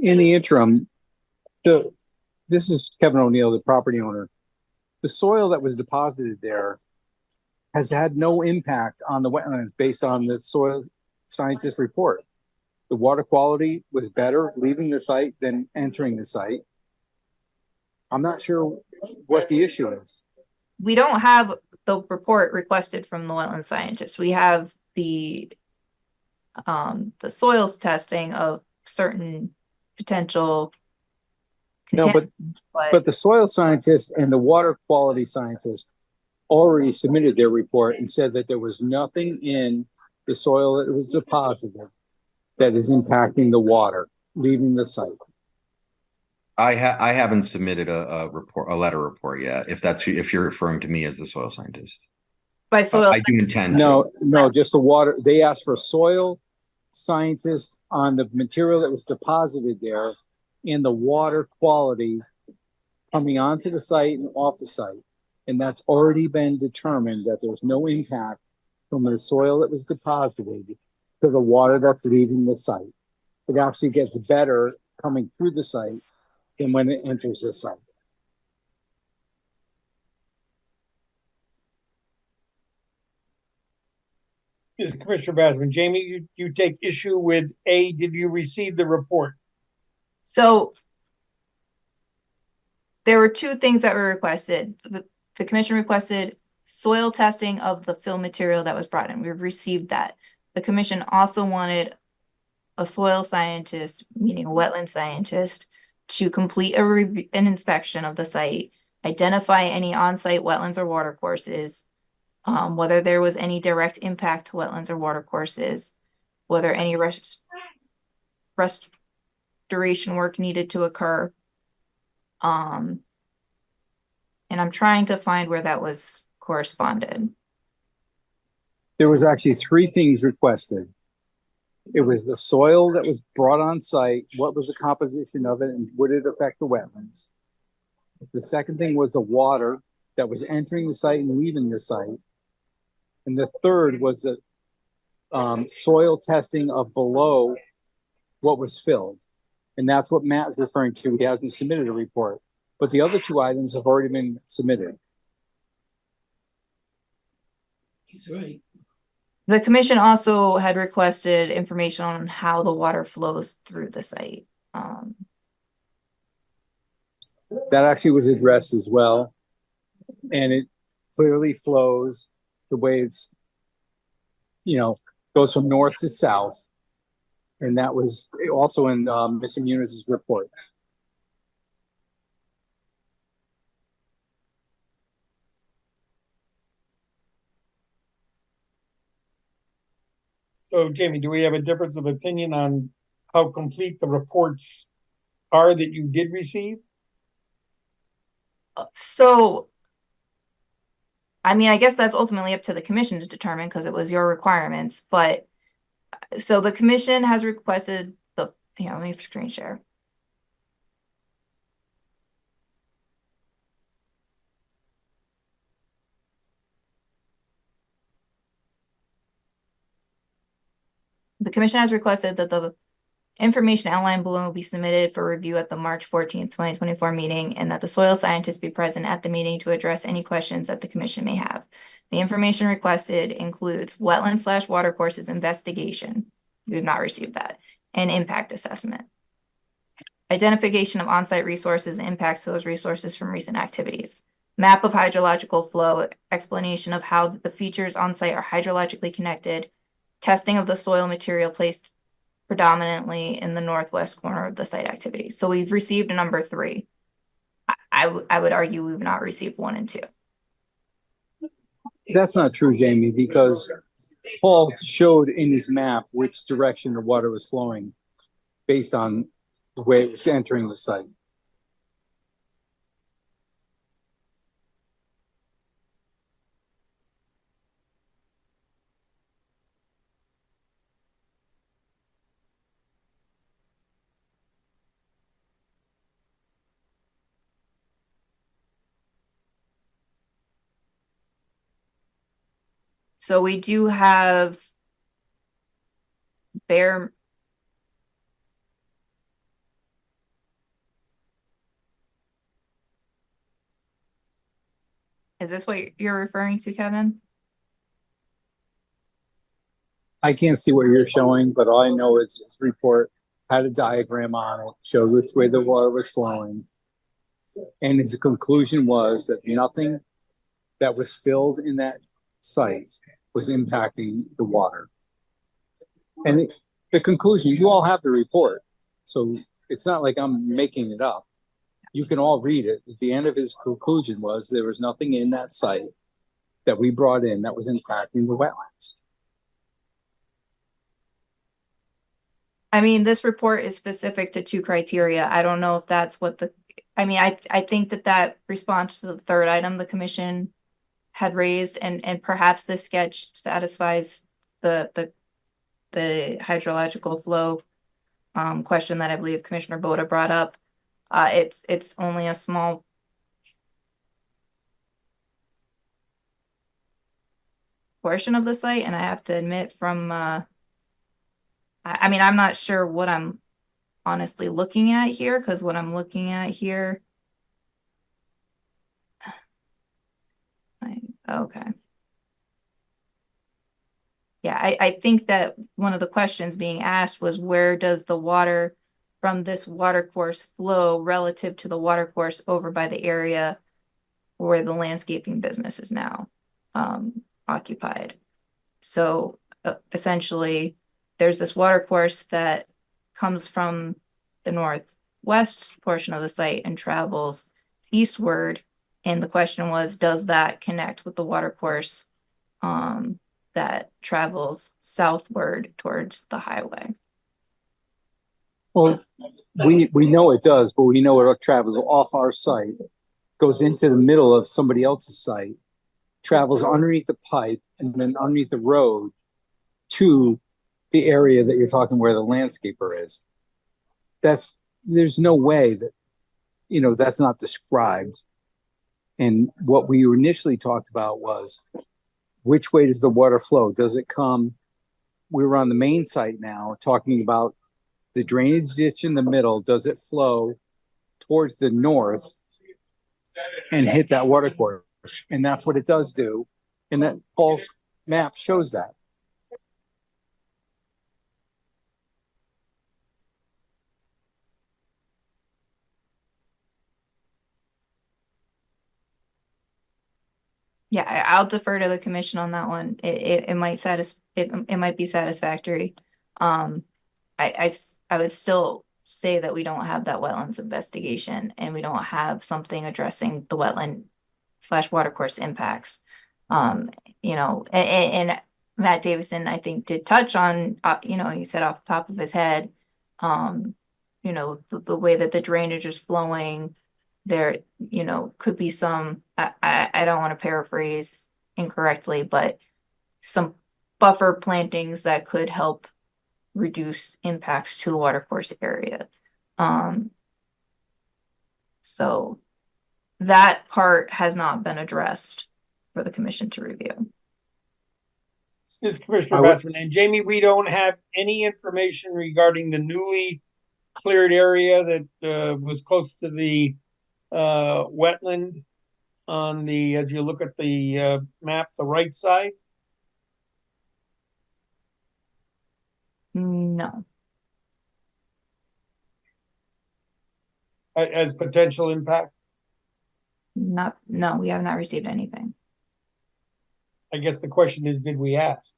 In the interim, this is Kevin O'Neill, the property owner. The soil that was deposited there has had no impact on the wetlands based on the soil scientist report. The water quality was better leaving the site than entering the site. I'm not sure what the issue is. We don't have the report requested from the wetland scientist. We have the soils testing of certain potential No, but contaminants, the soil scientist and the water quality scientist already submitted their report and said that there was nothing in the soil that was deposited that is impacting the water leaving the site. I haven't submitted a letter report yet. If you're referring to me as the soil scientist, by soil. I do intend No, just the water. They asked for soil scientist on the material that was deposited there and the water quality coming onto the site and off the site. And that's already been determined that there's no impact from the soil that was deposited to the water that's leaving the site. It actually gets better coming through the site than when it enters the site. This is Commissioner Basman. Jamie, you take issue with A, did you receive the report? So there were two things that were requested. The commission requested soil testing of the fill material that was brought in. We've received that. The commission also wanted a soil scientist, meaning a wetland scientist, to complete an inspection of the site, identify any on-site wetlands or water courses, whether there was any direct impact to wetlands or water courses, whether any restoration work needed to occur. And I'm trying to find where that was corresponded. There was actually three things requested. It was the soil that was brought on site, what was the composition of it, and would it affect the wetlands? The second thing was the water that was entering the site and leaving the site. And the third was the soil testing of below what was filled. And that's what Matt is referring to. He hasn't submitted a report, but the other two items have already been submitted. He's right. The commission also had requested information on how the water flows through the site. That actually was addressed as well. And it clearly flows the way it's, goes from north to south. And that was also in Ms. Muniz' report. So Jamie, do we have a difference of opinion on how complete the reports are that you did receive? So, I mean, I guess that's ultimately up to the commission to determine because it was your requirements. But so the commission has requested let me screen share. The commission has requested that the information outlined below be submitted for review at the March 14th, 2024 meeting, and that the soil scientist be present at the meeting to address any questions that the commission may have. The information requested includes wetland/water courses investigation. We have not received that. And impact assessment. Identification of on-site resources and impacts to those resources from recent activities. Map of hydrological flow, explanation of how the features on-site are hydrologically connected, testing of the soil material placed predominantly in the northwest corner of the site activity. So we've received number 3. I would argue we've not received 1 and 2. That's not true, Jamie, because Paul showed in his map which direction the water was flowing based on the way it was entering the site. So we do have bare. Is this what you're referring to, Kevin? I can't see what you're showing, but all I know is this report had a diagram on it, showed which way the water was flowing. And his conclusion was that nothing that was filled in that site was impacting the water. And the conclusion, you all have the report. So it's not like I'm making it up. You can all read it. At the end of his conclusion was there was nothing in that site that we brought in that was impacting the wetlands. I mean, this report is specific to 2 criteria. I don't know if that's what I think that response to the 3rd item the commission had raised, and perhaps this sketch satisfies the hydrological flow question that I believe Commissioner Boda brought up. It's only a small portion of the site, and I have to admit from I mean, I'm not sure what I'm honestly looking at here, because what I'm looking at here, okay. Yeah, I think that one of the questions being asked was, where does the water from this water course flow relative to the water course over by the area where the landscaping business is now occupied? So essentially, there's this water course that comes from the northwest portion of the site and travels eastward. And the question was, does that connect with the water course that travels southward towards the highway? Well, we know it does, but we know it travels off our site, goes into the middle of somebody else's site, travels underneath the pipe, and then underneath the road to the area that you're talking where the landscaper is. There's no way that, that's not described. And what we initially talked about was, which way does the water flow? Does it come? We're on the main site now talking about the drainage ditch in the middle. Does it flow towards the north and hit that water course? And that's what it does do. And that Paul's map shows that. Yeah, I'll defer to the commission on that one. It might be satisfactory. I would still say that we don't have that wetlands investigation, and we don't have something addressing the wetland/watercourse impacts. And Matt Davison, I think, did touch on, he said off the top of his head, the way that the drainage is flowing. There, could be some, I don't want to paraphrase incorrectly, but some buffer plantings that could help reduce impacts to the watercourse area. So that part has not been addressed for the commission to review. This is Commissioner Bassman. And Jamie, we don't have any information regarding the newly cleared area that was close to the wetland on the, as you look at the map, the right side? No. As potential impact? No, we have not received anything. I guess the question is, did we ask?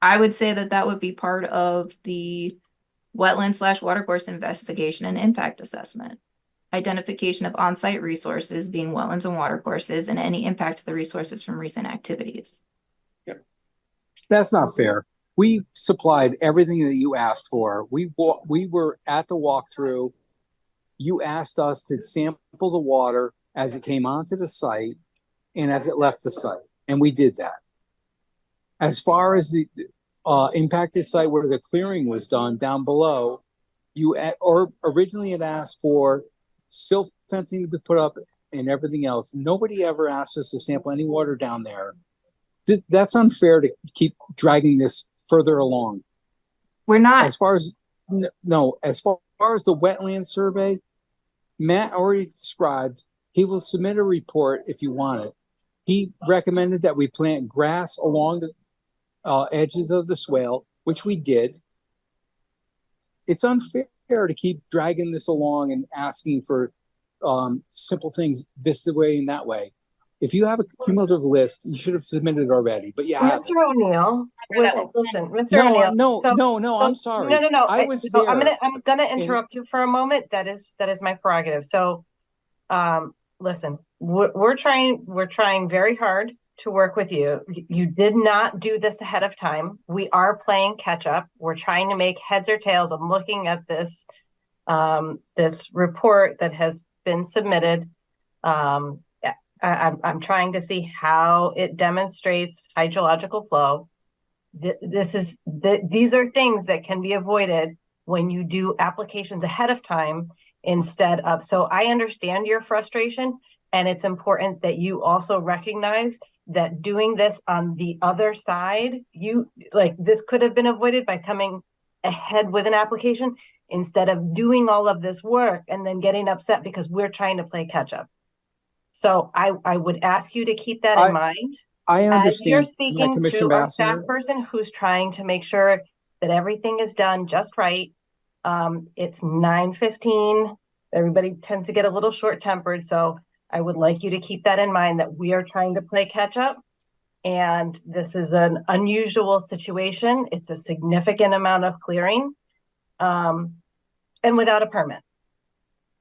I would say that would be part of the wetland/watercourse investigation and impact assessment. Identification of on-site resources, being wetlands and watercourses, and any impact to the resources from recent activities. Yep. That's not fair. We supplied everything that you asked for. We were at the walkthrough. You asked us to sample the water as it came onto the site and as it left the site, and we did that. As far as the impacted site where the clearing was done down below, originally had asked for silt fencing to be put up and everything else. Nobody ever asked us to sample any water down there. That's unfair to keep dragging this further along. We're not. As far as the wetland survey, Matt already described, he will submit a report if you want it. He recommended that we plant grass along the edges of the swale, which we did. It's unfair to keep dragging this along and asking for simple things this way and that way. If you have a cumulative list, you should have submitted already, but you haven't. Mr. O'Neill, listen, Mr. No, O'Neill. no, I'm sorry. No. I was so there. I'm gonna interrupt you for a moment. That is my prerogative. So, listen, we're trying very hard to work with you. You did not do this ahead of time. We are playing catch up. We're trying to make heads or tails. I'm looking at this report that has been submitted. I'm trying to see how it demonstrates hydrological flow. These are things that can be avoided when you do applications ahead of time instead of. So I understand your frustration, and it's important that you also recognize that doing this on the other side, this could have been avoided by coming ahead with an application instead of doing all of this work and then getting upset because we're trying to play catch up. So I would ask you to keep that in mind. I understand. As you're speaking to our staff person who's trying to make sure that everything is done just right. It's 9:15. Everybody tends to get a little short-tempered, so I would like you to keep that in mind that we are trying to play catch up. And this is an unusual situation. It's a significant amount of clearing, and without a permit.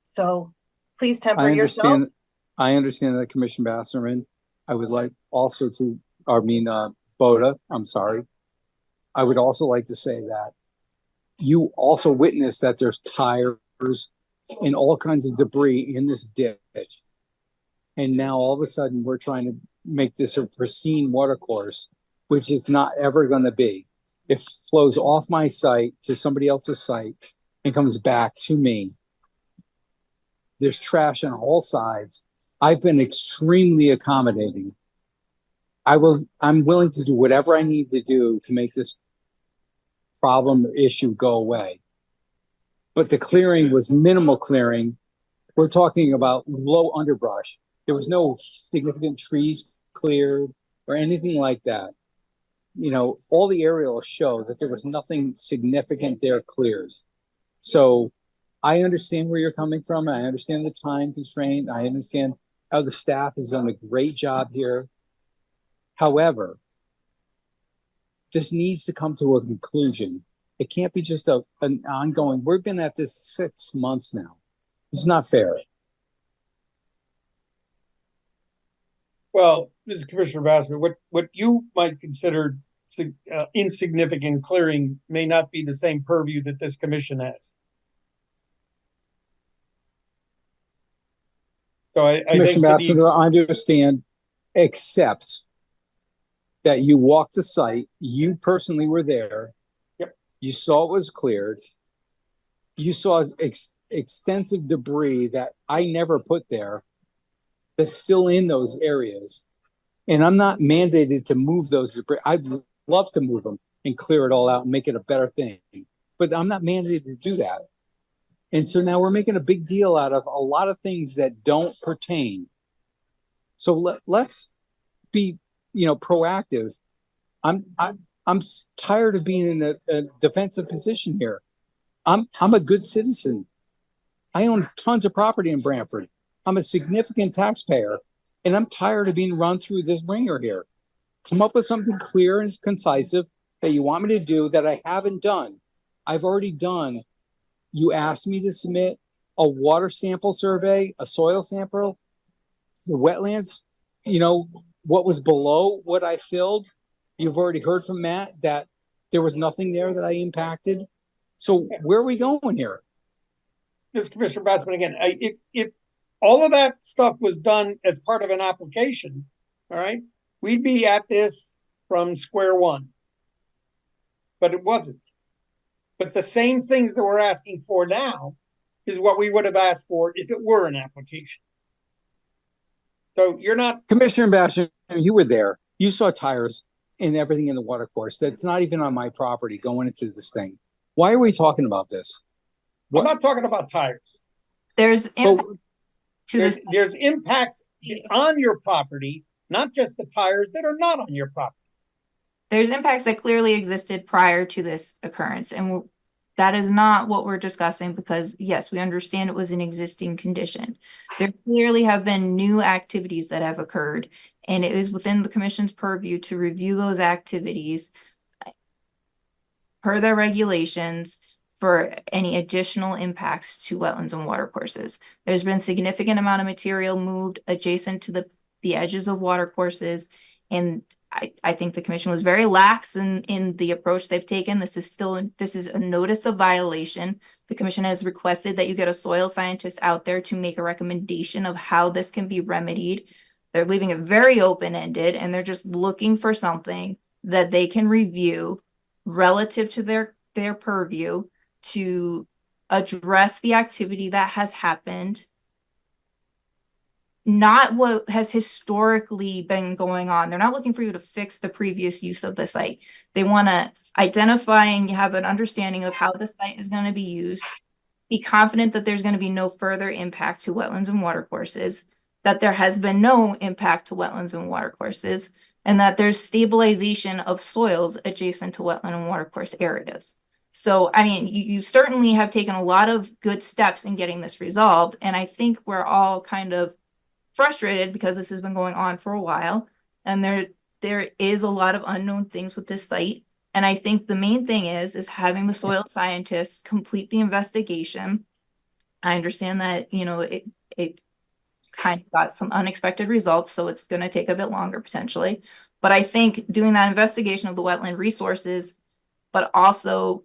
So please temper yourself. I understand that, Commissioner Basserman. I would like also to, Boda, I'm sorry. I would also like to say that you also witnessed that there's tires and all kinds of debris in this ditch. And now all of a sudden we're trying to make this a pristine water course, which it's not ever going to be. It flows off my site to somebody else's site and comes back to me. There's trash on all sides. I've been extremely accommodating. I'm willing to do whatever I need to do to make this problem issue go away. But the clearing was minimal clearing. We're talking about low underbrush. There was no significant trees cleared or anything like that. All the aerials show that there was nothing significant there cleared. So I understand where you're coming from. I understand the time constraint. I understand how the staff has done a great job here. However, this needs to come to a conclusion. It can't be just an ongoing. We've been at this 6 months now. It's not fair. Well, this is Commissioner Bassman. What you might consider insignificant clearing may not be the same purview that this commission has. So Commissioner Bassman, I understand, except that you walked the site, you personally were there. Yep. You saw it was cleared. You saw extensive debris that I never put there that's still in those areas. And I'm not mandated to move those debris. I'd love to move them and clear it all out and make it a better thing. But I'm not mandated to do that. And so now we're making a big deal out of a lot of things that don't pertain. So let's be, proactive. I'm tired of being in a defensive position here. I'm a good citizen. I own tons of property in Branford. I'm a significant taxpayer, and I'm tired of being run through this ringer here. Come up with something clear and concise that you want me to do that I haven't done. I've already done. You asked me to submit a water sample survey, a soil sample, the wetlands, what was below what I filled. You've already heard from Matt that there was nothing there that I impacted. So where are we going here? This is Commissioner Bassman again. If all of that stuff was done as part of an application, all right, we'd be at this from square one. But it wasn't. But the same things that we're asking for now is what we would have asked for if it were an application. So you're not... Commissioner Bastian, you were there. You saw tires and everything in the water course. That's not even on my property going into this thing. Why are we talking about this? I'm not talking about tires. There's there's impacts on your property, not just the tires that are not on your property. There's impacts that clearly existed prior to this occurrence. And That is not what we're discussing because yes, we understand it was an existing condition. There clearly have been new activities that have occurred, and it is within the commission's purview to review those activities per their regulations for any additional impacts to wetlands and watercourses. There's been significant amount of material moved adjacent to the edges of watercourses, and I think the commission was very lax in the approach they've taken. This is a notice of violation. The commission has requested that you get a soil scientist out there to make a recommendation of how this can be remedied. They're leaving it very open-ended, and they're just looking for something that they can review relative to their purview to address the activity that has happened, not what has historically been going on. They're not looking for you to fix the previous use of the site. They want to identify and have an understanding of how the site is going to be used, be confident that there's going to be no further impact to wetlands and watercourses, that there has been no impact to wetlands and watercourses, and that there's stabilization of soils adjacent to wetland and watercourse areas. So, I mean, you certainly have taken a lot of good steps in getting this resolved, and I think we're all kind of frustrated because this has been going on for a while, and there is a lot of unknown things with this site. And I think the main thing is having the soil scientists complete the investigation. I understand that, you know, it kind of got some unexpected results, so it's going to take a bit longer potentially. But I think doing that investigation of the wetland resources, but also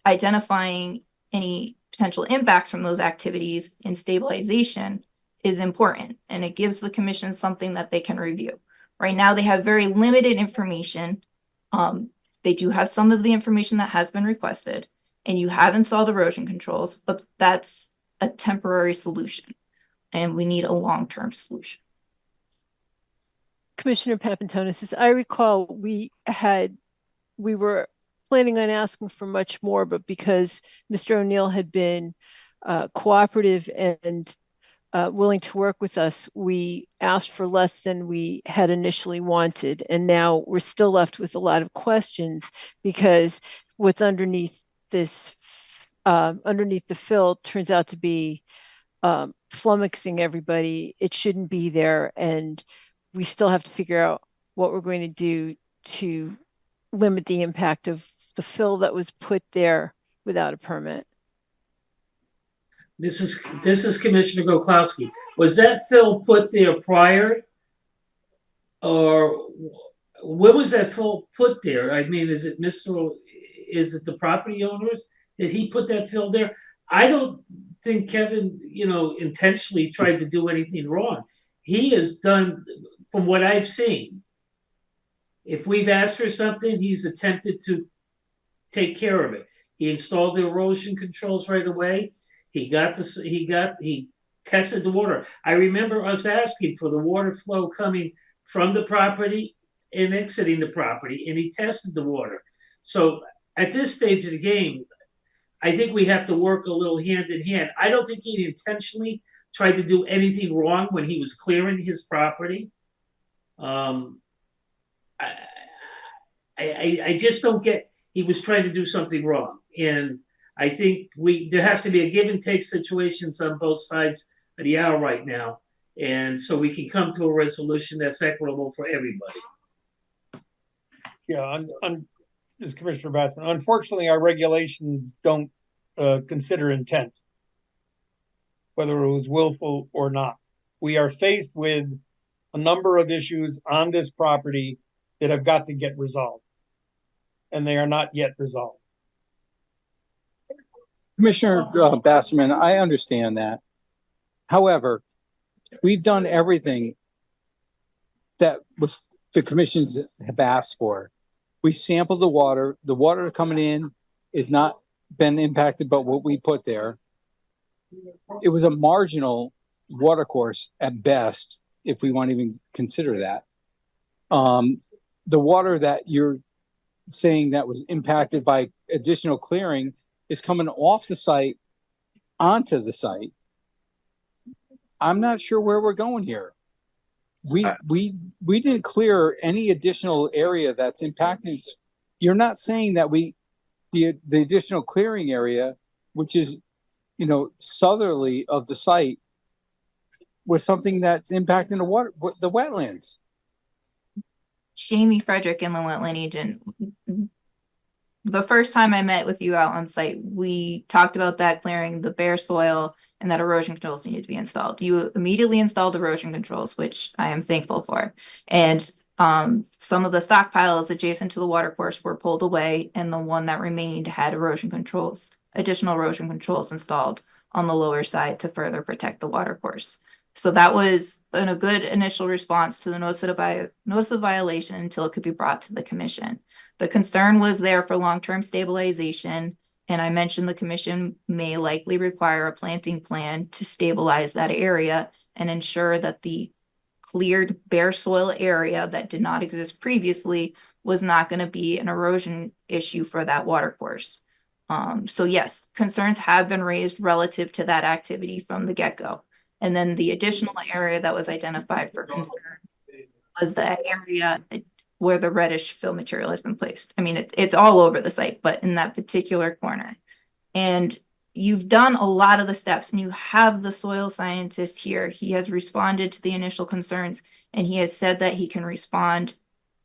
identifying any potential impacts from those activities in stabilization is important, and it gives the commission something that they can review. Right now, they have very limited information. They do have some of the information that has been requested, and you have installed erosion controls, but that's a temporary solution, and we need a long-term solution. Commissioner Papantonis, as I recall, we were planning on asking for much more, but because Mr. O'Neill had been cooperative and willing to work with us, we asked for less than we had initially wanted. And now we're still left with a lot of questions because what's underneath this, underneath the fill turns out to be flummoxing everybody. It shouldn't be there. And we still have to figure out what we're going to do to limit the impact of the fill that was put there without a permit. This is Commissioner Goklowski. Was that fill put there prior, or when was that fill put there? I mean, is it the property owners? Did he put that fill there? I don't think Kevin, intentionally tried to do anything wrong. He has done, from what I've seen, if we've asked for something, he's attempted to take care of it. He installed the erosion controls right away. He tested the water. I remember us asking for the water flow coming from the property and exiting the property, and he tested the water. So at this stage of the game, I think we have to work a little hand in hand. I don't think he intentionally tried to do anything wrong when he was clearing his property. I just don't get, he was trying to do something wrong. And I think there has to be a give and take situations on both sides of the aisle right now. And so we can come to a resolution that's equitable for everybody. Yeah, this is Commissioner Bassman. Unfortunately, our regulations don't consider intent, whether it was willful or not. We are faced with a number of issues on this property that have got to get resolved, and they are not yet resolved. Commissioner Basserman, I understand that. However, we've done everything that was the commissions have asked for. We sampled the water. The water coming in is not been impacted by what we put there. It was a marginal water course at best, if we want to even consider that. The water that you're saying that was impacted by additional clearing is coming off the site onto the site. I'm not sure where we're going here. We didn't clear any additional area that's impacting. You're not saying that we the additional clearing area, which is, you know, southerly of the site, was something that's impacting the wetlands. Jamie Frederick, inland wetland agent. The first time I met with you out on site, we talked about that clearing, the bare soil, and that erosion controls needed to be installed. You immediately installed erosion controls, which I am thankful for. And some of the stockpiles adjacent to the watercourse were pulled away, and the one that remained had erosion controls, additional erosion controls installed on the lower side to further protect the watercourse. So that was a good initial response to the notice of violation until it could be brought to the commission. The concern was there for long-term stabilization, and I mentioned the commission may likely require a planting plan to stabilize that area and ensure that the cleared bare soil area that did not exist previously was not going to be an erosion issue for that watercourse. So yes, concerns have been raised relative to that activity from the get-go. And then the additional area that was identified for concerns was the area where the reddish fill material has been placed. I mean, it's all over the site, but in that particular corner. And you've done a lot of the steps, and you have the soil scientist here. He has responded to the initial concerns, and he has said that he can respond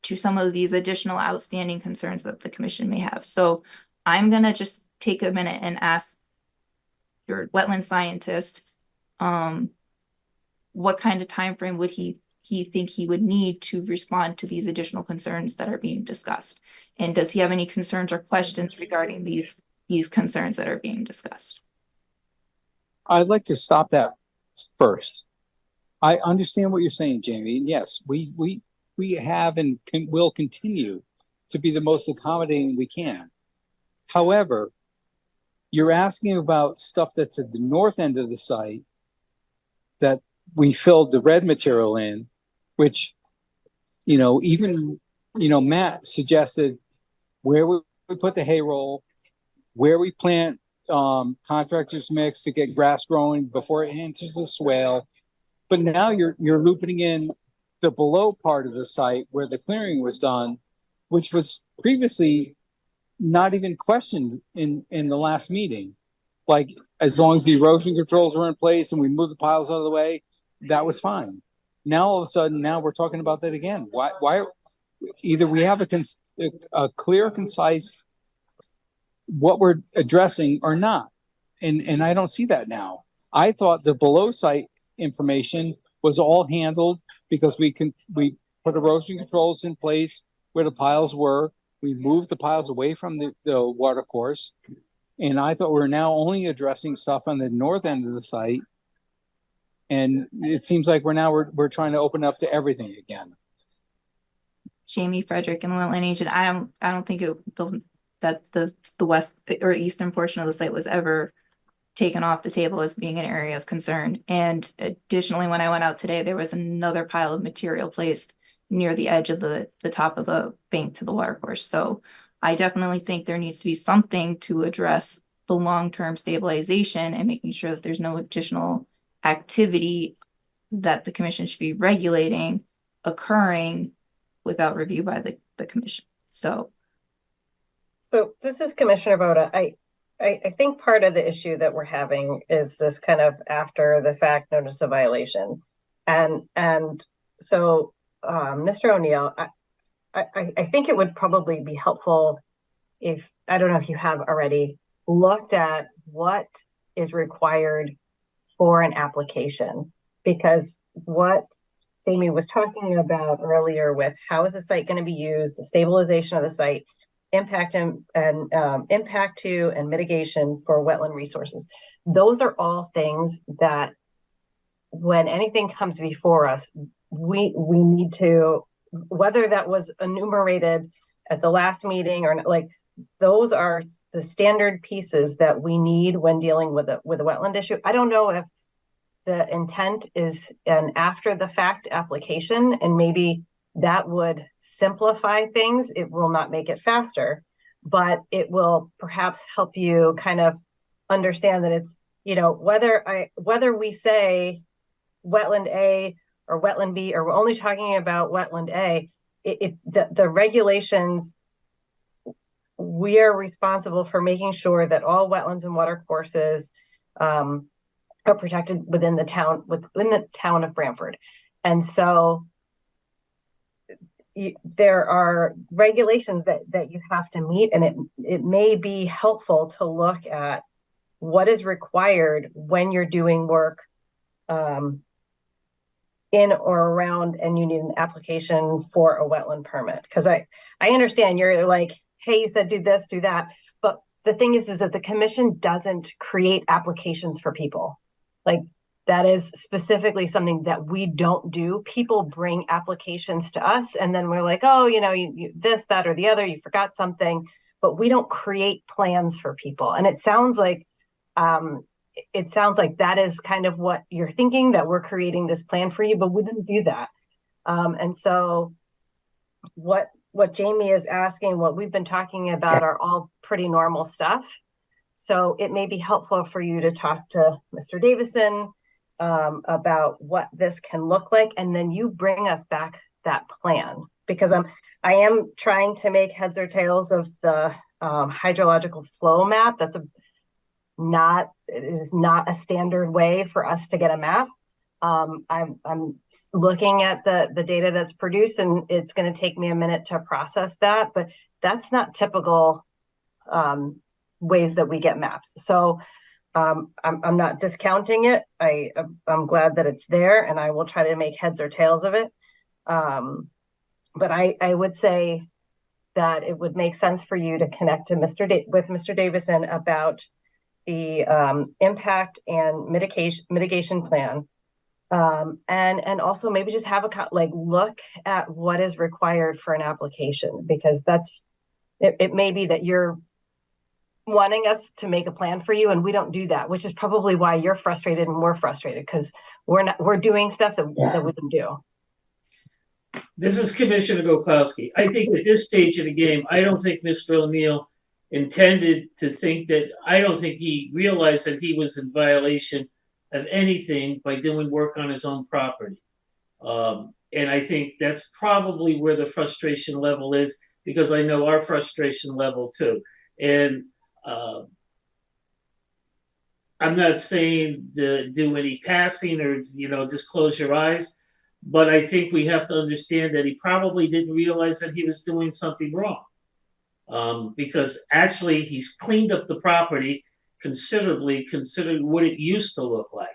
to some of these additional outstanding concerns that the commission may have. So I'm gonna just take a minute and ask your wetland scientist, what kind of time frame would he think he would need to respond to these additional concerns that are being discussed? And does he have any concerns or questions regarding these concerns that are being discussed? I'd like to stop that first. I understand what you're saying, Jamie. And yes, we have and will continue to be the most accommodating we can. However, you're asking about stuff that's at the north end of the site that we filled the red material in, which, you know, even, you know, Matt suggested where we put the hay roll, where we plant contractors mix to get grass growing before it enters the swale. But now you're looping in the below part of the site where the clearing was done, which was previously not even questioned in the last meeting. Like, as long as the erosion controls were in place and we moved the piles out of the way, that was fine. Now all of a sudden, now we're talking about that again. Why either we have a clear, concise what we're addressing or not, and I don't see that now. I thought the below site information was all handled because we put erosion controls in place where the piles were. We moved the piles away from the water course, and I thought we're now only addressing stuff on the north end of the site. And it seems like we're trying to open up to everything again. Jamie Frederick, and wetland agent. I don't think that the west or eastern portion of the site was ever taken off the table as being an area of concern. And additionally, when I went out today, there was another pile of material placed near the edge of the top of the bank to the watercourse. So I definitely think there needs to be something to address the long-term stabilization and making sure that there's no additional activity that the commission should be regulating occurring without review by the commission. So this is Commissioner Boda. I think part of the issue that we're having is this kind of after the fact notice of violation. And so Mr. O'Neill, I think it would probably be helpful if, I don't know if you have already looked at what is required for an application, because what Jamie was talking about earlier with how is the site going to be used, the stabilization of the site, impact and impact to and mitigation for wetland resources. Those are all things that when anything comes before us, we need to, whether that was enumerated at the last meeting or not, like those are the standard pieces that we need when dealing with a wetland issue. I don't know if the intent is an after the fact application, and maybe that would simplify things. It will not make it faster, but it will perhaps help you kind of understand that it's, you know, whether we say wetland A or wetland B, or we're only talking about wetland A, the regulations we are responsible for making sure that all wetlands and water courses are protected within the town of Branford. And so there are regulations that you have to meet, and it may be helpful to look at what is required when you're doing work in or around and you need an application for a wetland permit. Because I understand you're like, hey, you said do this, do that. But the thing is that the commission doesn't create applications for people. Like, that is specifically something that we don't do. People bring applications to us, and then we're like, oh, you this, that, or the other, you forgot something, but we don't create plans for people. And it sounds like that is kind of what you're thinking, that we're creating this plan for you, but we didn't do that. And so what Jamie is asking, what we've been talking about are all pretty normal stuff. So it may be helpful for you to talk to Mr. Davison about what this can look like, and then you bring us back that plan, because I am trying to make heads or tails of the hydrological flow map. It is not a standard way for us to get a map. I'm looking at the data that's produced, and it's going to take me a minute to process that, but that's not typical ways that we get maps. So I'm not discounting it. I'm glad that it's there, and I will try to make heads or tails of it. But I would say that it would make sense for you to connect to with Mr. Davison about the impact and mitigation plan. And also maybe just have look at what is required for an application, because it may be that you're wanting us to make a plan for you and we don't do that, which is probably why you're frustrated and we're frustrated, because we're doing stuff that we can do. This is Commissioner Goklowski. I think at this stage of the game, I don't think Mr. O'Neill intended to think that, I don't think he realized that he was in violation of anything by doing work on his own property. And I think that's probably where the frustration level is, because I know our frustration level too. And I'm not saying to do any passing or, just close your eyes, but I think we have to understand that he probably didn't realize that he was doing something wrong. Because actually he's cleaned up the property considerably, considering what it used to look like.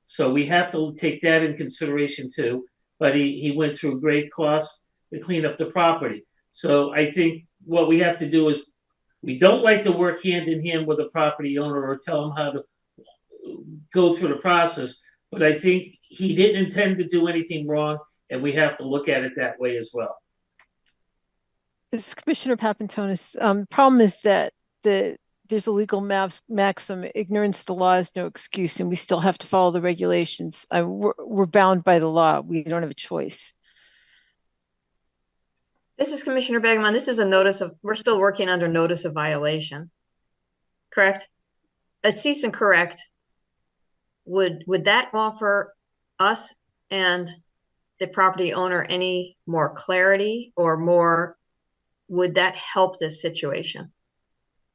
So we have to take that in consideration too. But he went through great costs to clean up the property. So I think what we have to do is, we don't like to work hand in hand with a property owner or tell him how to go through the process. But I think he didn't intend to do anything wrong, and we have to look at it that way as well. This is Commissioner Papantonis. Problem is that there's a legal maxim: ignorance of the law is no excuse, and we still have to follow the regulations. We're bound by the law. We don't have a choice. This is Commissioner Begeman. This is we're still working under notice of violation. Correct? A cease and correct, would that offer us and the property owner any more clarity, or would that help this situation?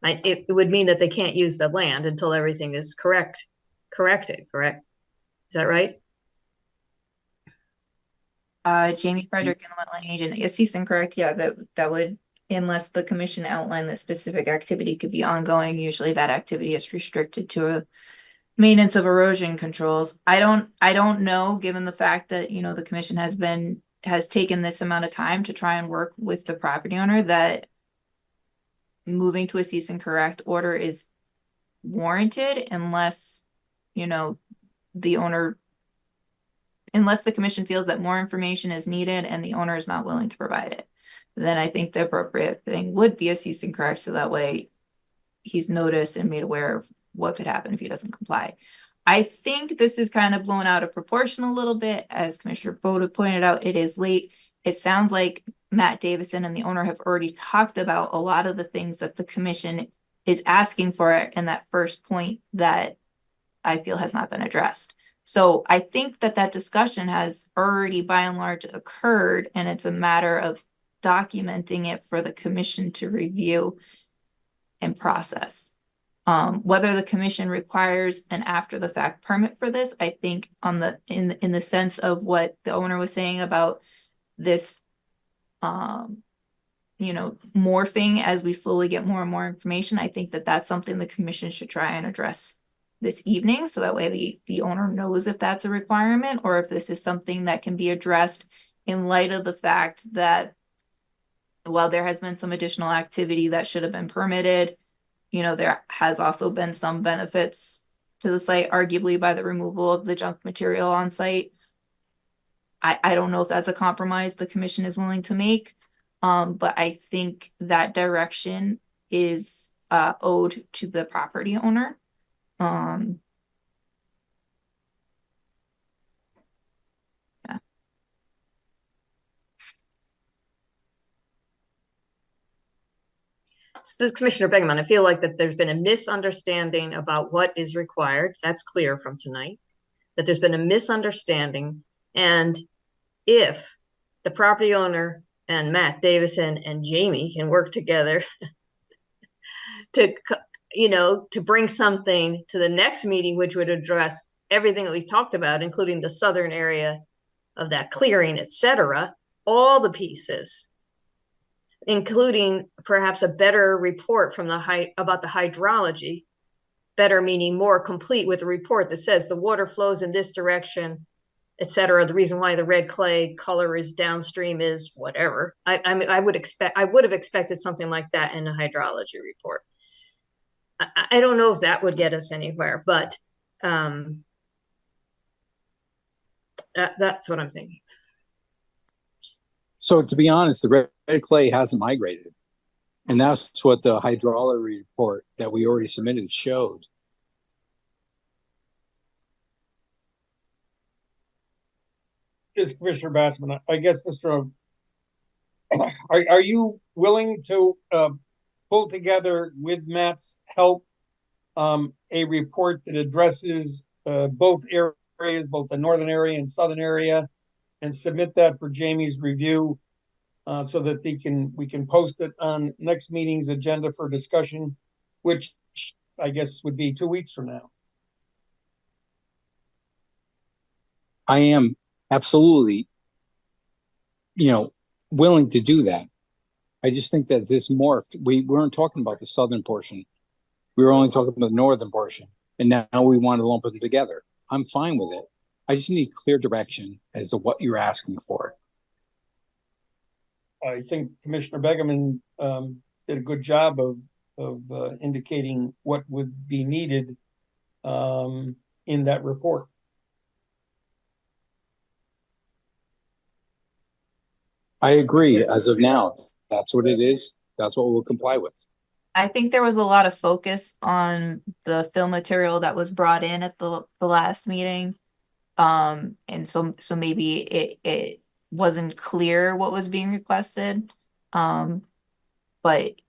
It would mean that they can't use the land until everything is corrected, correct? Is that right? Jamie Frederick, and the wetland agent. Yeah, cease and correct. Yeah, that would, unless the commission outlined that specific activity could be ongoing. Usually that activity is restricted to a maintenance of erosion controls. I don't know, given the fact that, the commission has taken this amount of time to try and work with the property owner, that moving to a cease and correct order is warranted, unless, unless the commission feels that more information is needed and the owner is not willing to provide it. Then I think the appropriate thing would be a cease and correct, so that way he's noticed and made aware of what could happen if he doesn't comply. I think this is kind of blown out of proportion a little bit. As Commissioner Boda pointed out, it is late. It sounds like Matt Davison and the owner have already talked about a lot of the things that the commission is asking for in that first point that I feel has not been addressed. So I think that discussion has already by and large occurred, and it's a matter of documenting it for the commission to review and process. Whether the commission requires an after the fact permit for this, I think in the sense of what the owner was saying about this, morphing as we slowly get more and more information, I think that that's something the commission should try and address this evening. So that way the owner knows if that's a requirement or if this is something that can be addressed in light of the fact that while there has been some additional activity that should have been permitted, there has also been some benefits to the site, arguably by the removal of the junk material on site. I don't know if that's a compromise the commission is willing to make, but I think that direction is owed to the property owner. So Commissioner Begeman, I feel like that there's been a misunderstanding about what is required. That's clear from tonight, that there's been a misunderstanding. And if the property owner and Matt Davison and Jamie can work together to bring something to the next meeting, which would address everything that we've talked about, including the southern area of that clearing, etc., all the pieces, including perhaps a better report from about the hydrology, better meaning more complete, with a report that says the water flows in this direction, etc. The reason why the red clay color is downstream is whatever. I would have expected something like that in a hydrology report. I don't know if that would get us anywhere, but that's what I'm thinking. So to be honest, the red clay hasn't migrated. And that's what the hydrology report that we already submitted showed. Is Commissioner Bassman, I guess, Mr. Are you willing to pull together with Matt's help a report that addresses both areas, both the northern area and southern area, and submit that for Jamie's review so that we can post it on next meeting's agenda for discussion, which I guess would be 2 weeks from now? I am absolutely, willing to do that. I just think that this morphed. We weren't talking about the southern portion. We were only talking about the northern portion. And now we want to lump them together. I'm fine with it. I just need clear direction as to what you're asking for. I think Commissioner Begeman did a good job of indicating what would be needed in that report. I agree. As of now, that's what it is. That's what we'll comply with. I think there was a lot of focus on the fill material that was brought in at the last meeting. And so maybe it wasn't clear what was being requested. But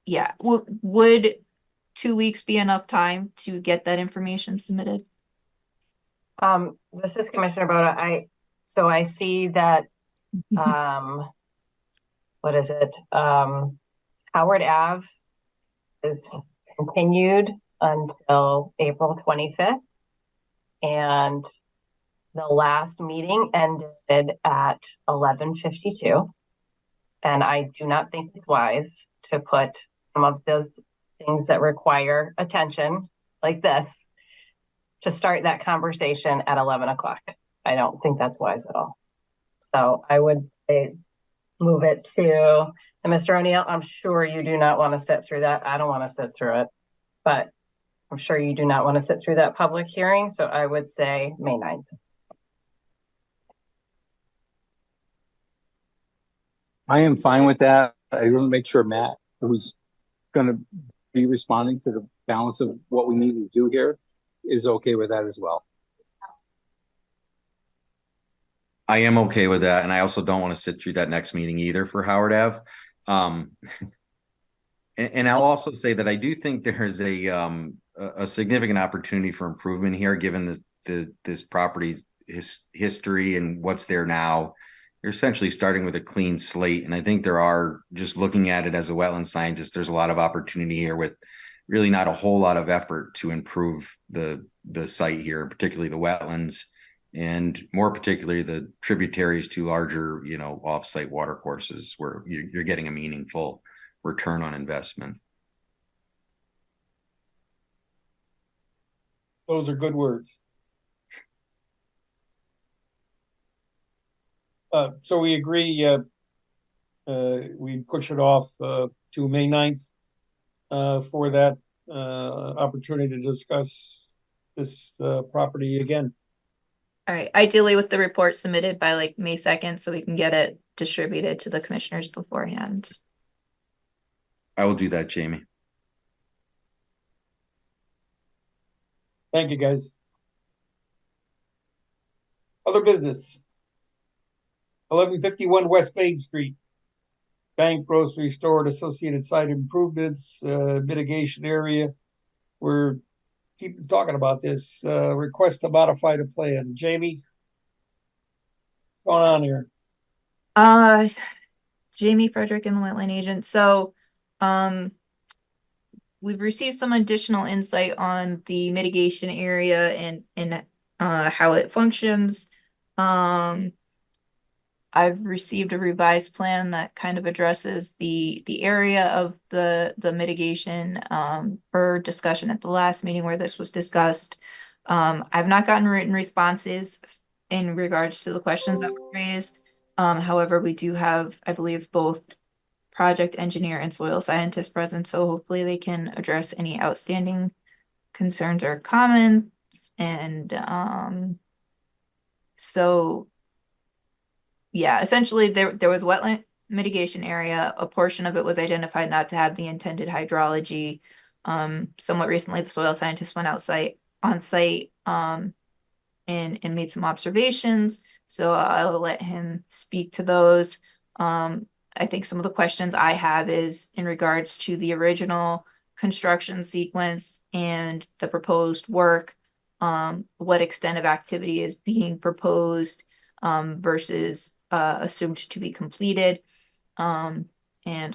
yeah, would 2 weeks be enough time to get that information submitted? This is Commissioner Boda. I see that what is it? Howard Ave is continued until April 25th. And the last meeting ended at 11:52. And I do not think it's wise to put some of those things that require attention like this to start that conversation at 11 o'clock. I don't think that's wise at all. So I would say move it to, and Mr. O'Neill, I'm sure you do not want to sit through that. I don't want to sit through it, but I'm sure you do not want to sit through that public hearing. So I would say May 9th. I am fine with that. I want to make sure Matt, who's going to be responding to the balance of what we need to do here, is okay with that as well. I am okay with that. And I also don't want to sit through that next meeting either for Howard Ave. And I'll also say that I do think there's a significant opportunity for improvement here, given this property's history and what's there now. you're essentially starting with a clean slate. And I think there are, just looking at it as a wetland scientist, there's a lot of opportunity here with really not a whole lot of effort to improve the site here, particularly the wetlands, and more particularly the tributaries to larger, off-site water courses where you're getting a meaningful return on investment. Those are good words. So we agree, we push it off to May 9th for that opportunity to discuss this property again. All right, ideally with the report submitted by like May 2nd, so we can get it distributed to the commissioners beforehand. I will do that, Jamie. Thank you, guys. Other business. 1151 West Main Street. Bank, grocery store, associated site improvements, mitigation area. We're keep talking about this request to modify the plan. Jamie, what's going on here? Jamie Frederick and the wetland agent. So we've received some additional insight on the mitigation area and how it functions. I've received a revised plan that kind of addresses the area of the mitigation per discussion at the last meeting where this was discussed. I've not gotten written responses in regards to the questions that were raised. However, we do have, I believe, both project engineer and soil scientist present, so hopefully they can address any outstanding concerns or comments. And so yeah, essentially there was wetland mitigation area. A portion of it was identified not to have the intended hydrology. Somewhat recently, the soil scientist went on site and made some observations. So I'll let him speak to those. I think some of the questions I have is in regards to the original construction sequence and the proposed work. What extent of activity is being proposed versus assumed to be completed. And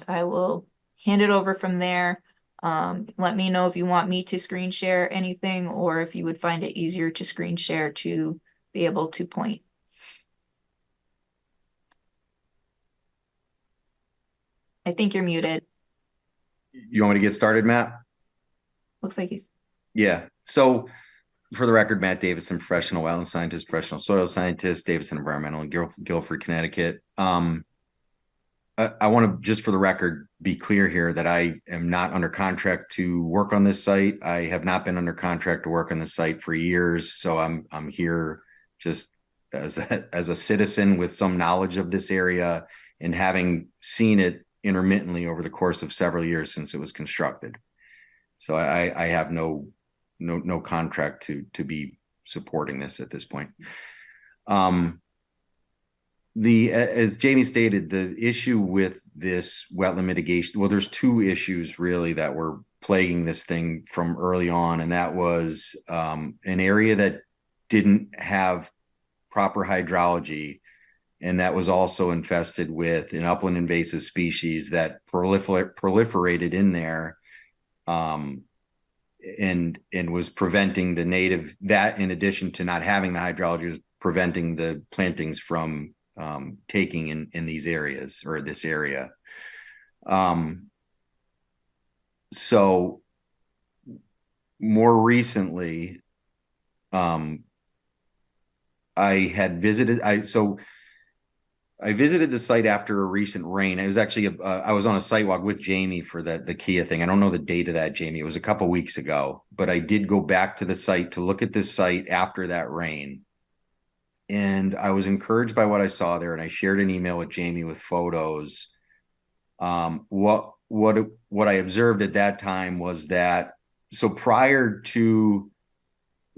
I will hand it over from there. Let me know if you want me to screen share anything or if you would find it easier to screen share to be able to point. I think you're muted. You want me to get started, Matt? Looks like he's... Yeah. So for the record, Matt Davison, professional wetland scientist, professional soil scientist, Davison Environmental in Guilford, Connecticut. I want to, just for the record, be clear here that I am not under contract to work on this site. I have not been under contract to work on this site for years. So I'm here just as a citizen with some knowledge of this area and having seen it intermittently over the course of several years since it was constructed. So I have no contract to be supporting this at this point. As Jamie stated, the issue with this wetland mitigation, well, there's two issues really that were plaguing this thing from early on, and that was an area that didn't have proper hydrology, and that was also infested with an upland invasive species that proliferated in there, and was preventing the native, that in addition to not having the hydrology, was preventing the plantings from taking in these areas or this area. So more recently, I visited the site after a recent rain. It was actually I was on a site walk with Jamie for the Kia thing. I don't know the date of that, Jamie. It was a couple weeks ago, but I did go back to the site to look at this site after that rain. And I was encouraged by what I saw there, and I shared an email with Jamie with photos. What I observed at that time was that, so prior to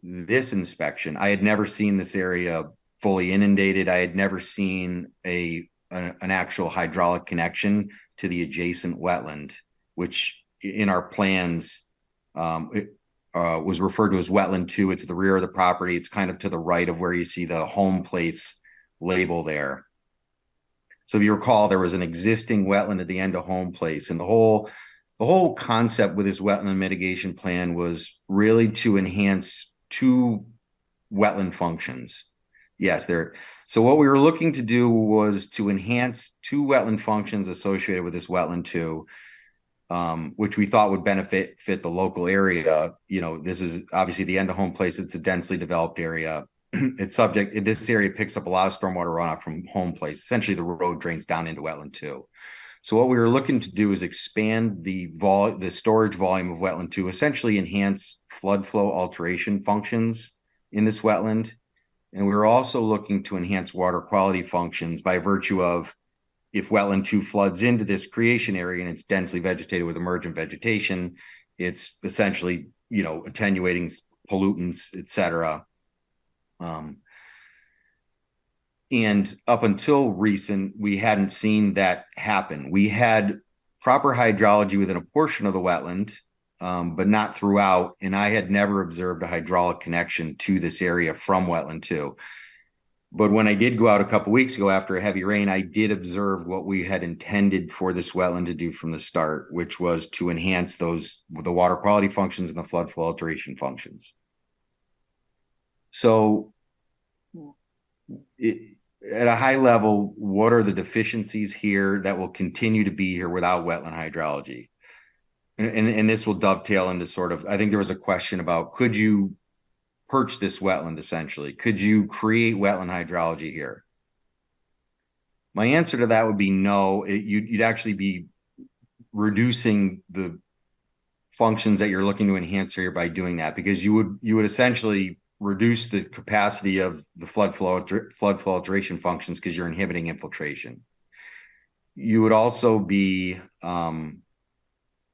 this inspection, I had never seen this area fully inundated. I had never seen an actual hydraulic connection to the adjacent wetland, which in our plans was referred to as wetland 2. It's the rear of the property. It's kind of to the right of where you see the home place label there. So if you recall, there was an existing wetland at the end of Home Place, and the whole concept with this wetland mitigation plan was really to enhance two wetland functions. Yes, so what we were looking to do was to enhance two wetland functions associated with this wetland too, which we thought would benefit the local area. You know, this is obviously the end of Home Place. It's a densely developed area. This area picks up a lot of stormwater runoff from Home Place. Essentially, the road drains down into wetland two. So what we were looking to do is expand the storage volume of wetland two, essentially enhance flood flow alteration functions in this wetland. And we were also looking to enhance water quality functions by virtue of, if wetland two floods into this creation area and it's densely vegetated with emergent vegetation, it's essentially, you know, attenuating pollutants, et cetera. And up until recent, we hadn't seen that happen. We had proper hydrology within a portion of the wetland, but not throughout. And I had never observed a hydraulic connection to this area from wetland two. But when I did go out a couple weeks ago after a heavy rain, I did observe what we had intended for this wetland to do from the start, which was to enhance the water quality functions and the flood flow alteration functions. So at a high level, what are the deficiencies here that will continue to be here without wetland hydrology? And this will dovetail into sort of, I think there was a question about, could you perch this wetland essentially? Could you create wetland hydrology here? My answer to that would be no. You'd actually be reducing the functions that you're looking to enhance here by doing that, because you would essentially reduce the capacity of the flood flow alteration functions because you're inhibiting infiltration. You would also be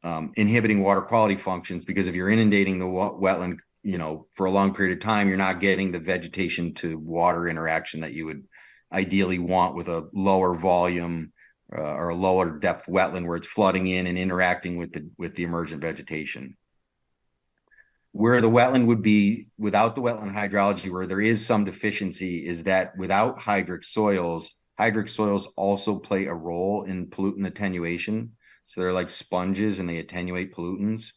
inhibiting water quality functions, because if you're inundating the wetland, you know, for a long period of time, you're not getting the vegetation to water interaction that you would ideally want with a lower volume or a lower depth wetland where it's flooding in and interacting with the emergent vegetation. Where the wetland would be without the wetland hydrology, where there is some deficiency, is that without hydric soils also play a role in pollutant attenuation. So they're like sponges and they attenuate pollutants.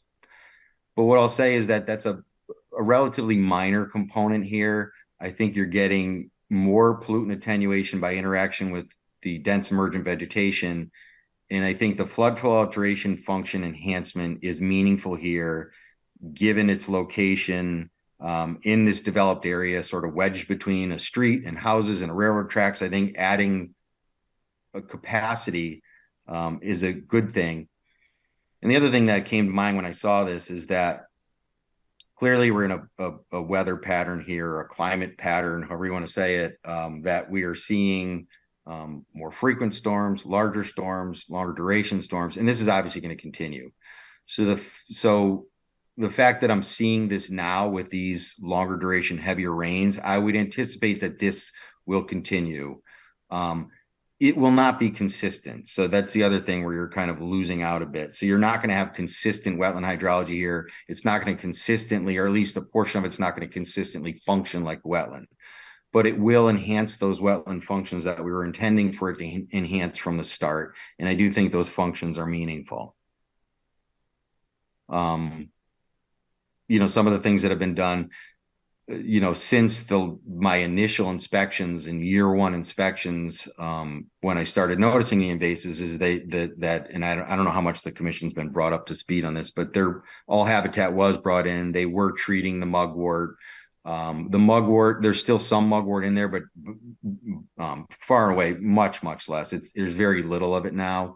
But what I'll say is that that's a relatively minor component here. I think you're getting more pollutant attenuation by interaction with the dense emergent vegetation. And I think the flood flow alteration function enhancement is meaningful here, given its location in this developed area, sort of wedged between a street and houses and railroad tracks. I think adding a capacity is a good thing. And the other thing that came to mind when I saw this is that clearly we're in a weather pattern here, a climate pattern, however you want to say it, that we are seeing more frequent storms, larger storms, longer duration storms, and this is obviously going to continue. So the fact that I'm seeing this now with these longer duration, heavier rains, I would anticipate that this will continue. It will not be consistent. So that's the other thing where you're kind of losing out a bit. So you're not going to have consistent wetland hydrology here. It's not going to consistently, or at least a portion of it's not going to consistently function like wetland. But it will enhance those wetland functions that we were intending for it to enhance from the start. And I do think those functions are meaningful. You know, some of the things that have been done, you know, since my initial inspections and year one inspections, when I started noticing the invasives, is that and I don't know how much the commission's been brought up to speed on this, but all habitat was brought in. They were treating the mugwort. The mugwort, there's still some mugwort in there, but far away, much less. There's very little of it now.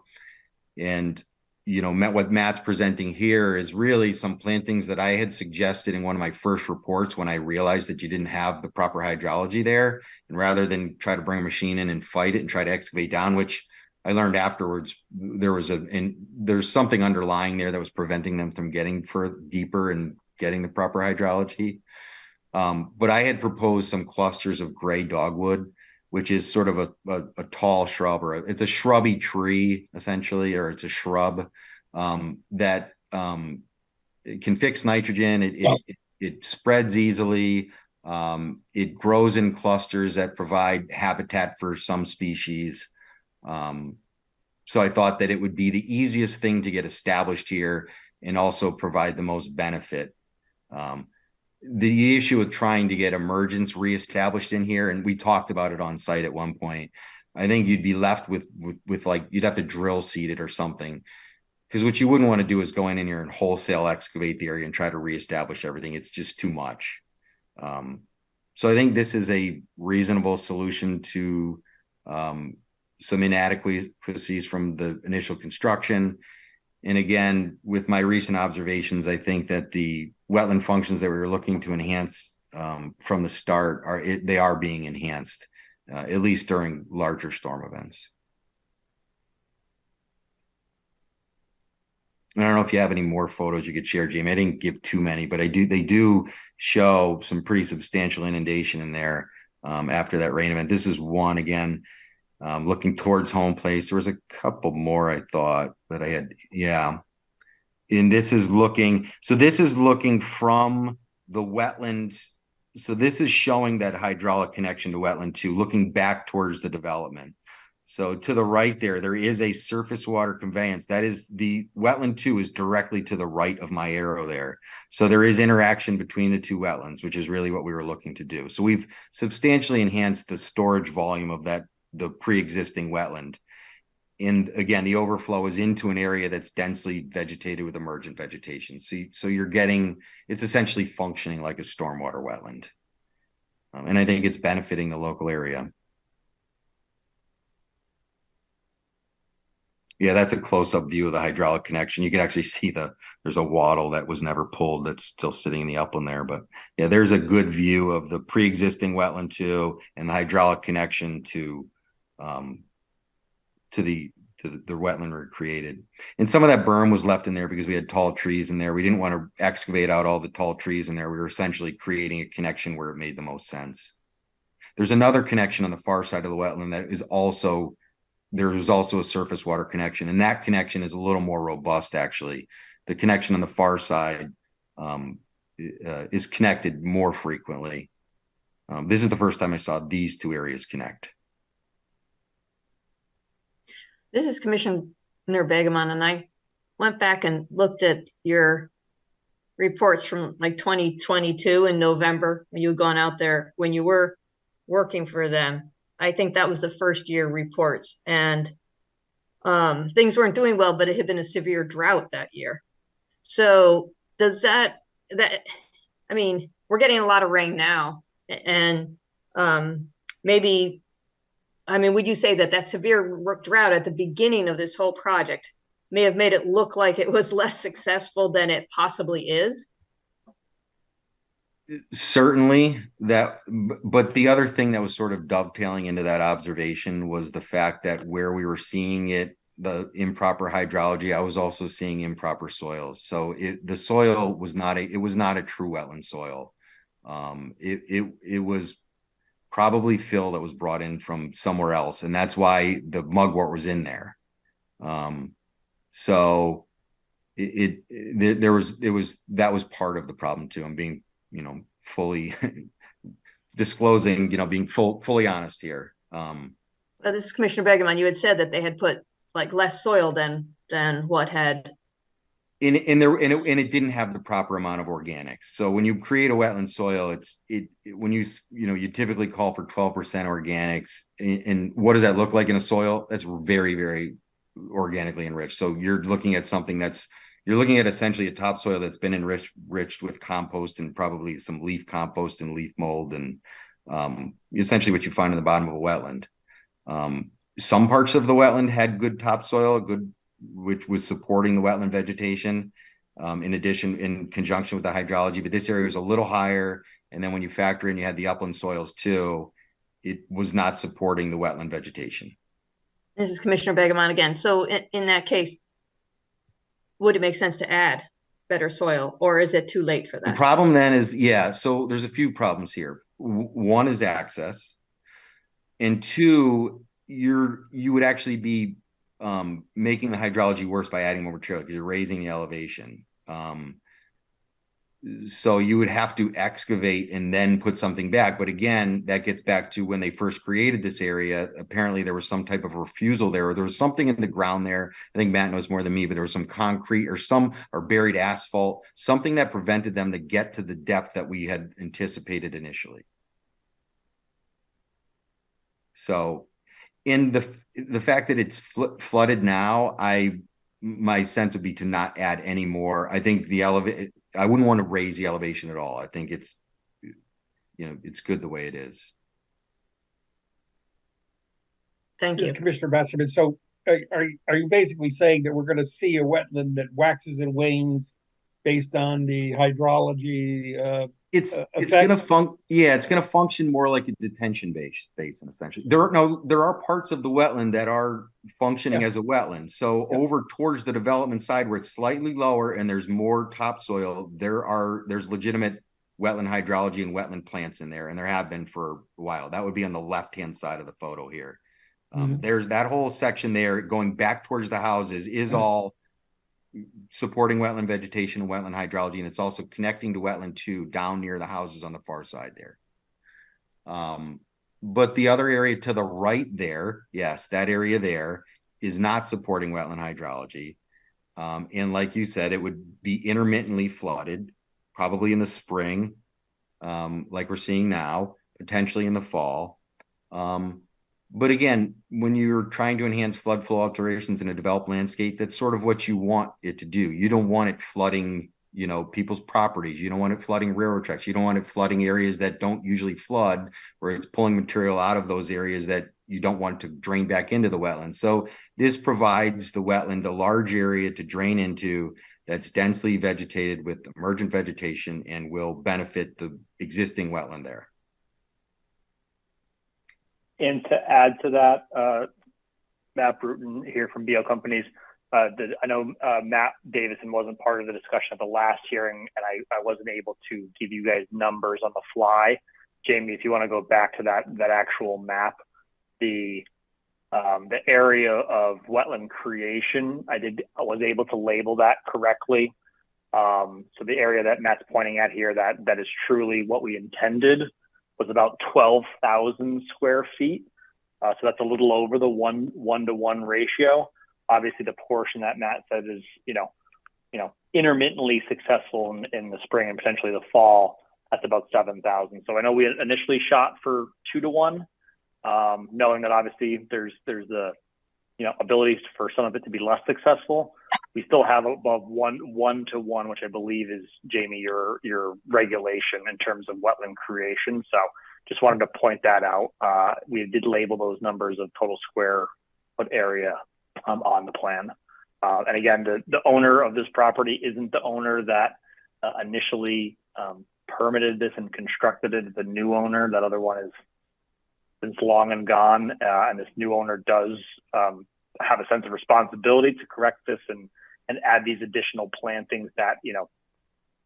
And you know, what Matt's presenting here is really some plantings that I had suggested in one of my first reports when I realized that you didn't have the proper hydrology there. And rather than try to bring a machine in and fight it and try to excavate down, which I learned afterwards, there's something underlying there that was preventing them from getting deeper and getting the proper hydrology. But I had proposed some clusters of gray dogwood, which is sort of a tall shrub, or it's a shrubby tree essentially, or it's a shrub that it can fix nitrogen. It spreads easily. It grows in clusters that provide habitat for some species. So I thought that it would be the easiest thing to get established here and also provide the most benefit. The issue with trying to get emergence reestablished in here, and we talked about it on site at one point, I think you'd be left with like, you'd have to drill seed it or something. Because what you wouldn't want to do is go in here and wholesale excavate the area and try to reestablish everything. It's just too much. So I think this is a reasonable solution to some inadequacies from the initial construction. And again, with my recent observations, I think that the wetland functions that we were looking to enhance from the start they are being enhanced, at least during larger storm events. I don't know if you have any more photos you could share, Jamie. I didn't give too many, but they do show some pretty substantial inundation in there after that rain event. This is one, again, looking towards home place. There was a couple more I thought that I had. Yeah. And this is looking from the wetlands. So this is showing that hydraulic connection to wetland 2, looking back towards the development. So to the right there is a surface water conveyance. That is, the wetland 2 is directly to the right of my arrow there. So there is interaction between the two wetlands, which is really what we were looking to do. So we've substantially enhanced the storage volume of the pre-existing wetland. And again, the overflow is into an area that's densely vegetated with emergent vegetation. So you're getting, it's essentially functioning like a stormwater wetland. And I think it's benefiting the local area. Yeah, that's a close-up view of the hydraulic connection. You can actually see there's a wattle that was never pulled that's still sitting in the upland there. But yeah, there's a good view of the pre-existing wetland 2 and the hydraulic connection to the wetland we created. And some of that berm was left in there because we had tall trees in there. We didn't want to excavate out all the tall trees in there. We were essentially creating a connection where it made the most sense. There's another connection on the far side of the wetland that is also, there's also a surface water connection, and that connection is a little more robust, actually. The connection on the far side is connected more frequently. This is the first time I saw these two areas connect. This is Commissioner Begemon, and I went back and looked at your reports from like 2022 in November when you had gone out there, when you were working for them. I think that was the first year reports, and things weren't doing well, but it had been a severe drought that year. So does that I mean, we're getting a lot of rain now, and maybe, I mean, would you say that severe drought at the beginning of this whole project may have made it look like it was less successful than it possibly is? Certainly that, but the other thing that was sort of dovetailing into that observation was the fact that where we were seeing it, the improper hydrology, I was also seeing improper soils. So the soil was not a true wetland soil. It was probably fill that was brought in from somewhere else, and that's why the mugwort was in there. So that was part of the problem too. I'm being, fully disclosing, being fully honest here. This is Commissioner Begemon. You had said that they had put like less soil than what had. And it didn't have the proper amount of organics. So when you create a wetland soil, you typically call for 12% organics. And what does that look like in a soil? That's very, very organically enriched. So you're looking at essentially a topsoil that's been enriched with compost and probably some leaf compost and leaf mold, and essentially what you find in the bottom of a wetland. Some parts of the wetland had good topsoil, which was supporting the wetland vegetation, in conjunction with the hydrology, but this area was a little higher. And then when you factor in, you had the upland soils too, it was not supporting the wetland vegetation. This is Commissioner Begemon again. So in that case, would it make sense to add better soil, or is it too late for that? The problem then is, so there's a few problems here. One is access, and two, you would actually be making the hydrology worse by adding more material because you're raising the elevation. So you would have to excavate and then put something back. But again, that gets back to when they first created this area. Apparently there was some type of refusal there, or there was something in the ground there. I think Matt knows more than me, but there was some concrete or buried asphalt, something that prevented them to get to the depth that we had anticipated initially. So in the fact that it's flooded now, my sense would be to not add any more. I think I wouldn't want to raise the elevation at all. I think it's good the way it is. Thank This you. is Commissioner Basserman. So are you basically saying that we're going to see a wetland that waxes and wanes based on the hydrology? It's going to function more like a detention basin, essentially. There are parts of the wetland that are functioning as a wetland. So over towards the development side where it's slightly lower and there's more topsoil, there's legitimate wetland hydrology and wetland plants in there, and there have been for a while. That would be on the left-hand side of the photo here. There's that whole section there going back towards the houses is all supporting wetland vegetation and wetland hydrology, and it's also connecting to wetland 2 down near the houses on the far side there. But the other area to the right there, yes, that area there is not supporting wetland hydrology. And like you said, it would be intermittently flooded, probably in the spring, like we're seeing now, potentially in the fall. But again, when you're trying to enhance flood flow alterations in a developed landscape, that's sort of what you want it to do. You don't want it flooding, people's properties. You don't want it flooding railroad tracks. You don't want it flooding areas that don't usually flood, where it's pulling material out of those areas that you don't want to drain back into the wetland. So this provides the wetland a large area to drain into that's densely vegetated with emergent vegetation and will benefit the existing wetland there. And to add to that, Matt Bruton here from BL Companies. I know Matt Davison wasn't part of the discussion at the last hearing, and I wasn't able to give you guys numbers on the fly. Jamie, if you want to go back to that actual map, the area of wetland creation, I was able to label that correctly. So the area that Matt's pointing at here, that is truly what we intended, was about 12,000 square feet. So that's a little over the 1-to-1 ratio. Obviously, the portion that Matt said is, intermittently successful in the spring and potentially the fall. That's about 7,000. So I know we initially shot for 2-to-1, knowing that obviously there's the abilities for some of it to be less successful. We still have above 1-to-1, which I believe is, Jamie, your regulation in terms of wetland creation. So just wanted to point that out. We did label those numbers of total square foot area on the plan. And again, the owner of this property isn't the owner that initially permitted this and constructed it. The new owner. That other one is since long and gone. And this new owner does have a sense of responsibility to correct this and add these additional plantings that,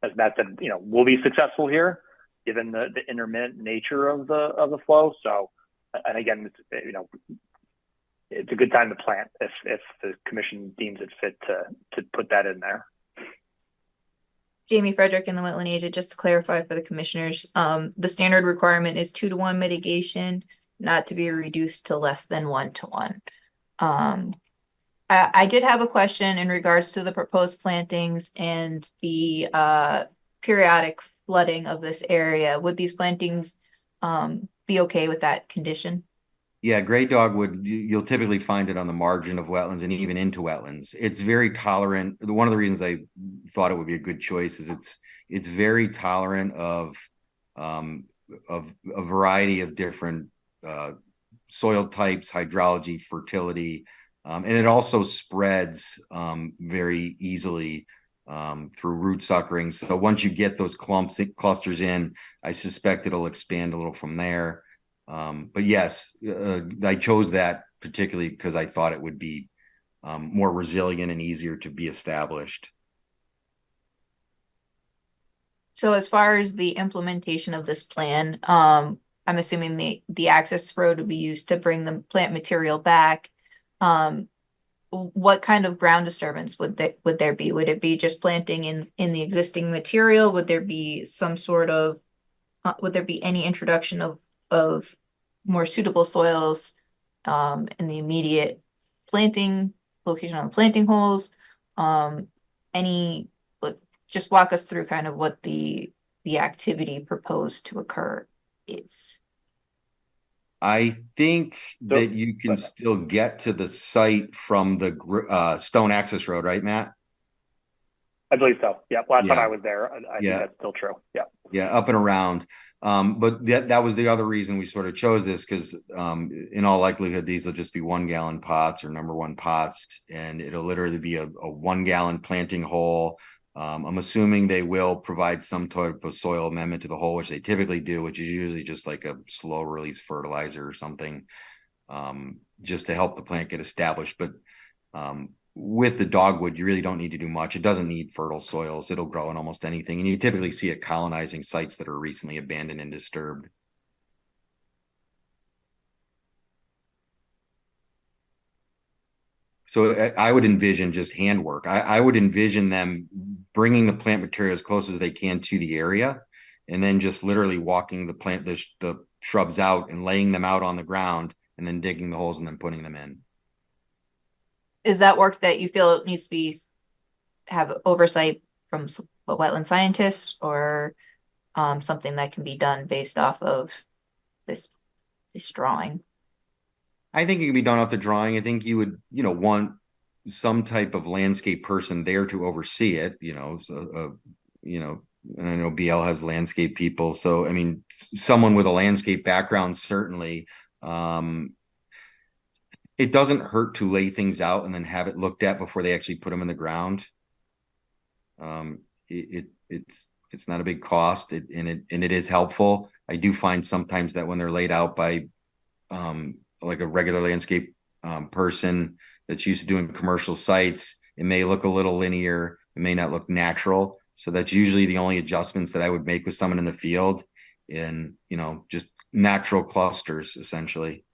as Matt said, will be successful here, given the intermittent nature of the flow. So, and again, it's a good time to plant if the commission deems it fit to put that in there. Jamie Frederick in the Wetland Agent, just to clarify for the commissioners, the standard requirement is 2-to-1 mitigation, not to be reduced to less than 1-to-1. I did have a question in regards to the proposed plantings and the periodic flooding of this area. Would these plantings be okay with that condition? Yeah, gray dogwood, you'll typically find it on the margin of wetlands and even into wetlands. It's very tolerant. One of the reasons I thought it would be a good choice is it's very tolerant of a variety of different soil types, hydrology, fertility, and it also spreads very easily through root suckering. So once you get those clusters in, I suspect it'll expand a little from there. But yes, I chose that particularly because I thought it would be more resilient and easier to be established. So as far as the implementation of this plan, I'm assuming the access road will be used to bring the plant material back. what kind of ground disturbance would there be? Would it be just planting in the existing material? Would there be some sort of would there be any introduction of more suitable soils in the immediate planting location on the planting holes? Just walk us through kind of what the activity proposed to occur is. I think that you can still get to the site from the stone access road, right, Matt? I believe so. Yeah. Last time I was there, I think that's still true. Yeah. Yeah, up and around. But that was the other reason we sort of chose this, because in all likelihood, these will just be 1 gallon pots or number 1 pots, and it'll literally be a 1 gallon planting hole. I'm assuming they will provide some type of soil amendment to the hole, which they typically do, which is usually just like a slow release fertilizer or something, just to help the plant get established. But with the dogwood, you really don't need to do much. It doesn't need fertile soils. It'll grow in almost anything. And you typically see it colonizing sites that are recently abandoned and disturbed. So I would envision just handwork. I would envision them bringing the plant material as close as they can to the area, and then just literally walking the shrubs out and laying them out on the ground, and then digging the holes and then putting them in. Is that work that you feel needs to have oversight from a wetland scientist, or something that can be done based off of this drawing? I think it can be done off the drawing. I think you would, want some type of landscape person there to oversee it, and I know BL has landscape people. So, I mean, someone with a landscape background, certainly. It doesn't hurt to lay things out and then have it looked at before they actually put them in the ground. It's not a big cost, and it is helpful. I do find sometimes that when they're laid out by like a regular landscape person that's used to doing commercial sites, it may look a little linear. It may not look natural. So that's usually the only adjustments that I would make with someone in the field, in, just natural clusters, essentially.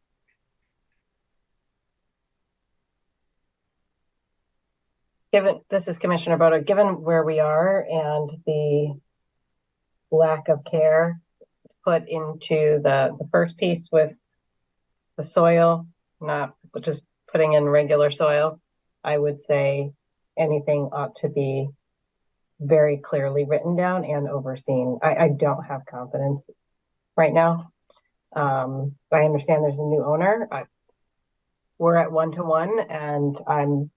This is Commissioner Boda, given where we are and the lack of care put into the first piece with the soil, not just putting in regular soil, I would say anything ought to be very clearly written down and overseen. I don't have confidence right now. I understand there's a new owner. We're at 1-to-1, and I'm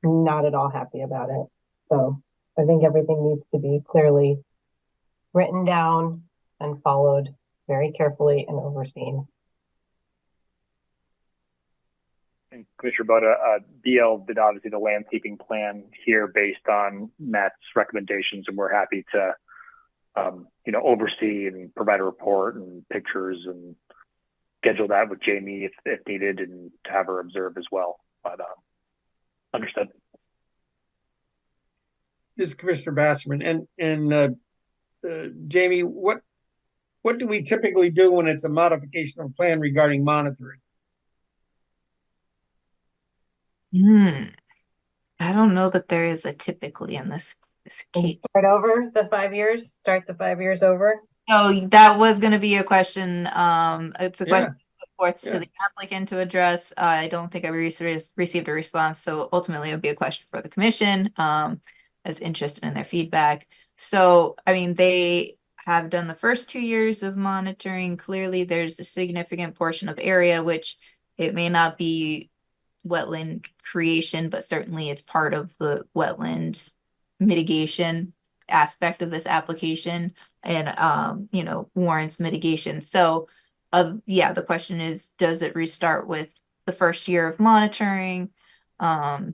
not at all happy about it. So I think everything needs to be clearly written down and followed very carefully and overseen. And Commissioner Boda, BL did obviously the landscaping plan here based on Matt's recommendations, and we're happy to, oversee and provide a report and pictures and schedule that with Jamie if needed, and to have her observe as well. But understood. This is Commissioner Basserman, and Jamie, what do we typically do when it's a modification of plan regarding monitoring? I don't know that there is a typically in this case. Start over the 5 years. Start the 5 years over. Oh, that was going to be a question. It's a question put forth to the applicant to address. I don't think I received a response, so ultimately it would be a question for the commission, as interested in their feedback. So, I mean, they have done the first 2 years of monitoring. Clearly, there's a significant portion of area which it may not be wetland creation, but certainly it's part of the wetland mitigation aspect of this application, and warrants mitigation. So the question is, does it restart with the first year of monitoring? I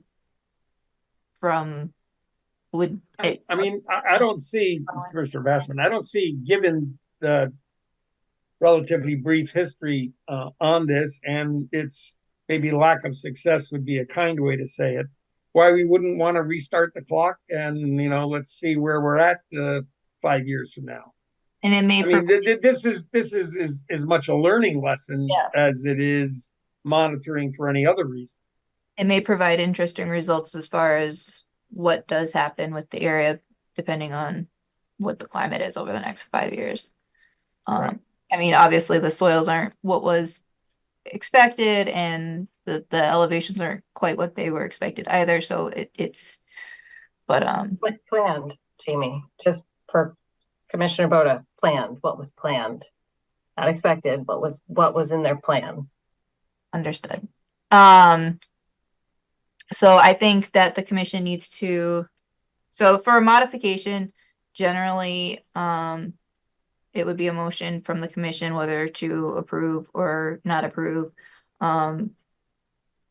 don't see, Commissioner Bassman, I don't see, given the relatively brief history on this, and its maybe lack of success would be a kind way to say it, why we wouldn't want to restart the clock and, let's see where we're at 5 years from now. And it may. This is as much a learning lesson as it is monitoring for any other reason. It may provide interesting results as far as what does happen with the area, depending on what the climate is over the next 5 years. Right. I mean, obviously the soils aren't what was expected, and the elevations aren't quite what they were expected either. So but Planned, Jamie, just for Commissioner Boda, planned, what was planned? Not expected, but what was in their plan? understood. So I think that the commission needs to, so for a modification, generally, it would be a motion from the commission whether to approve or not approve. I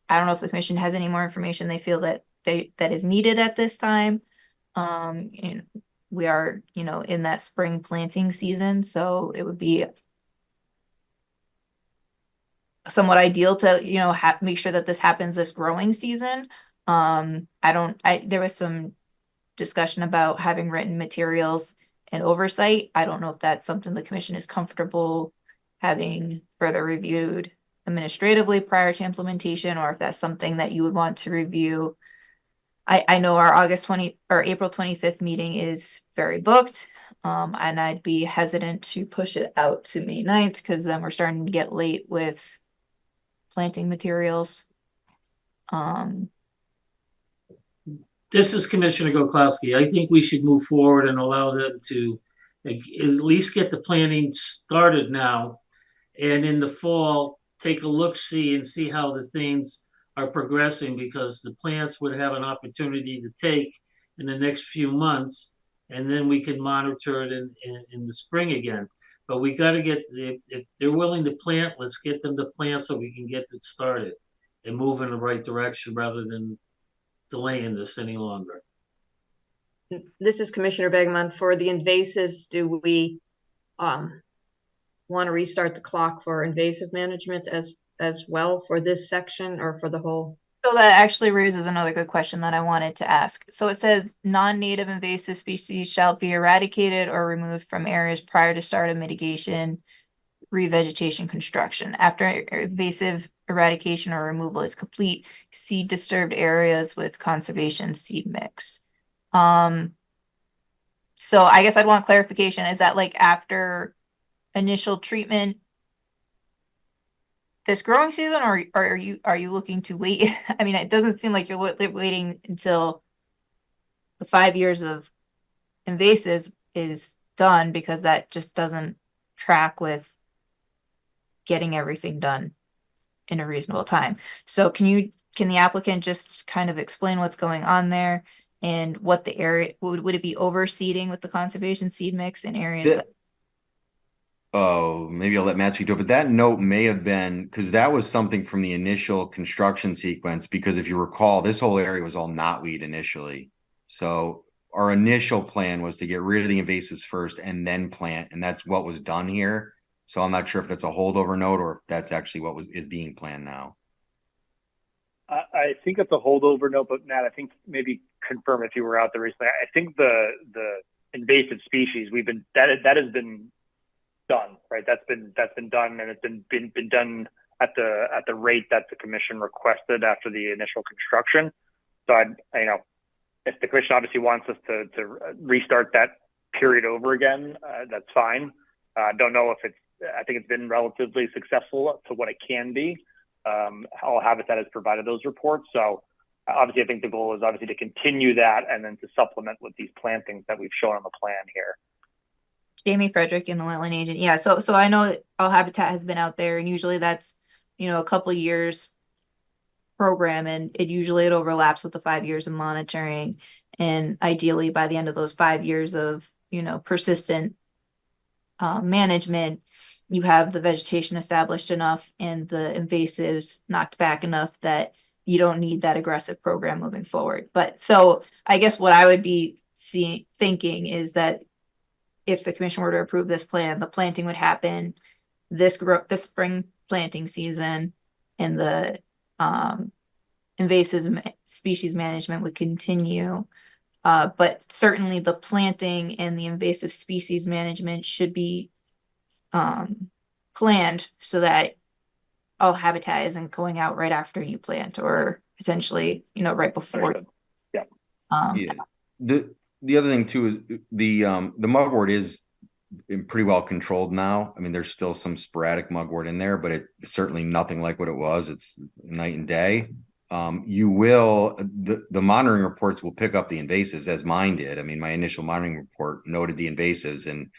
don't know if the commission has any more information they feel that that is needed at this time. And we are, in that spring planting season, so it would be somewhat ideal to, make sure that this happens this growing season. There was some discussion about having written materials and oversight. I don't know if that's something the commission is comfortable having further reviewed administratively prior to implementation, or if that's something that you would want to review. I know our April 25th meeting is very booked. And I'd be hesitant to push it out to May 9th, because then we're starting to get late with planting materials. This is Commissioner Goklowski. I think we should move forward and allow them to at least get the planning started now. And in the fall, take a look-see and see how the things are progressing, because the plants would have an opportunity to take in the next few months, and then we can monitor it in the spring again. But we got to get, if they're willing to plant, let's get them to plant so we can get it started and move in the right direction rather than delaying this any longer. This is Commissioner Begemont. For the invasives, do we want to restart the clock for invasive management as well for this section or for the whole? So that actually raises another good question that I wanted to ask. So it says non-native invasive species shall be eradicated or removed from areas prior to start of mitigation, revegetation, construction. After invasive eradication or removal is complete, seed disturbed areas with conservation seed mix. So I guess I'd want clarification. Is that like after initial treatment this growing season, or are you looking to wait? I mean, it doesn't seem like you're waiting until the 5 years of invasives is done, because that just doesn't track with getting everything done in a reasonable time. So can the applicant just kind of explain what's going on there and what the area would it be overseeding with the conservation seed mix in areas that Oh, maybe I'll let Matt speak to it, but that note may have been, because that was something from the initial construction sequence, because if you recall, this whole area was all knotweed initially. So our initial plan was to get rid of the invasives first and then plant, and that's what was done here. So I'm not sure if that's a holdover note or if that's actually what is being planned now. I think it's a holdover note, but Matt, I think maybe confirm if you were out there recently. I think the invasive species that has been done, right? That's been done, and it's been done at the rate that the commission requested after the initial construction. So if the commission obviously wants us to restart that period over again, that's fine. Don't know if I think it's been relatively successful to what it can be. All Habitat has provided those reports. So obviously I think the goal is obviously to continue that and then to supplement with these plantings that we've shown on the plan here. Jamie Frederick in the wetland agent. Yeah, so I know that All Habitat has been out there, and usually that's a couple years program, and it overlaps with the 5 years of monitoring, and ideally by the end of those 5 years of persistent management, you have the vegetation established enough and the invasives knocked back enough that you don't need that aggressive program moving forward. But so I guess what I would be thinking is that if the commission were to approve this plan, the planting would happen this spring planting season, and the invasive species management would continue. But certainly the planting and the invasive species management should be planned so that All Habitat isn't going out right after you plant, or potentially, right before. Understood. Yeah. Yeah. The other thing too is the mugwort is pretty well controlled now. I mean, there's still some sporadic mugwort in there, but it's certainly nothing like what it was. It's night and day. The monitoring reports will pick up the invasives, as mine did. I mean, my initial monitoring report noted the invasives, and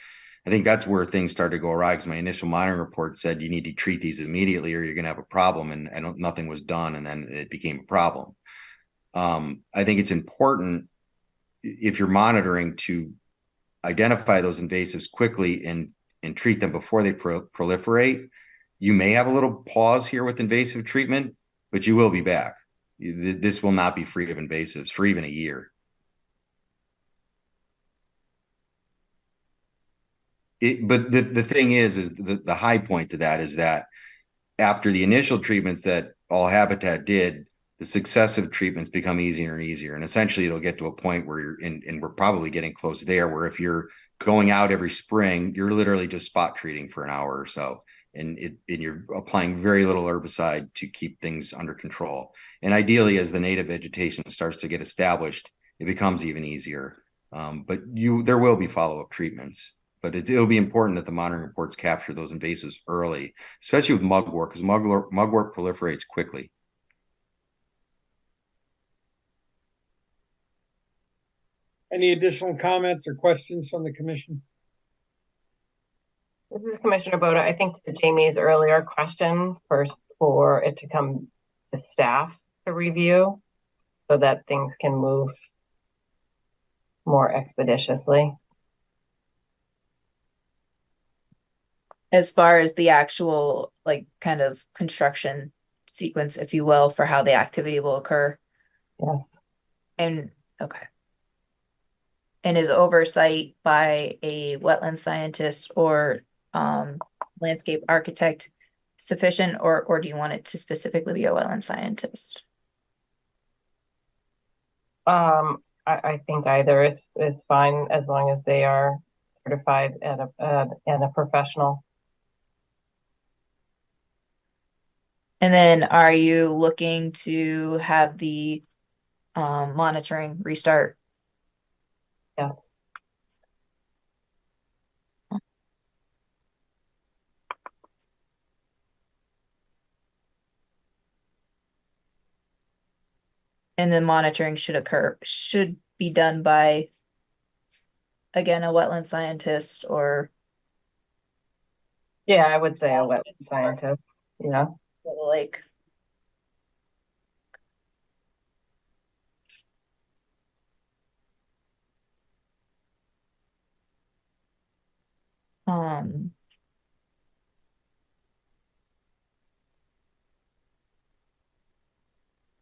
I think that's where things started to go awry, because my initial monitoring report said you need to treat these immediately or you're going to have a problem, and nothing was done, and then it became a problem. I think it's important, if you're monitoring, to identify those invasives quickly and treat them before they proliferate. You may have a little pause here with invasive treatment, but you will be back. This will not be free of invasives for even a year. But the thing is the high point to that is that after the initial treatments that All Habitat did, the successive treatments become easier and easier. And essentially it'll get to a point where you're in, and we're probably getting close there, where if you're going out every spring, you're literally just spot treating for an hour or so. And you're applying very little herbicide to keep things under control. And ideally, as the native vegetation starts to get established, it becomes even easier. But there will be follow-up treatments. But it'll be important that the monitoring reports capture those invasives early, especially with mugwort, because mugwort proliferates quickly. Any additional comments or questions from the commission? This is Commissioner Boda. I think to Jamie's earlier question, for it to come to staff to review so that things can move more expeditiously. As far as the actual, kind of construction sequence, if you will, for how the activity will occur. Yes. And okay. And is oversight by a wetland scientist or landscape architect sufficient, or do you want it to specifically be a wetland scientist? I think either is fine, as long as they are certified and a professional. And then are you looking to have the monitoring restart? Yes. And then monitoring should be done by, again, a wetland scientist or. Yeah, I would say a wetland scientist. Yeah. Like.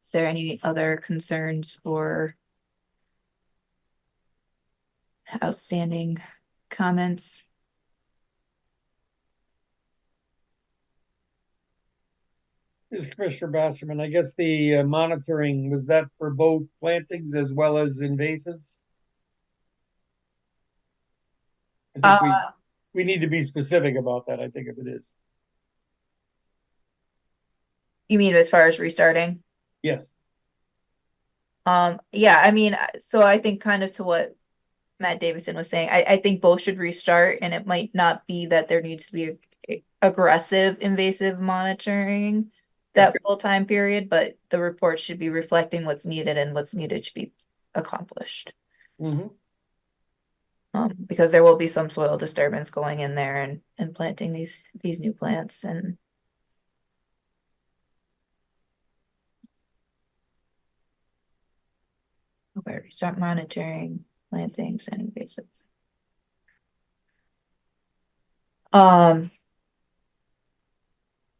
Is there any other concerns or outstanding comments? This is Commissioner Basserman. I guess the monitoring, was that for both plantings as well as invasives? I think we need to be specific about that, I think, if it is. You mean as far as restarting? Yes. Yeah, I mean, so I think kind of to what Matt Davison was saying, I think both should restart, and it might not be that there needs to be aggressive invasive monitoring that full time period, but the report should be reflecting what's needed, and what's needed should be accomplished. Mm-hmm. Because there will be some soil disturbance going in there and planting these new plants. And okay, restart monitoring plantings and invasive.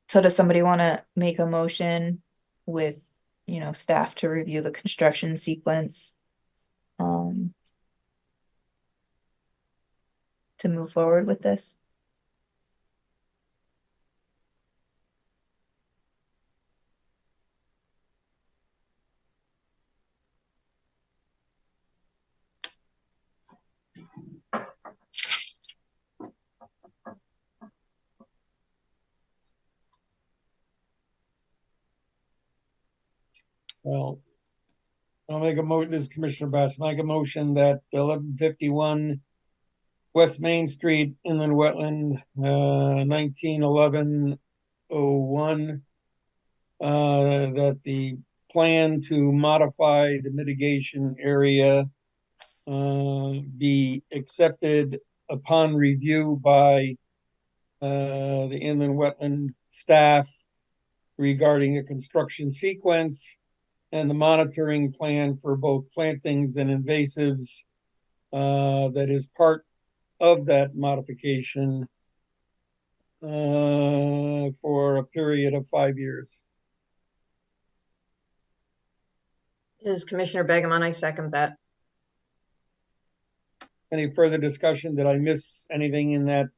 So does somebody want to make a motion with, staff to review the construction sequence? To move forward with this? Well, I'll make a motion, this is Commissioner Bass, make a motion that 1151 West Main Street, Inland Wetland, 1911-01, that the plan to modify the mitigation area be accepted upon review by the inland wetland staff regarding a construction sequence and the monitoring plan for both plantings and invasives that is part of that modification for a period of 5 years. This is Commissioner Begeman. I second that. Any further discussion? Did I miss anything in that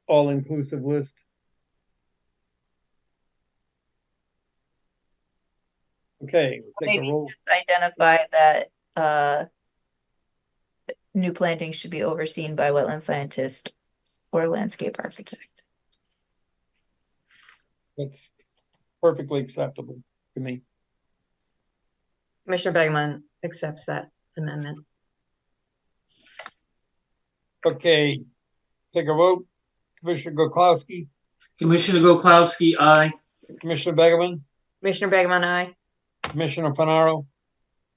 all-inclusive list? Okay, we'll take a Maybe roll. just identify that new plantings should be overseen by wetland scientist or landscape architect. That's perfectly acceptable to me. Commissioner Begeman accepts that amendment. Okay, take a vote. Commissioner Goklowski, Commissioner Goklowski, aye. Commissioner Begeman, Commissioner Begeman, aye. Commissioner Fanaro,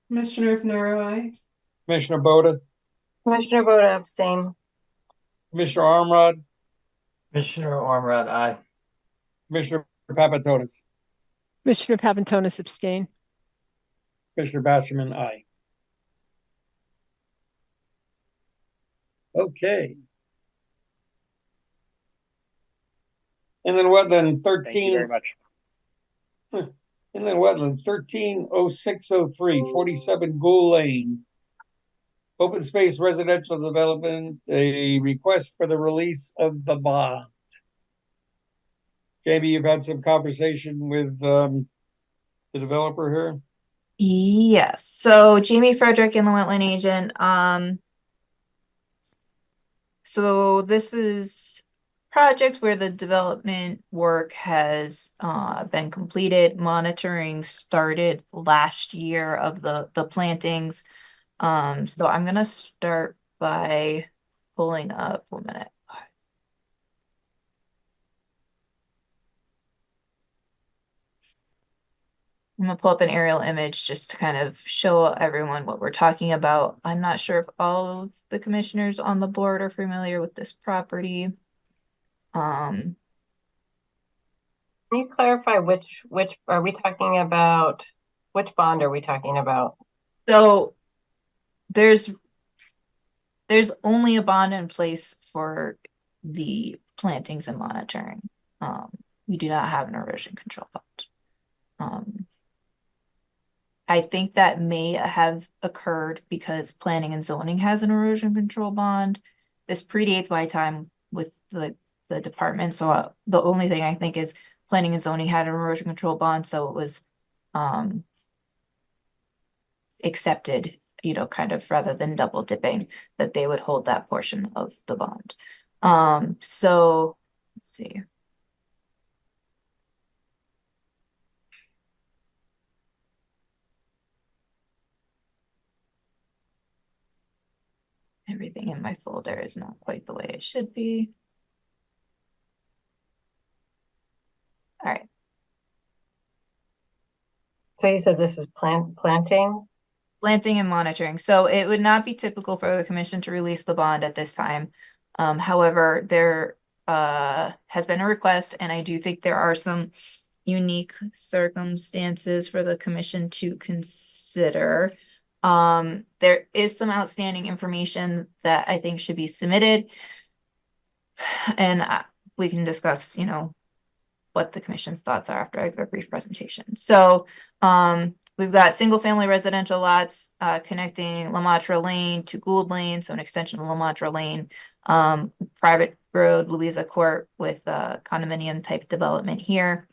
Commissioner Fanaro, aye. Commissioner Boda, Commissioner Boda abstain. Commissioner Armrod, Commissioner Ormrod, aye. Commissioner Papatonis, Commissioner Papantonis abstain. Commissioner Basserman, aye. Okay. And then wetland Thank you very 13, much. and then wetland 130603, 47 Gould Lane. Open space residential development, a request for the release of the bond. Jamie, you've had some conversation with the developer here. Yes, so Jamie Frederick, inland wetland agent. So this is project where the development work has been completed. Monitoring started last year of the plantings. So I'm gonna start by pulling up 1 minute. I'm gonna pull up an aerial image just to kind of show everyone what we're talking about. I'm not sure if all of the commissioners on the board are familiar with this property. Can you clarify which are we talking about? Which bond are we talking about? So there's only a bond in place for the plantings and monitoring. We do not have an erosion control bond. I think that may have occurred because planning and zoning has an erosion control bond. This predates my time with the department, so the only thing I think is planning and zoning had an erosion control bond, so it was accepted, you know, kind of rather than double dipping, that they would hold that portion of the bond. So let's see. Everything in my folder is not quite the way it should be. All right. So you said this is planting? Planting and monitoring. So it would not be typical for the commission to release the bond at this time. However, there has been a request, and I do think there are some unique circumstances for the commission to consider. There is some outstanding information that I think should be submitted, and we can discuss, you know, what the commission's thoughts are after I give a brief presentation. So we've got single family residential lots connecting Lamatra Lane to Gould Lane, so an extension of Lamatra Lane, private road, Louisa Court, with condominium type development here.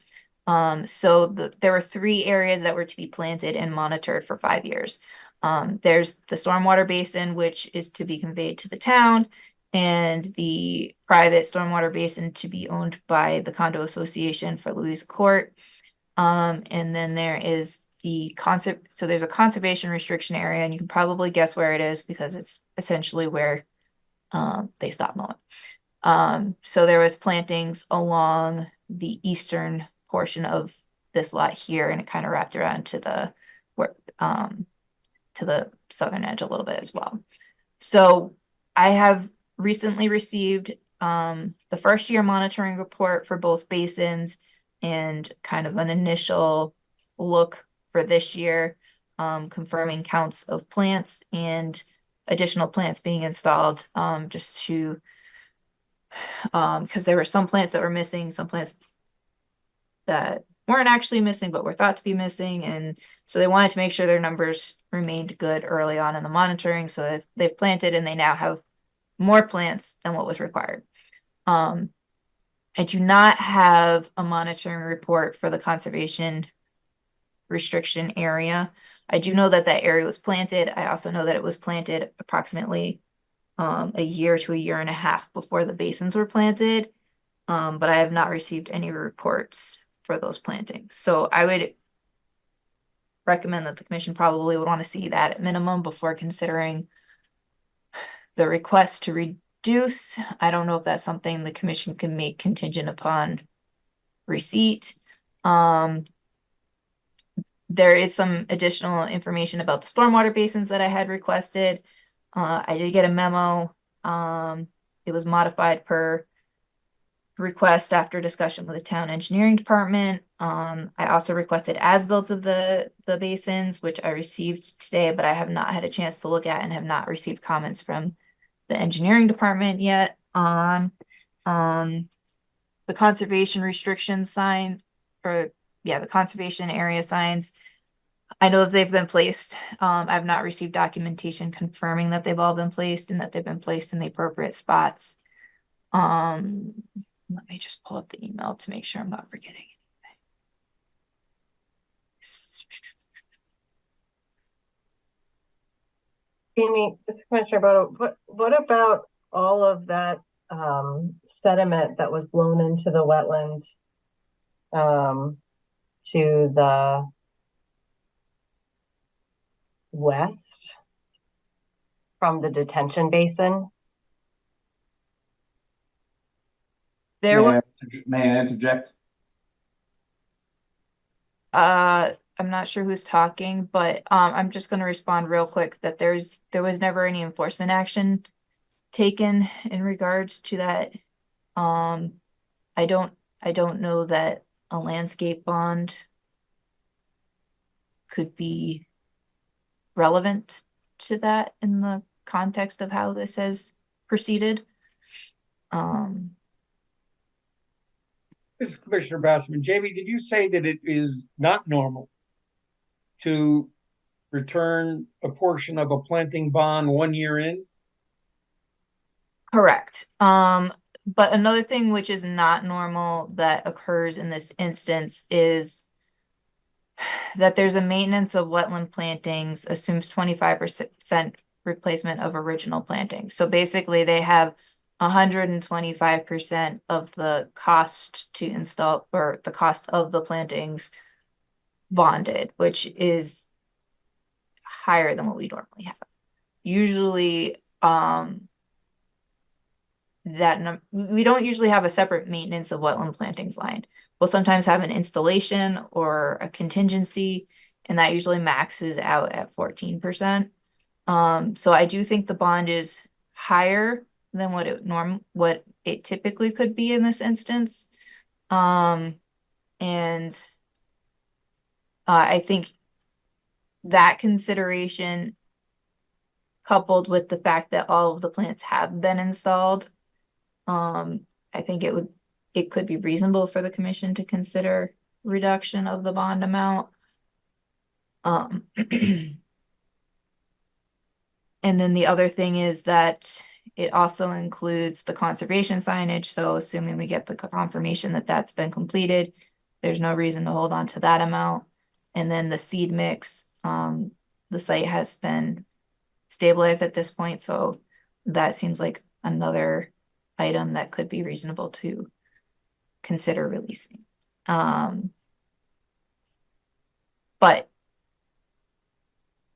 So there were 3 areas that were to be planted and monitored for 5 years. There's the stormwater basin, which is to be conveyed to the town, and the private stormwater basin to be owned by the condo association for Louisa Court. And then there is so there's a conservation restriction area, and you can probably guess where it is because it's essentially where they stop mowing. So there was plantings along the eastern portion of this lot here, and it kind of wrapped around to the southern edge a little bit as well. So I have recently received the first year monitoring report for both basins and kind of an initial look for this year, confirming counts of plants and additional plants being installed, just to because there were some plants that were missing, some plants that weren't actually missing but were thought to be missing, and so they wanted to make sure their numbers remained good early on in the monitoring, so they've planted and they now have more plants than what was required. I do not have a monitoring report for the conservation restriction area. I do know that that area was planted. I also know that it was planted approximately a year to a year and a half before the basins were planted, but I have not received any reports for those plantings. So I would recommend that the commission probably would want to see that at minimum before considering the request to reduce. I don't know if that's something the commission can make contingent upon receipt. There is some additional information about the stormwater basins that I had requested. I did get a memo. It was modified per request after discussion with the town engineering department. I also requested as-built of the basins, which I received today, but I have not had a chance to look at and have not received comments from the engineering department yet on the conservation restriction sign, or the conservation area signs. I know if they've been placed. I've not received documentation confirming that they've all been placed and that they've been placed in the appropriate spots. Let me just pull up the email to make sure I'm not forgetting anything. Amy, this is Commissioner Bodo, what about all of that sediment that was blown into the wetland to the west from the detention basin? There May I interject? I'm not sure who's talking, but I'm just going to respond real quick that there was never any enforcement action taken in regards to that. I don't know that a landscape bond could be relevant to that in the context of how this has proceeded. This is Commissioner Bassman. Jamie, did you say that it is not normal to return a portion of a planting bond 1 year in? Correct. But another thing which is not normal that occurs in this instance is that there's a maintenance of wetland plantings assumes 25% replacement of original plantings. So basically they have 125% of the cost to install, or the cost of the plantings bonded, which is higher than what we normally have. Usually, we don't usually have a separate maintenance of wetland plantings line. We'll sometimes have an installation or a contingency, and that usually maxes out at 14%. So I do think the bond is higher than what it typically could be in this instance. And I think that consideration, coupled with the fact that all of the plants have been installed, I think it could be reasonable for the commission to consider reduction of the bond amount. And then the other thing is that it also includes the conservation signage. So assuming we get the confirmation that that's been completed, there's no reason to hold on to that amount. And then the seed mix, the site has been stabilized at this point. So that seems like another item that could be reasonable to consider releasing. But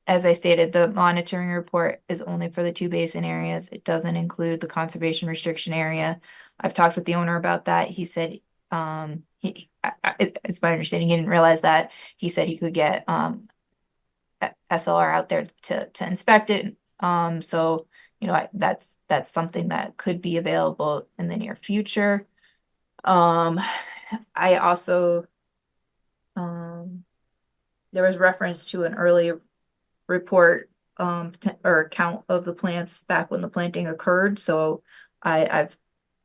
as I stated, the monitoring report is only for the 2 basin areas. It doesn't include the conservation restriction area. I've talked with the owner about that. He said, it's my understanding, he didn't realize that. He said he could get SLR out there to inspect it. So, you know, that's something that could be available in the near future. I also, there was reference to an earlier report or count of the plants back when the planting occurred. So I've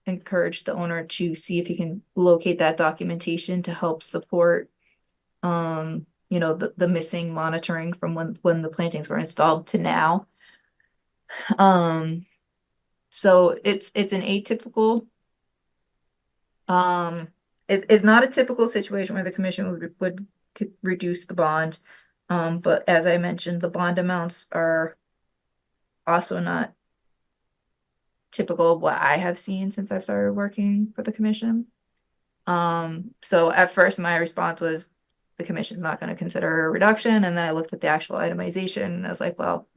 encouraged the owner to see if he can locate that documentation to help support you know, the missing monitoring from when the plantings were installed to now. So it's an atypical it's not a typical situation where the commission would reduce the bond. But as I mentioned, the bond amounts are also not typical of what I have seen since I've started working for the commission. So at first my response was the commission's not going to consider a reduction. And then I looked at the actual itemization and I was like, well,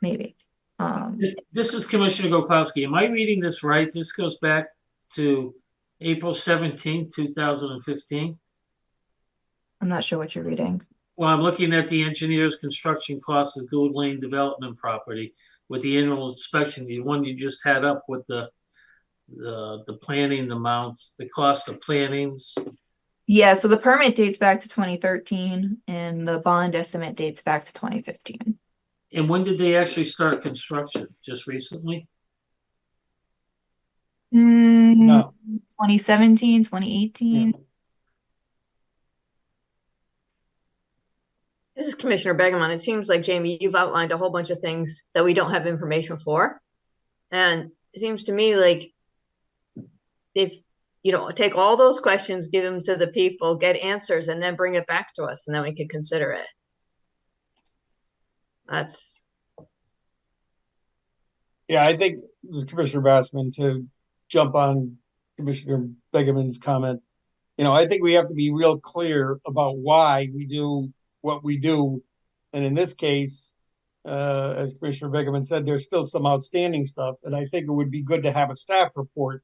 maybe. This is Commissioner Goklowski. Am I reading this right? This goes back to April 17th, 2015. I'm not sure what you're reading. Well, I'm looking at the engineer's construction costs of Gould Lane development property with the annual inspection, the one you just had up with the planning amounts, the cost of plantings. Yeah, so the permit dates back to 2013 and the bond estimate dates back to 2015. And when did they actually start construction? Just recently? No. 2017, 2018. Yeah. This is Commissioner Begemon. It seems like, Jamie, you've outlined a whole bunch of things that we don't have information for. And it seems to me like if, you know, take all those questions, give them to the people, get answers, and then bring it back to us, and then we can consider it. That's. Yeah, I think this is Commissioner Bassman to jump on Commissioner Begeman's comment. You know, I think we have to be real clear about why we do what we do. And in this case, as Commissioner Begeman said, there's still some outstanding stuff. And I think it would be good to have a staff report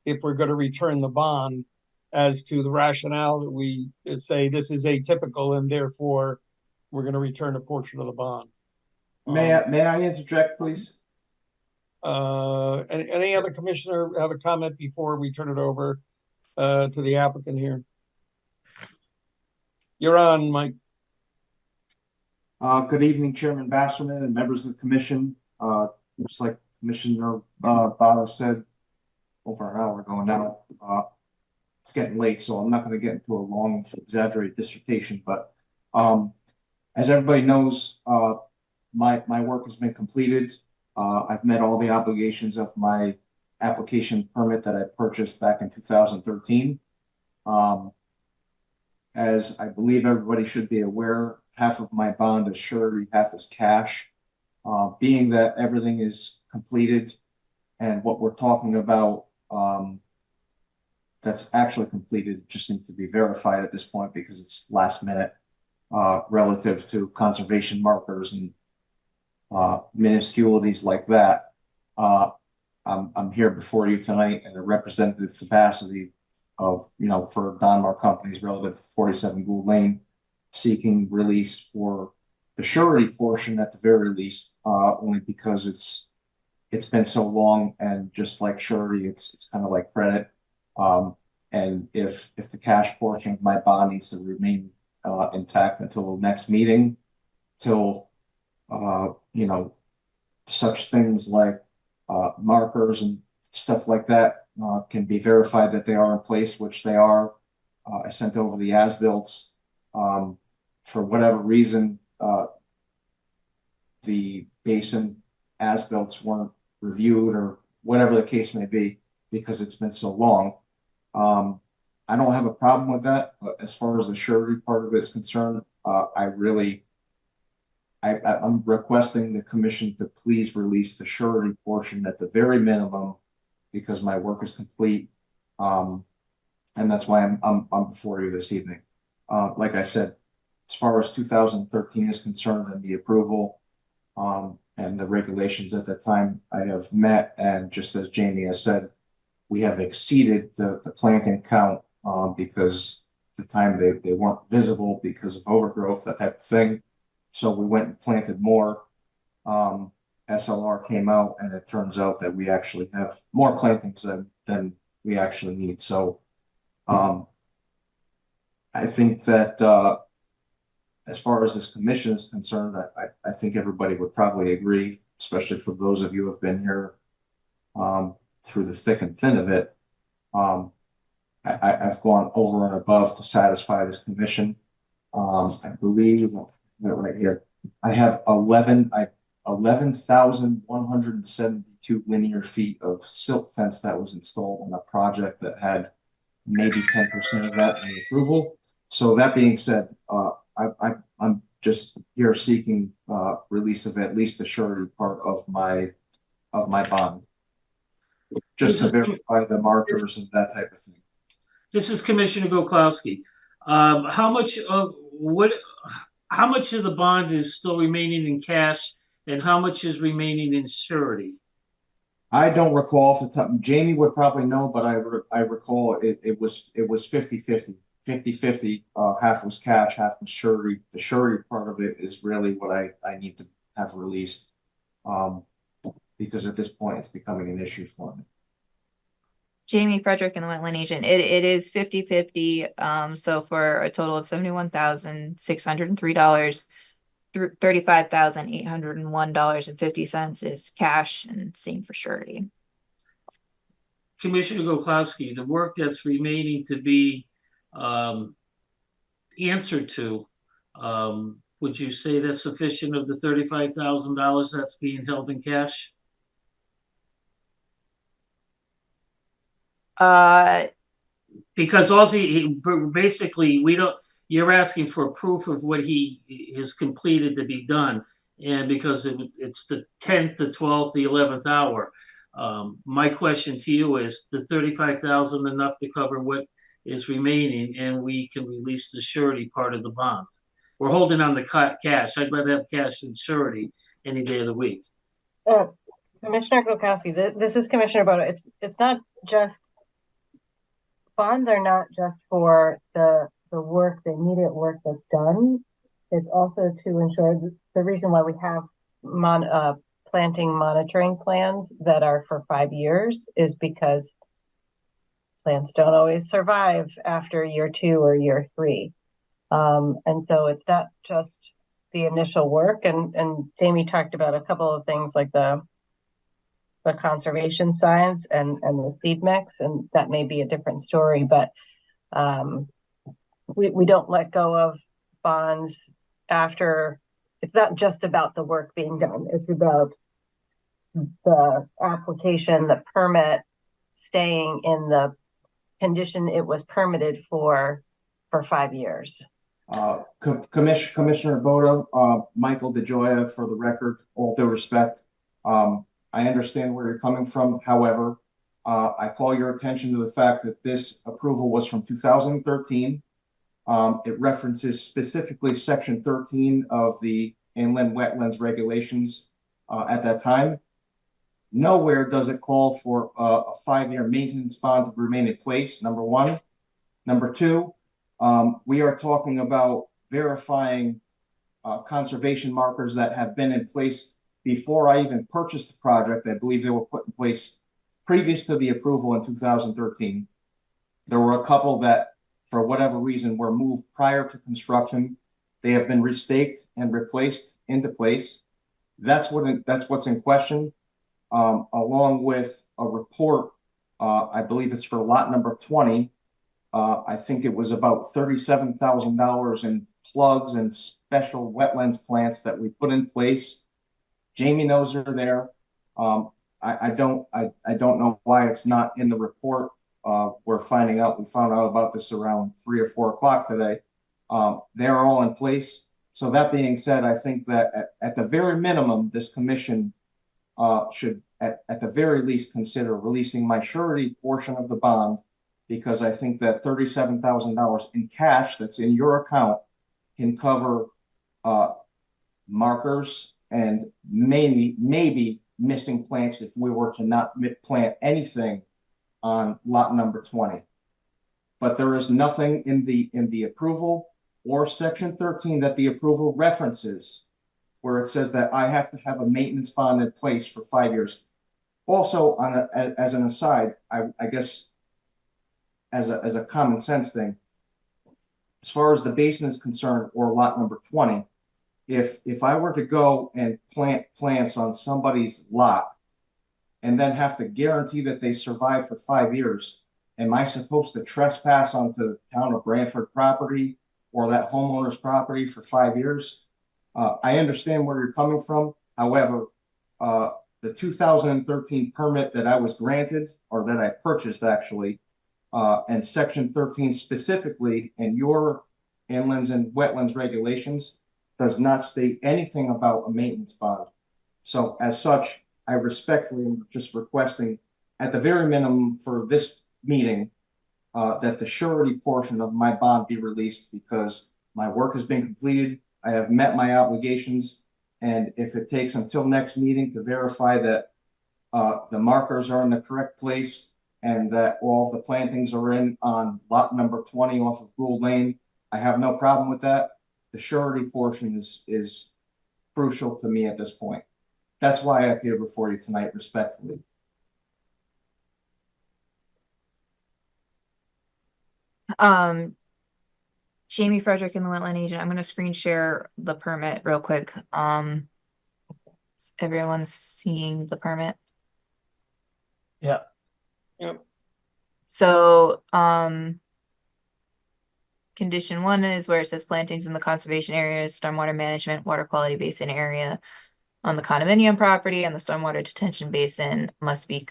if we're going to return the bond as to the rationale that we say this is atypical and therefore we're going to return a portion of the bond. May I interject, please? Any other commissioner have a comment before we turn it over to the applicant here? You're on, Mike. Good evening, Chairman Basserman and members of the commission. Just like Commissioner Bauer said over an hour ago now, it's getting late, so I'm not going to get into a long, exaggerated dissertation. But as everybody knows, my work has been completed. I've met all the obligations of my application permit that I purchased back in 2013. As I believe everybody should be aware, half of my bond is surety, half is cash. Being that everything is completed and what we're talking about that's actually completed just needs to be verified at this point because it's last minute relative to conservation markers and minusculities like that. I'm here before you tonight in a representative capacity of, you know, for Donmar Companies relative to 47 Gould Lane, seeking release for the surety portion at the very least, only because it's been so long, and just like surety, it's kind of like credit. And if the cash portion of my bond needs to remain intact until the next meeting, till you know, such things like markers and stuff like that can be verified that they are in place, which they are. I sent over the as-built. For whatever reason, the basin as-built weren't reviewed or whatever the case may be, because it's been so long. I don't have a problem with that, but as far as the surety part of it is concerned, I'm requesting the commission to please release the surety portion at the very minimum, because my work is complete. And that's why I'm before you this evening. Like I said, as far as 2013 is concerned and the approval, and the regulations at that time I have met, and just as Jamie has said, we have exceeded the planting count, because at the time they weren't visible because of overgrowth, that type of thing. So we went and planted more. SLR came out, and it turns out that we actually have more plantings than we actually need. So I think that as far as this commission is concerned, I think everybody would probably agree, especially for those of you who have been here through the thick and thin of it. I've gone over and above to satisfy this commission. I believe right here, I have 11,172 linear feet of silt fence that was installed on a project that had maybe 10% of that in approval. So that being said, I'm just here seeking release of at least the surety part of my bond, just to verify the markers and that type of thing. This is Commissioner Goklowski. How much of the bond is still remaining in cash, and how much is remaining in surety? I don't recall off the top. Jamie would probably know, but I recall it was 50-50. 50-50, half was cash, half was surety. The surety part of it is really what I need to have released, because at this point it's becoming an issue for me. Jamie Frederick and the wetland agent. It is 50-50. So for a total of $71,603, $35,801.50 is cash, and same for surety. Commissioner Goklowski, the work that's remaining to be answered to, would you say that's sufficient of the $35,000 that's being held in cash? Because also basically you're asking for proof of what he is completed to be done, and because it's the 10th, the 12th, the 11th hour. My question to you is, the $35,000 enough to cover what is remaining, and we can release the surety part of the bond? We're holding on the cash. I'd rather have cash than surety any day of the week. Commissioner Goklowski, this is Commissioner Bodo. It's not just, bonds are not just for the work, the immediate work that's done. It's also to ensure the reason why we have planting monitoring plans that are for 5 years is because plants don't always survive after year 2 or year 3. And so it's not just the initial work, and Jamie talked about a couple of things like the conservation science and the seed mix, and that may be a different story, but we don't let go of bonds after. It's not just about the work being done. It's about the application, the permit staying in the condition it was permitted for 5 years. Commissioner Bodo, Michael DeGioia, for the record, all due respect, I understand where you're coming from. However, I call your attention to the fact that this approval was from 2013. It references specifically Section 13 of the Inland Wetlands Regulations at that time. Nowhere does it call for a 5-year maintenance bond to remain in place, number one. Number two, we are talking about verifying conservation markers that have been in place before I even purchased the project. I believe they were put in place previous to the approval in 2013. There were a couple that, for whatever reason, were moved prior to construction. They have been restaked and replaced into place. That's what's in question, along with a report. I believe it's for lot number 20. I think it was about $37,000 in plugs and special wetlands plants that we put in place. Jamie knows they're there. I don't know why it's not in the report. We found out about this around 3 or 4 o'clock today. They're all in place. So that being said, I think that at the very minimum, this commission should at the very least consider releasing my surety portion of the bond, because I think that $37,000 in cash that's in your account can cover markers and maybe missing plants if we were to not plant anything on lot number 20. But there is nothing in the approval or section 13 that the approval references where it says that I have to have a maintenance bond in place for 5 years. Also, as an aside, I guess as a common sense thing, as far as the basin is concerned, or lot number 20, if I were to go and plant plants on somebody's lot and then have to guarantee that they survive for 5 years, am I supposed to trespass onto the town of Branford property or that homeowner's property for 5 years? I understand where you're coming from. However, the 2013 permit that I was granted, or that I purchased actually, and section 13 specifically in your inlands and wetlands regulations does not state anything about a maintenance bond. So as such, I respectfully am just requesting at the very minimum for this meeting that the surety portion of my bond be released, because my work has been completed. I have met my obligations. And if it takes until next meeting to verify that the markers are in the correct place and that all the plantings are in on lot number 20 off of Gould Lane, I have no problem with that. The surety portion is crucial to me at this point. That's why I appear before you tonight, respectfully. Jamie Frederick in the wetland agent. I'm going to screen share the permit real quick. Everyone's seeing the permit. Yeah. Yep. So, condition 1 is where it says plantings in the conservation areas, stormwater management, water quality basin area on the condominium property and the stormwater detention basin must be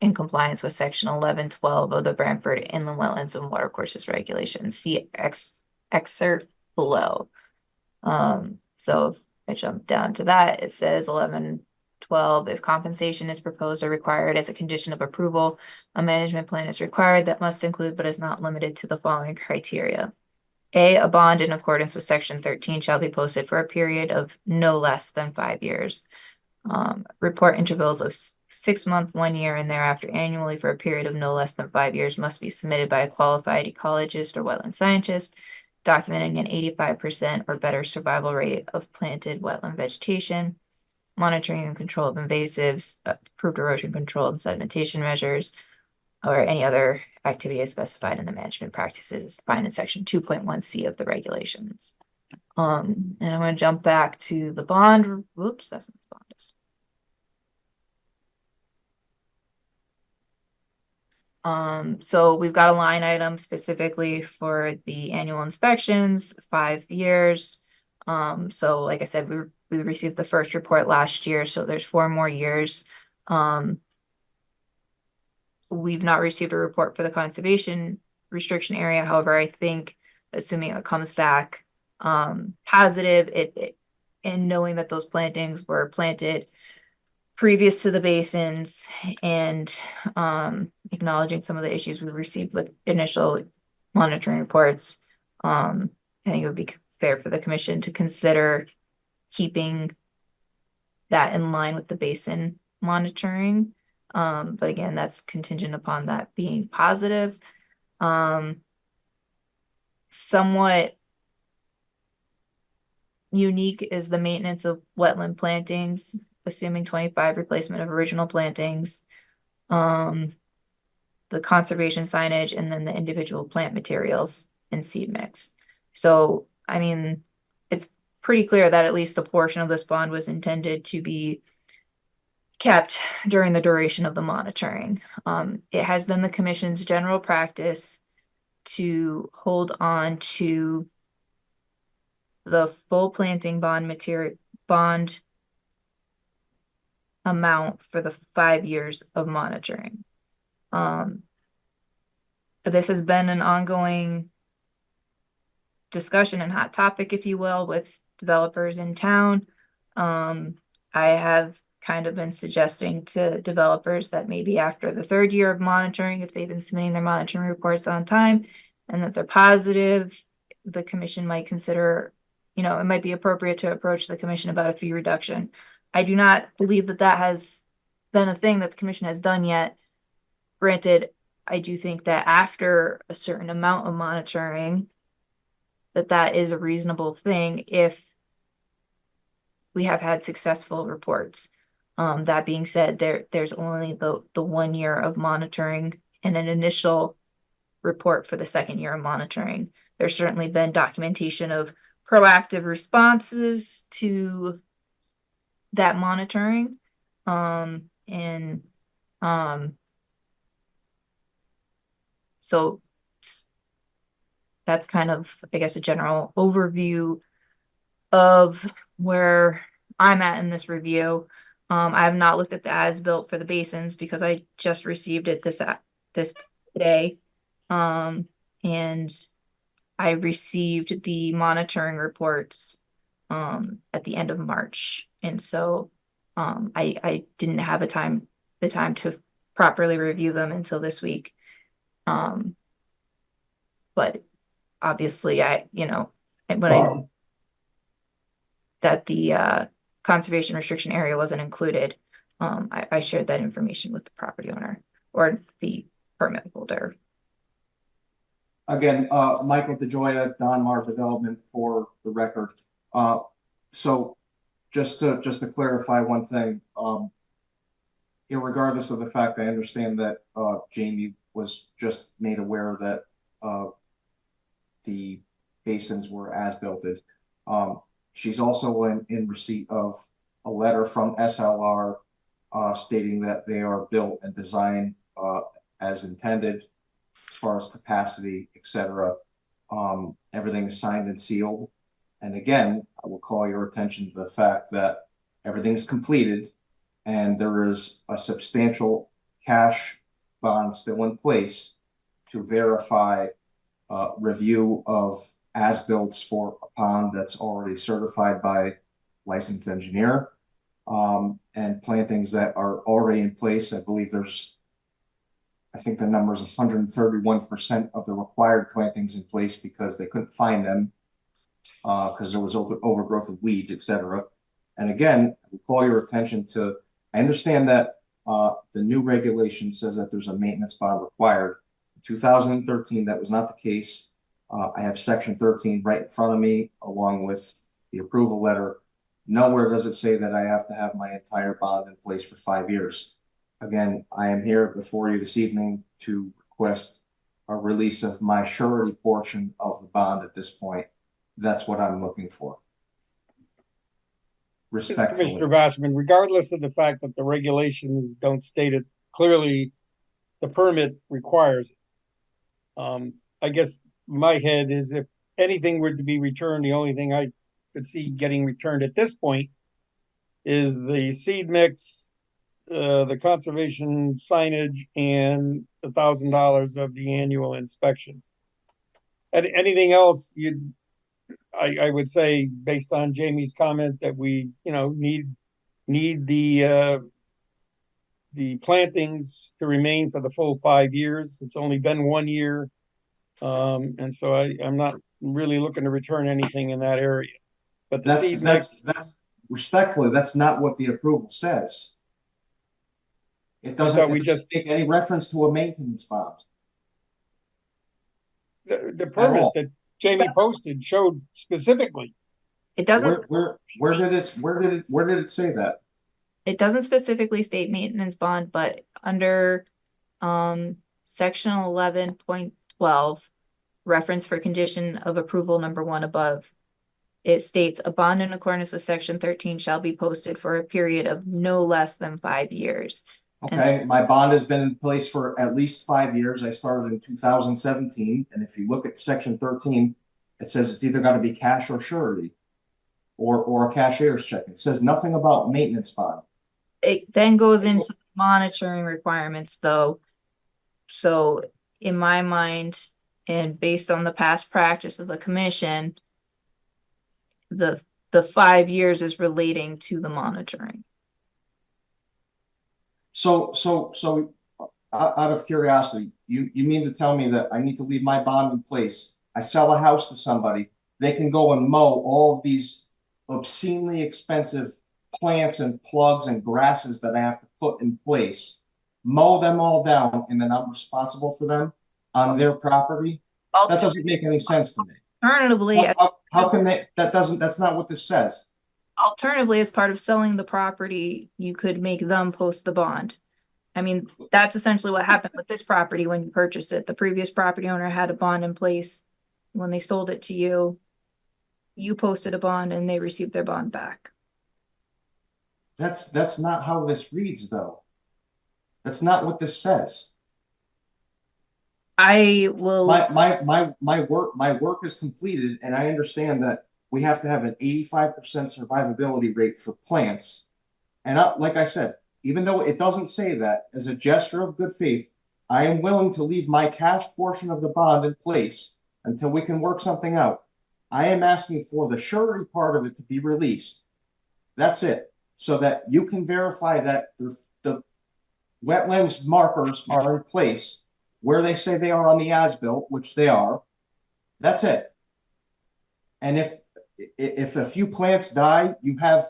in compliance with section 1112 of the Branford Inland Wetlands and Watercourses Regulations. See excerpt below. So if I jump down to that, it says 1112, if compensation is proposed or required as a condition of approval, a management plan is required that must include but is not limited to the following criteria. A bond in accordance with section 13 shall be posted for a period of no less than 5 years. Report intervals of 6 months, 1 year, and thereafter annually for a period of no less than 5 years must be submitted by a qualified ecologist or wetland scientist, documenting an 85% or better survival rate of planted wetland vegetation, monitoring and control of invasives, approved erosion control and sedimentation measures, or any other activity as specified in the management practices defined in section 2.1C of the regulations. And I'm going to jump back to the bond. Whoops, that's not the bond. So we've got a line item specifically for the annual inspections, 5 years. So like I said, we received the first report last year, so there's 4 more years. We've not received a report for the conservation restriction area. However, I think assuming it comes back positive, and knowing that those plantings were planted previous to the basins and acknowledging some of the issues we received with initial monitoring reports, I think it would be fair for the commission to consider keeping that in line with the basin monitoring. But again, that's contingent upon that being positive. Somewhat unique is the maintenance of wetland plantings, assuming 25 replacement of original plantings, the conservation signage, and then the individual plant materials and seed mix. So, I mean, it's pretty clear that at least a portion of this bond was intended to be kept during the duration of the monitoring. It has been the commission's general practice to hold on to the full planting bond amount for the 5 years of monitoring. This has been an ongoing discussion and hot topic, if you will, with developers in town. I have kind of been suggesting to developers that maybe after the 3rd year of monitoring, if they've been submitting their monitoring reports on time and that they're positive, the commission might consider it might be appropriate to approach the commission about a fee reduction. I do not believe that that has been a thing that the commission has done yet. Granted, I do think that after a certain amount of monitoring, that is a reasonable thing if we have had successful reports. That being said, there's only the 1 year of monitoring and an initial report for the second year of monitoring. There's certainly been documentation of proactive responses to that monitoring. So that's kind of, I guess, a general overview of where I'm at in this review. I have not looked at the as-built for the basins because I just received it this today. And I received the monitoring reports at the end of March. And so I didn't have the time to properly review them until this week. But obviously that the conservation restriction area wasn't included, I shared that information with the property owner or the permit holder. Again, Michael DeGioia, Donmar Development for the record. So just to clarify one thing, regardless of the fact, I understand that Jamie was just made aware that the basins were as-builted. She's also in receipt of a letter from SLR stating that they are built and designed as intended as far as capacity, etc. Everything is signed and sealed. And again, I will call your attention to the fact that everything is completed and there is a substantial cash bond still in place to verify review of as-builts for a pond that's already certified by licensed engineer, and plantings that are already in place. I believe I think the number is 131% of the required plantings in place because they couldn't find them because there was overgrowth of weeds, etc. And again, I will call your attention to, I understand that the new regulation says that there's a maintenance bond required. In 2013, that was not the case. I have section 13 right in front of me, along with the approval letter. Nowhere does it say that I have to have my entire bond in place for 5 years. Again, I am here before you this evening to request a release of my surety portion of the bond at this point. That's what I'm looking for. Respectfully. Commissioner Bassman, regardless of the fact that the regulations don't state it clearly, the permit requires it. I guess my head is if anything were to be returned, the only thing I could see getting returned at this point is the seed mix, the conservation signage, and $1,000 of the annual inspection. And anything else I would say, based on Jamie's comment, that we need the plantings to remain for the full 5 years. It's only been 1 year. And so I'm not really looking to return anything in that area. But that's respectfully, that's not what the approval says. It doesn't make any reference to a maintenance bond. The permit that Jamie posted showed specifically. It doesn't. Where did it say that? It doesn't specifically state maintenance bond, but under section 11.12, reference for condition of approval number 1 above, it states a bond in accordance with section 13 shall be posted for a period of no less than 5 years. Okay, my bond has been in place for at least 5 years. I started in 2017, and if you look at section 13, it says it's either got to be cash or surety, or a cashier's check. It says nothing about maintenance bond. It then goes into monitoring requirements, though. So in my mind, and based on the past practice of the commission, the 5 years is relating to the monitoring. So out of curiosity, you mean to tell me that I need to leave my bond in place? I sell a house to somebody, they can go and mow all of these obscenely expensive plants and plugs and grasses that I have to put in place, mow them all down, and then I'm responsible for them on their property. That doesn't make any sense to me. Alternatively, How can they, that's not what this says. Alternatively, as part of selling the property, you could make them post the bond. I mean, that's essentially what happened with this property when you purchased it. The previous property owner had a bond in place. When they sold it to you, you posted a bond and they received their bond back. That's not how this reads, though. That's not what this says. I will. My work is completed, and I understand that we have to have an 85% survivability rate for plants. And like I said, even though it doesn't say that, as a gesture of good faith, I am willing to leave my cash portion of the bond in place until we can work something out. I am asking for the surety part of it to be released. That's it. So that you can verify that the wetlands markers are in place where they say they are on the as-built, which they are. That's it. And if a few plants die, you have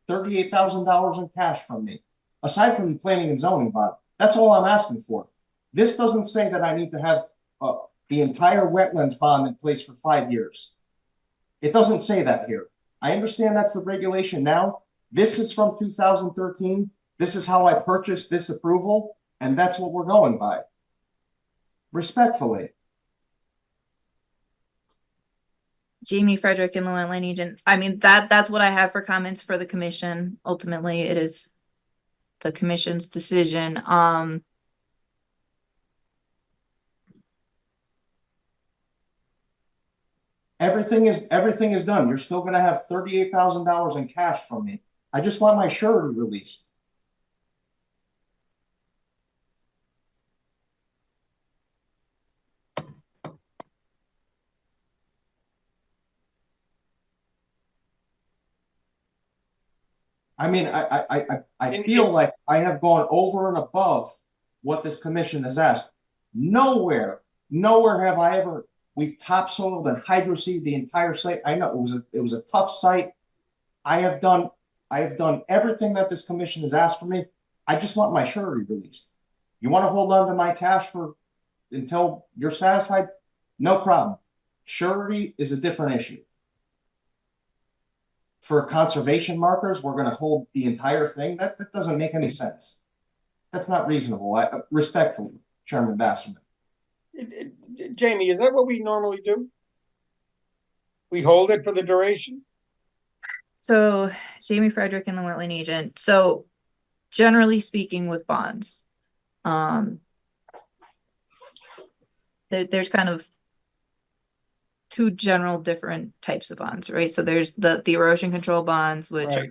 $38,000 in cash from me, aside from the planning and zoning bond. That's all I'm asking for. This doesn't say that I need to have the entire wetlands bond in place for 5 years. It doesn't say that here. I understand that's the regulation now. This is from 2013. This is how I purchased this approval, and that's what we're going by. Respectfully. Jamie Frederick and the Wetland Agent. I mean, that's what I have for comments for the commission. Ultimately, it is the commission's decision. Everything is done. You're still going to have $38,000 in cash from me. I just want my surety released. I mean, I feel like I have gone over and above what this commission has asked. Nowhere have I ever, we topsoiled and hydroseeded the entire site. I know it was a tough site. I have done everything that this commission has asked for me. I just want my surety released. You want to hold on to my cash until you're satisfied? No problem. Surety is a different issue. For conservation markers, we're going to hold the entire thing. That doesn't make any sense. That's not reasonable. Respectfully, Chairman Basserman. Jamie, is that what we normally do? We hold it for the duration? So, Jamie Frederick and the Wetland Agent. So, generally speaking with bonds, there's kind of two general different types of bonds, right? So there's the erosion control bonds, which are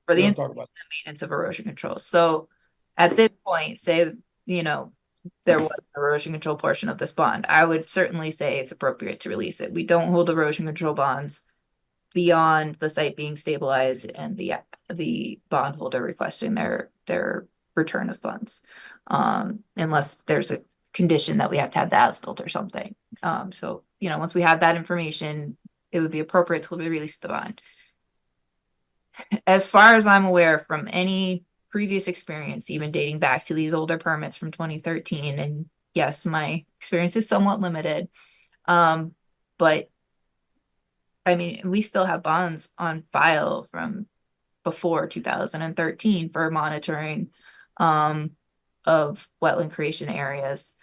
for the maintenance of erosion control. So at this point, say, there was an erosion control portion of this bond, I would certainly say it's appropriate to release it. We don't hold erosion control bonds beyond the site being stabilized and the bondholder requesting their return of funds, unless there's a condition that we have to have the as-built or something. So, once we have that information, it would be appropriate to release the bond. As far as I'm aware from any previous experience, even dating back to these older permits from 2013, and yes, my experience is somewhat limited, but I mean, we still have bonds on file from before 2013 for monitoring of wetland creation areas.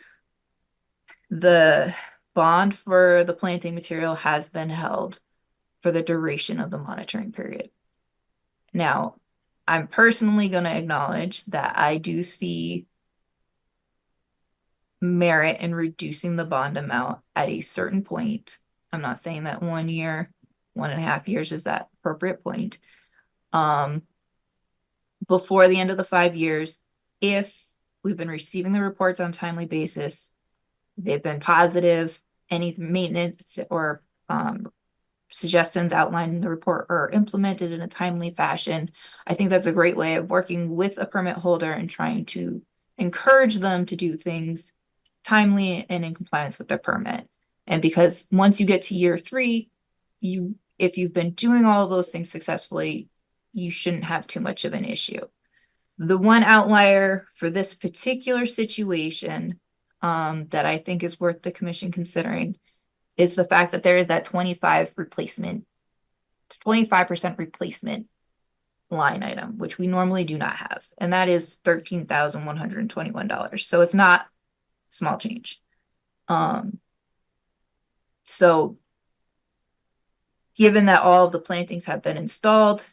The bond for the planting material has been held for the duration of the monitoring period. Now, I'm personally going to acknowledge that I do see merit in reducing the bond amount at a certain point. I'm not saying that 1 year, 1.5 years is that appropriate point. Before the end of the 5 years, if we've been receiving the reports on a timely basis, they've been positive, any maintenance or suggestions outlined in the report are implemented in a timely fashion, I think that's a great way of working with a permit holder and trying to encourage them to do things timely and in compliance with their permit. And because once you get to year 3, if you've been doing all of those things successfully, you shouldn't have too much of an issue. The one outlier for this particular situation that I think is worth the commission considering is the fact that there is that 25% replacement line item, which we normally do not have. And that is $13,121. So it's not small change. So given that all of the plantings have been installed,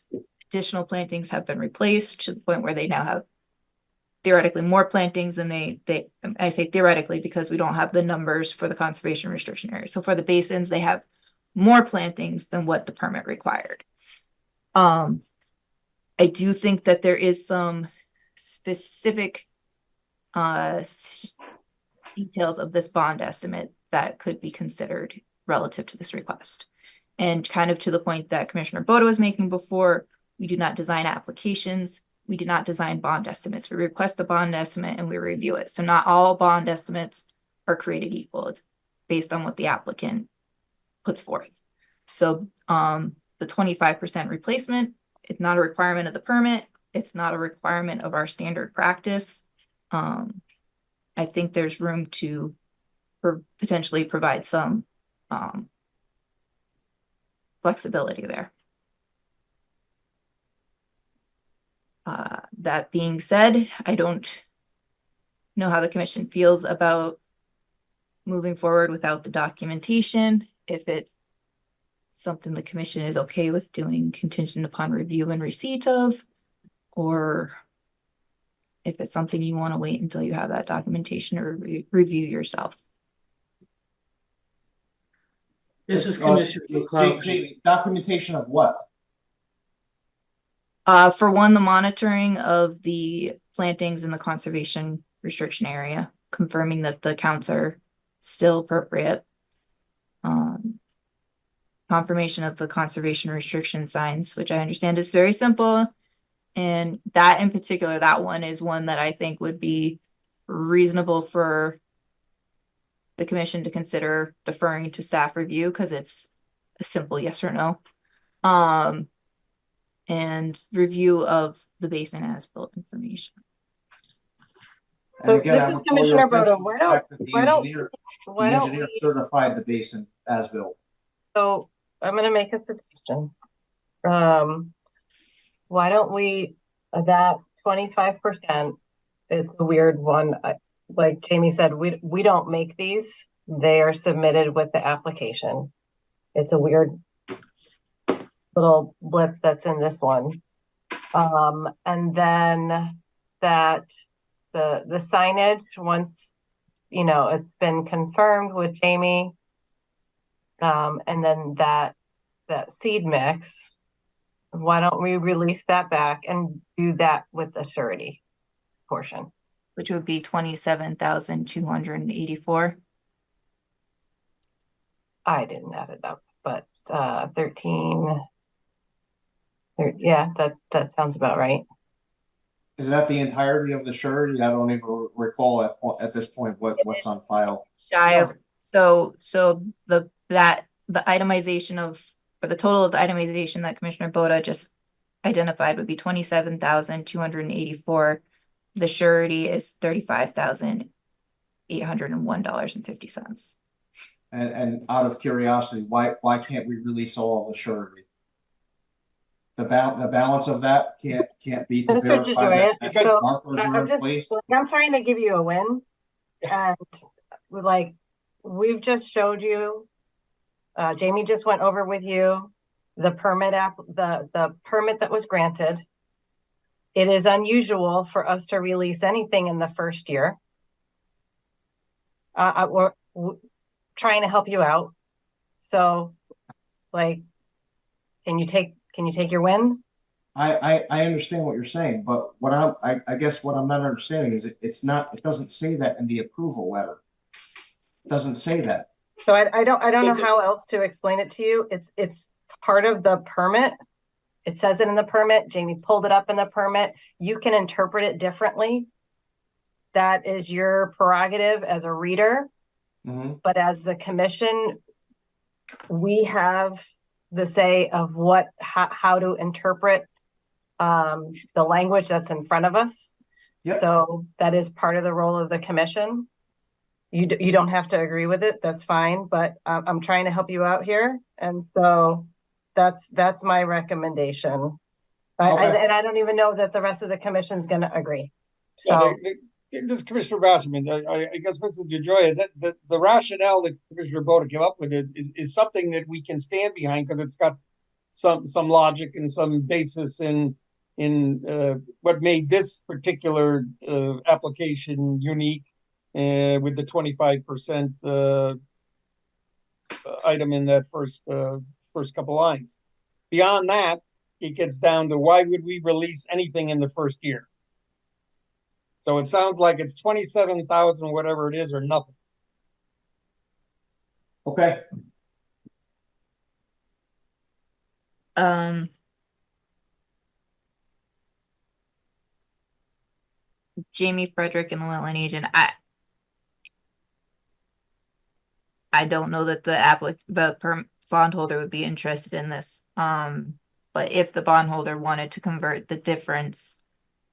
additional plantings have been replaced to the point where they now have theoretically more plantings than I say theoretically because we don't have the numbers for the conservation restriction area. So for the basins, they have more plantings than what the permit required. I do think that there is some specific details of this bond estimate that could be considered relative to this request. And kind of to the point that Commissioner Boda was making before, we do not design applications. We do not design bond estimates. We request the bond estimate and we review it. So not all bond estimates are created equal. It's based on what the applicant puts forth. So the 25% replacement, it's not a requirement of the permit. It's not a requirement of our standard practice. I think there's room to potentially provide some flexibility there. That being said, I don't know how the commission feels about moving forward without the documentation. If it's something the commission is okay with doing contingent upon review and receipt of, or if it's something you want to wait until you have that documentation or review yourself. This is Commissioner McLeod. Jamie, documentation of what? For one, the monitoring of the plantings in the conservation restriction area, confirming that the counts are still appropriate. Confirmation of the conservation restriction signs, which I understand is very simple. And that in particular, that one is one that I think would be reasonable for the commission to consider deferring to staff review because it's a simple yes or no. And review of the basin as built information. So again, this is Commissioner Boda. Why don't the engineer certified the basin as built? So I'm going to make a suggestion. Why don't we, that 25%, it's a weird one. Like Jamie said, we don't make these. They are submitted with the application. It's a weird little blip that's in this one. And then that the signage, once, you know, it's been confirmed with Jamie, and then that seed mix, why don't we release that back and do that with the surety portion? Which would be 27,284. I didn't add it up, but 13. Yeah, that sounds about right. Is that the entirety of the surety? I don't even recall at this point what's on file. So the itemization or the total of the itemization that Commissioner Boda just identified would be 27,284. The surety is $35,801.50. And out of curiosity, why can't we release all of the surety? The balance of that can't be to verify that markers are in place. I'm trying to give you a win, and like we've just showed you. Jamie just went over with you the permit the permit that was granted. It is unusual for us to release anything in the first year. We're trying to help you out. So, like, can you take your win? I understand what you're saying, but what I guess what I'm not understanding is it doesn't say that in the approval letter. It doesn't say that. So I don't know how else to explain it to you. It's part of the permit. It says it in the permit. Jamie pulled it up in the permit. You can interpret it differently. That is your prerogative as a reader. Mm-hmm. But as the commission, we have the say of how to interpret the language that's in front of us. Yep. So that is part of the role of the commission. You don't have to agree with it. That's fine. But I'm trying to help you out here. And so that's my recommendation. And I don't even know that the rest of the commission is going to agree. So this Commissioner Wasserman, I guess Mr. DeGioia, that the rationale that Commissioner Boda came up with is something that we can stand behind because it's got some logic and some basis in what made this particular application unique with the 25% item in that first couple lines. Beyond that, it gets down to why would we release anything in the first year? So it sounds like it's 27,000, whatever it is, or nothing. Okay. Jamie Frederick and the wetland agent. I don't know that the bondholder would be interested in this. But if the bondholder wanted to convert the difference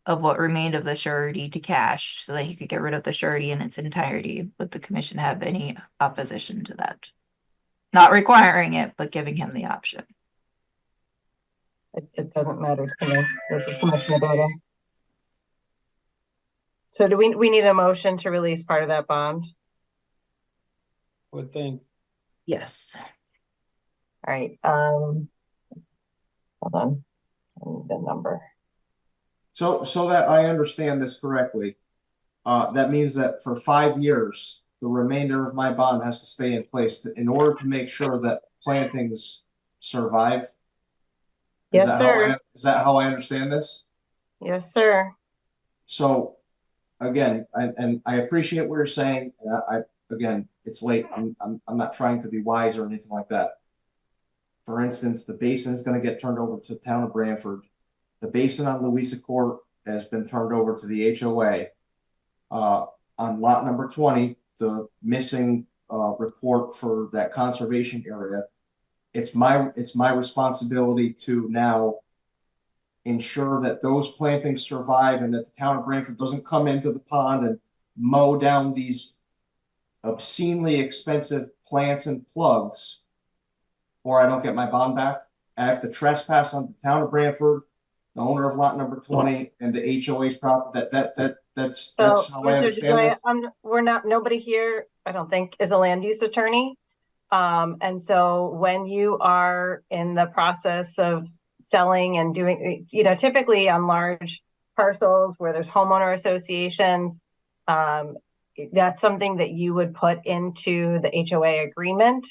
of what remained of the surety to cash so that he could get rid of the surety in its entirety, would the commission have any opposition to that? Not requiring it, but giving him the option. It doesn't matter to me. This is Commissioner Boda. So do we need a motion to release part of that bond? Good thing. Yes. All right. Hold on. I need the number. So that I understand this correctly, that means that for 5 years, the remainder of my bond has to stay in place in order to make sure that plantings survive. Yes, sir. Is that how I understand this? Yes, sir. So again, I appreciate what you're saying. Again, it's late. I'm not trying to be wise or anything like that. For instance, the basin is going to get turned over to the town of Branford. The basin on Louisa Court has been turned over to the HOA. On lot number 20, the missing report for that conservation area, it's my responsibility to now ensure that those plantings survive and that the town of Branford doesn't come into the pond and mow down these obscenely expensive plants and plugs, or I don't get my bond back. I have to trespass on the town of Branford, the owner of lot number 20, and the HOA's property. That's how I understand this. Nobody here, I don't think, is a land use attorney. And so when you are in the process of selling and doing, typically on large parcels where there's homeowner associations, that's something that you would put into the HOA agreement.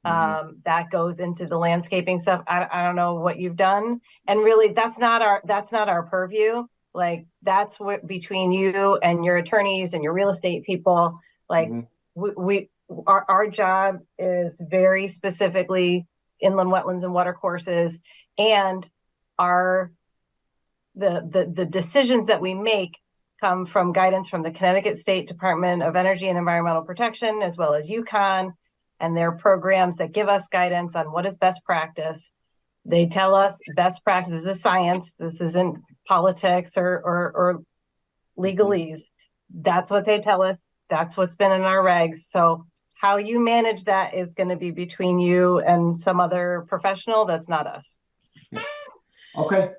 That goes into the landscaping stuff. I don't know what you've done, and really that's not our purview. Like that's what between you and your attorneys and your real estate people. Like our job is very specifically inland wetlands and water courses, and the decisions that we make come from guidance from the Connecticut State Department of Energy and Environmental Protection, as well as UConn, and their programs that give us guidance on what is best practice. They tell us best practice is science. This isn't politics or legalese. That's what they tell us. That's what's been in our regs. So how you manage that is going to be between you and some other professional. That's not us. Okay.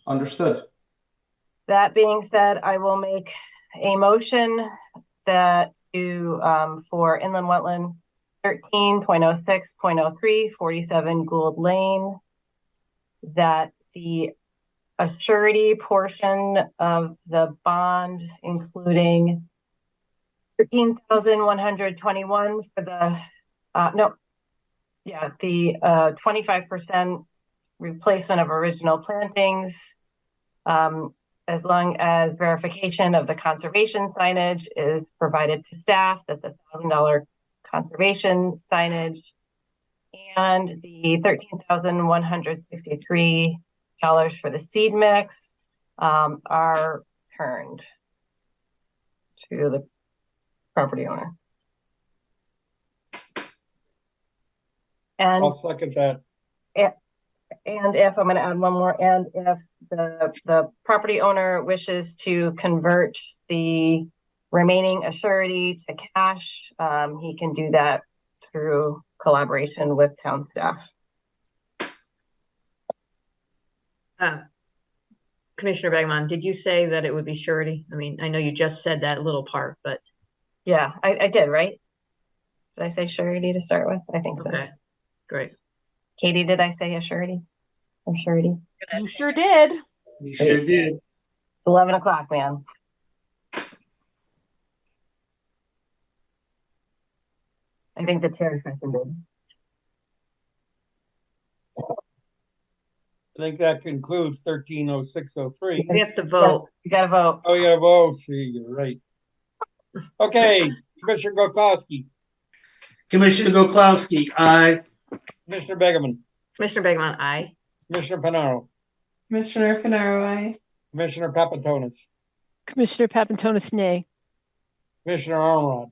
Understood. That being said, I will make a motion that for inland wetland 13.06.03 47 Gould Lane, that the assurity portion of the bond, including 13,121 for the 25% replacement of original plantings, as long as verification of the conservation signage is provided to staff, that the $1,000 conservation signage and the $13,163 for the seed mix are returned to the property owner. I'll And second that. and if, I'm gonna add one more, and if the property owner wishes to convert the remaining assurity to cash, he can do that through collaboration with town staff. Commissioner Begman, did you say that it would be surety? I mean, I know you just said that little part, but. Yeah, I did, right? Did I say surety to start with? I think so. Okay, great. Katie, did I say assurity or surety? You sure did. You sure did. It's 11 o'clock, man. I think the chair seconded. I think that concludes 130603. We have to vote. You gotta vote. Oh, you gotta vote. See, you're right. Okay, Commissioner Gokowski, Commissioner Goklowski, aye. Commissioner Begeman, Commissioner Begman, aye. Commissioner Panaro, Commissioner Finaro, aye. Commissioner Papantonis, Commissioner Papantonis, nay. Commissioner Armrod,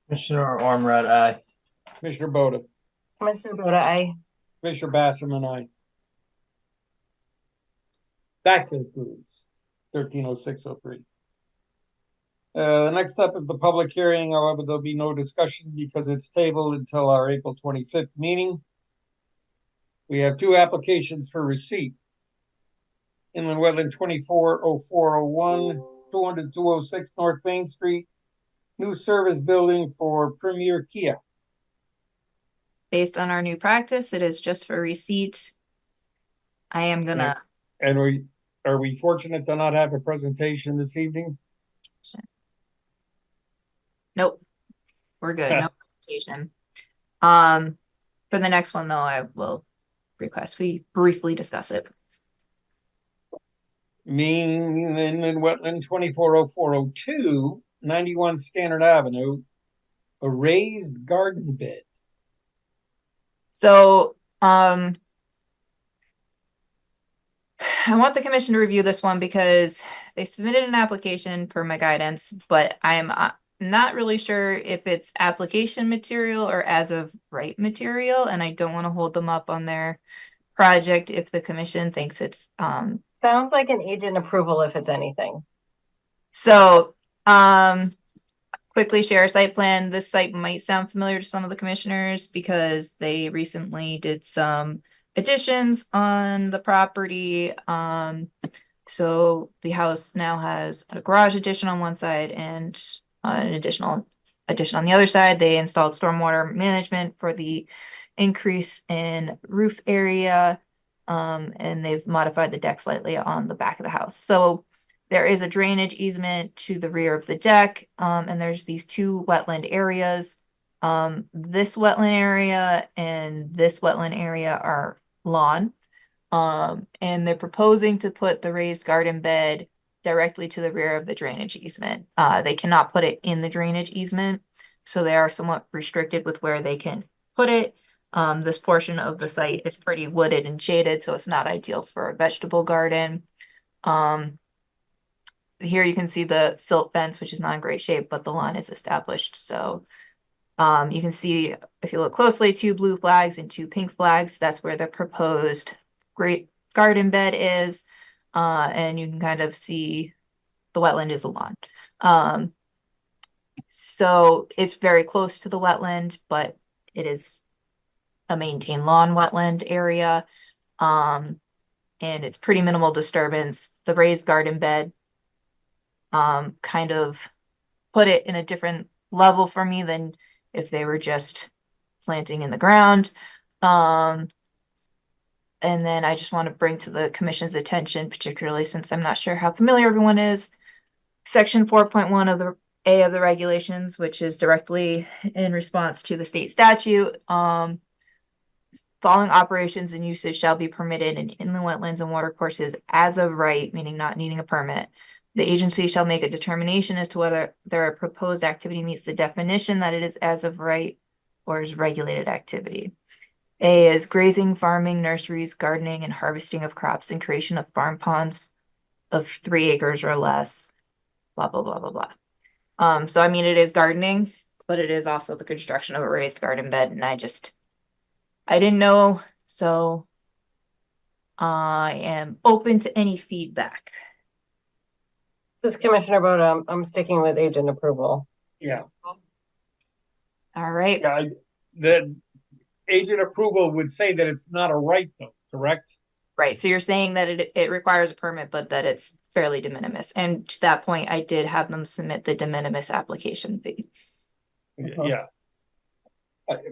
Commissioner Ormrod, aye. Commissioner Boda, Commissioner Boda, aye. Commissioner Basserman, aye. That concludes 130603. Next up is the public hearing. However, there'll be no discussion because it's tabled until our April 25th meeting. We have two applications for receipt. Inland Wetland 240401, 20206 North Main Street, new service building for Premier Kia. Based on our new practice, it is just for receipt. I am gonna. And are we fortunate to not have a presentation this evening? Nope. We're good. No presentation. For the next one though, I will request we briefly discuss it. Inland Wetland 240402, 91 Standard Avenue, a raised garden bed. So, I want the commission to review this one because they submitted an application per my guidance, but I'm not really sure if it's application material or as of right material, and I don't want to hold them up on their project if the commission thinks it's Sounds like an agent approval if it's anything. So, quickly share a site plan. This site might sound familiar to some of the commissioners because they recently did some additions on the property. So the house now has a garage addition on one side and an additional addition on the other side. They installed stormwater management for the increase in roof area. And they've modified the deck slightly on the back of the house. So there is a drainage easement to the rear of the deck, and there's these two wetland areas. This wetland area and this wetland area are lawn. And they're proposing to put the raised garden bed directly to the rear of the drainage easement. They cannot put it in the drainage easement, so they are somewhat restricted with where they can put it. This portion of the site is pretty wooded and shaded, so it's not ideal for a vegetable garden. Here you can see the silt fence, which is not in great shape, but the lawn is established. So you can see, if you look closely, two blue flags and two pink flags. That's where the proposed great garden bed is. And you can kind of see the wetland is a lawn. So it's very close to the wetland, but it is a maintained lawn wetland area. And it's pretty minimal disturbance. The raised garden bed kind of put it in a different level for me than if they were just planting in the ground. And then I just want to bring to the commission's attention, particularly since I'm not sure how familiar everyone is, section 4.1 of the A of the regulations, which is directly in response to the state statute. Following operations and uses shall be permitted in inland wetlands and watercourses as of right, meaning not needing a permit. The agency shall make a determination as to whether their proposed activity meets the definition that it is as of right or is regulated activity. A is grazing, farming, nurseries, gardening, and harvesting of crops and creation of farm ponds of 3 acres or less, blah, blah, blah, blah, blah. So I mean, it is gardening, but it is also the construction of a raised garden bed, and I just I didn't know, so I am open to any feedback. This is Commissioner Boda, I'm sticking with agent approval. Yeah. All right. Yeah, the agent approval would say that it's not a right though, correct? Right. So you're saying that it requires a permit, but that it's fairly de minimis. And to that point, I did have them submit the de minimis application fee. Yeah.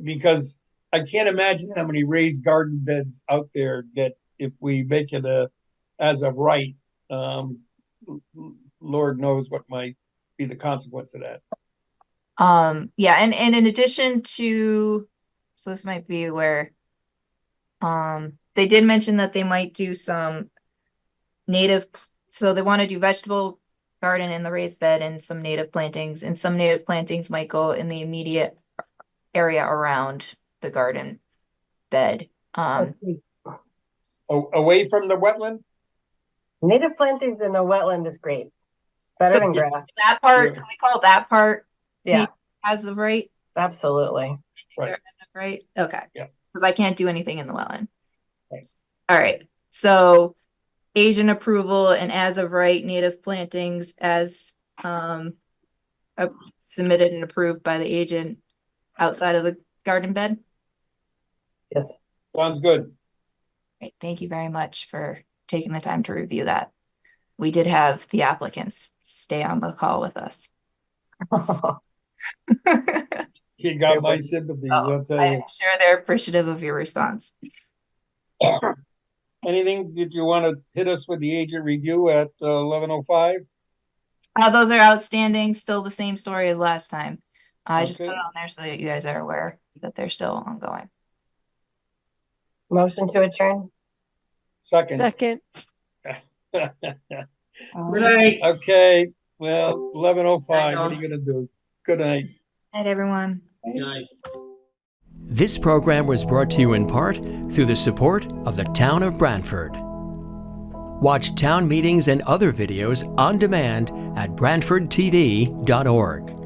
Because I can't imagine how many raised garden beds out there that if we make it as of right, Lord knows what might be the consequence of that. Yeah, and in addition to, so this might be where, they did mention that they might do some native, so they want to do vegetable garden in the raised bed and some native plantings, and some native plantings might go in the immediate area around the garden bed. Away from the wetland? Native plantings in a wetland is great. Better than grass. That part, can we call that part? Yeah. As of right? Absolutely. Right. As of right? Okay. Yeah. Because I can't do anything in the wetland. Right. All right. So agent approval and as of right native plantings as submitted and approved by the agent outside of the garden bed. Yes. Sounds good. Great. Thank you very much for taking the time to review that. We did have the applicants stay on the call with us. He got my sympathies, I'll tell you. I'm sure they're appreciative of your response. Anything, did you want to hit us with the agent review at 11:05? Those are outstanding, still the same story as last time. I just put Okay. it on there so that you guys are aware that they're still ongoing. Motion to adjourn. Second. Second. Good night. Okay, well, 11:05, what are you gonna do? Good night. Night, everyone. Good night. This program was brought to you in part through the support of the Town of Branford. Watch town meetings and other videos on demand at BranfordTV.org.